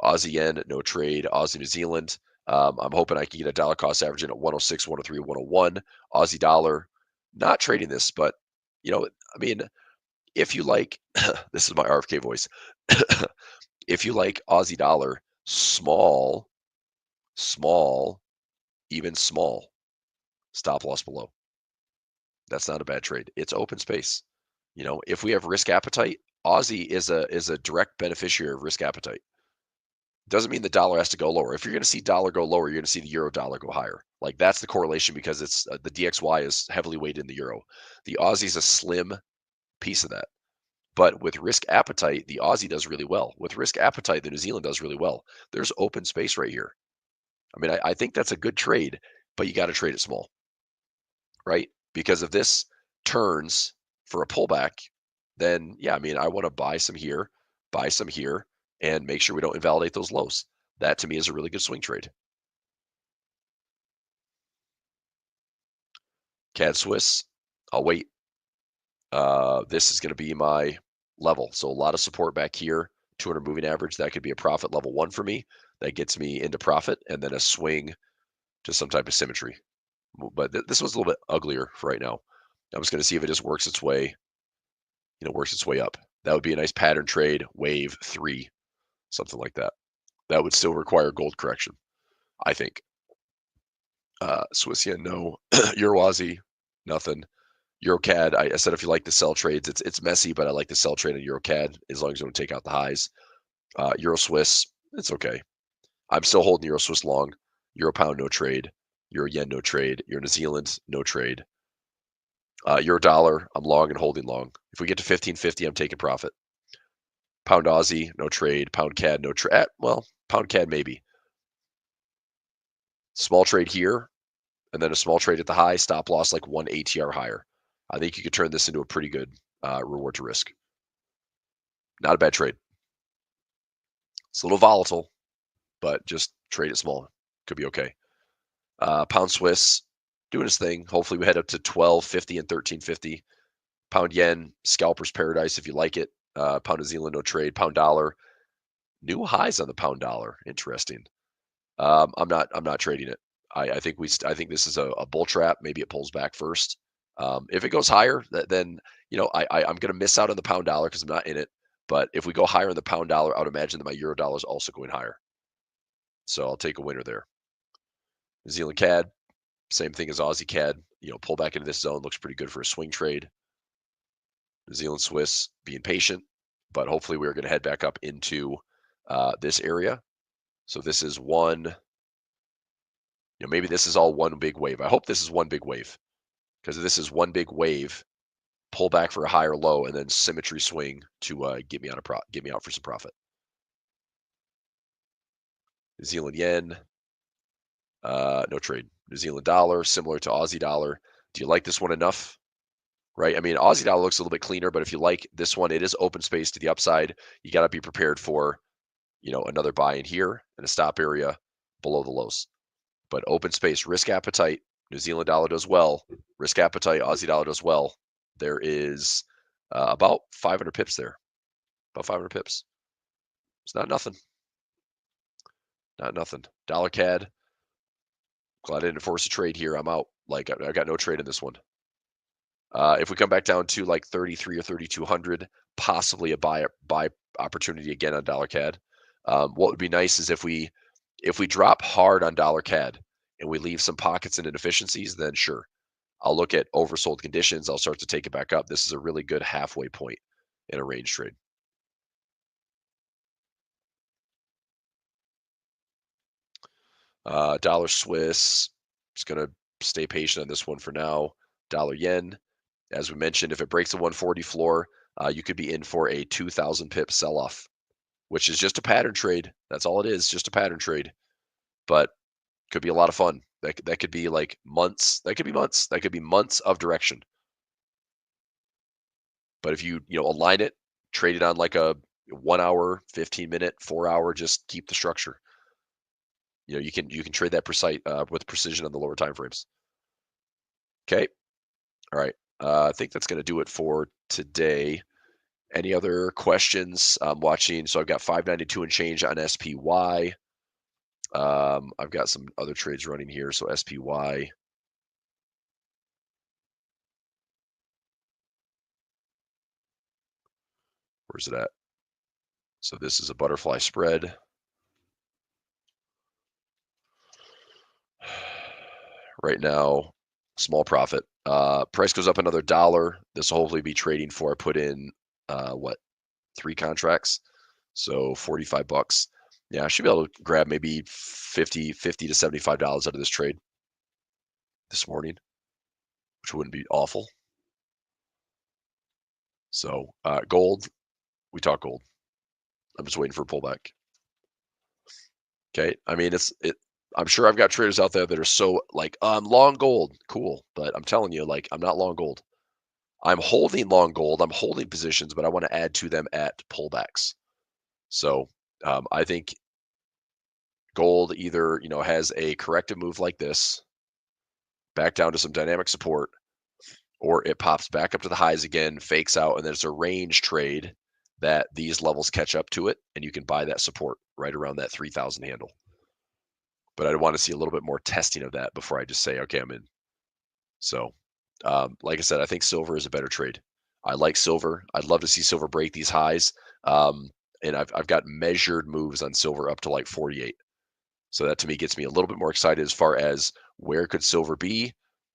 Aussie yen, no trade. Aussie New Zealand. I'm hoping I can get a dollar cost average in at 106, 103, 101. Aussie dollar, not trading this, but if you like, this is my RFK voice. If you like Aussie dollar, small, even small, stop loss below. That's not a bad trade. It's open space. If we have risk appetite, Aussie is a direct beneficiary of risk appetite. Doesn't mean the dollar has to go lower. If you're going to see dollar go lower, you're going to see the euro dollar go higher. Like that's the correlation because it's the DXY is heavily weighted in the euro. The Aussie is a slim piece of that. But with risk appetite, the Aussie does really well. With risk appetite, the New Zealand does really well. There's open space right here. I think that's a good trade, but you got to trade it small, right? Because if this turns for a pullback, then yeah, I want to buy some here, and make sure we don't invalidate those lows. That to me is a really good swing trade. CAD Swiss, I'll wait. This is going to be my level. So a lot of support back here, 200 moving average. That could be a profit level 1 for me. That gets me into profit and then a swing to some type of symmetry. But this one's a little bit uglier for right now. I'm just going to see if it just works its way up. That would be a nice pattern trade, wave 3, something like that. That would still require gold correction, I think. Swiss yen, no. Euro Aussie, nothing. Euro CAD, I said if you like the sell trades, it's messy, but I like the sell trade in Euro CAD as long as you don't take out the highs. Euro Swiss, it's okay. I'm still holding Euro Swiss long. Euro pound, no trade. Euro yen, no trade. Euro New Zealand, no trade. Euro dollar, I'm long and holding long. If we get to 15.50, I'm taking profit. Pound Aussie, no trade. Pound CAD, no trade. Well, pound CAD maybe. Small trade here, and then a small trade at the high. Stop loss like 1 ATR higher. I think you could turn this into a pretty good reward to risk. Not a bad trade. It's a little volatile, but just trade it small. Could be okay. Pound Swiss doing his thing. Hopefully we head up to 12.50 and 13.50. Pound yen, scalper's paradise if you like it. Pound New Zealand, no trade. Pound dollar, new highs on the pound dollar. Interesting. I'm not trading it. I think this is a bull trap. Maybe it pulls back first. If it goes higher, then I'm going to miss out on the pound dollar because I'm not in it. But if we go higher in the pound dollar, I would imagine that my euro dollar is also going higher. So I'll take a winner there. New Zealand CAD, same thing as Aussie CAD. Pull back into this zone looks pretty good for a swing trade. New Zealand Swiss being patient, but hopefully we're going to head back up into this area. So this is one. Maybe this is all one big wave. I hope this is one big wave, because this is one big wave, pull back for a higher low, and then symmetry swing to get me out for some profit. New Zealand yen, no trade. New Zealand dollar, similar to Aussie dollar. Do you like this one enough? Right? I mean, Aussie dollar looks a little bit cleaner, but if you like this one, it is open space to the upside. You got to be prepared for, another buy in here and a stop area below the lows. But open space, risk appetite, New Zealand dollar does well. Risk appetite, Aussie dollar does well. There is about 500 pips there. About 500 pips. It's not nothing. Not nothing. Dollar CAD. Glad I didn't force a trade here. I'm out. Like, I got no trade in this one. If we come back down to like 33 or 3,200, possibly a buy opportunity again on dollar CAD. What would be nice is if we drop hard on dollar CAD and we leave some pockets and inefficiencies, then sure, I'll look at oversold conditions. I'll start to take it back up. This is a really good halfway point in a range trade. Dollar Swiss, just going to stay patient on this one for now. Dollar yen, as we mentioned, if it breaks the 140 floor, you could be in for a 2,000 pip sell-off, which is just a pattern trade. That's all it is, just a pattern trade. But could be a lot of fun. That could be like months. That could be months. That could be months of direction. But if you align it, trade it on like a 1 hour, 15-minute, 4 hour, just keep the structure. You can trade that precise with precision on the lower time frames. Okay. All right. I think that's going to do it for today. Any other questions? I'm watching. So I've got 592 and change on SPY. I've got some other trades running here. So SPY. Where's it at? So this is a butterfly spread. Right now, small profit. Price goes up another $1. This will hopefully be trading for. I put in 3 contracts, so $45. Yeah, I should be able to grab maybe $50 to $75 out of this trade this morning, which wouldn't be awful. So gold, we talk gold. I'm just waiting for a pullback. Okay, I mean I'm sure I've got traders out there that are so like, I'm long gold, cool, but I'm telling you, like, I'm not long gold. I'm holding long gold. I'm holding positions, but I want to add to them at pullbacks. So I think gold either has a corrective move like this, back down to some dynamic support, or it pops back up to the highs again, fakes out, and there's a range trade that these levels catch up to it, and you can buy that support right around that 3,000 handle. But I want to see a little bit more testing of that before I just say, okay, I'm in. So, like I said, I think silver is a better trade. I like silver. I'd love to see silver break these highs. And I've got measured moves on silver up to like 48. So that to me gets me a little bit more excited as far as where could silver be.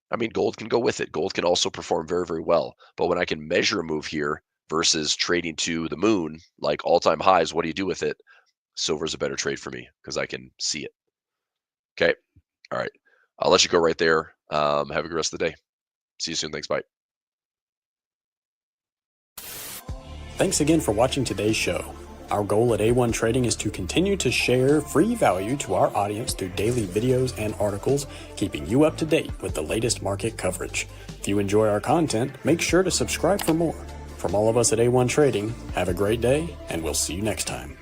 I mean, gold can go with it. Gold can also perform very, very well. But when I can measure a move here versus trading to the moon, like all-time highs, what do you do with it? Silver is a better trade for me because I can see it. Okay. All right. I'll let you go right there. Have a good rest of the day. See you soon. Thanks. Bye. Thanks again for watching today's show. Our goal at A1 Trading is to continue to share free value to our audience through daily videos and articles, keeping you up to date with the latest market coverage. If you enjoy our content, make sure to subscribe for more. From all of us at A1 Trading, have a great day, and we'll see you next time.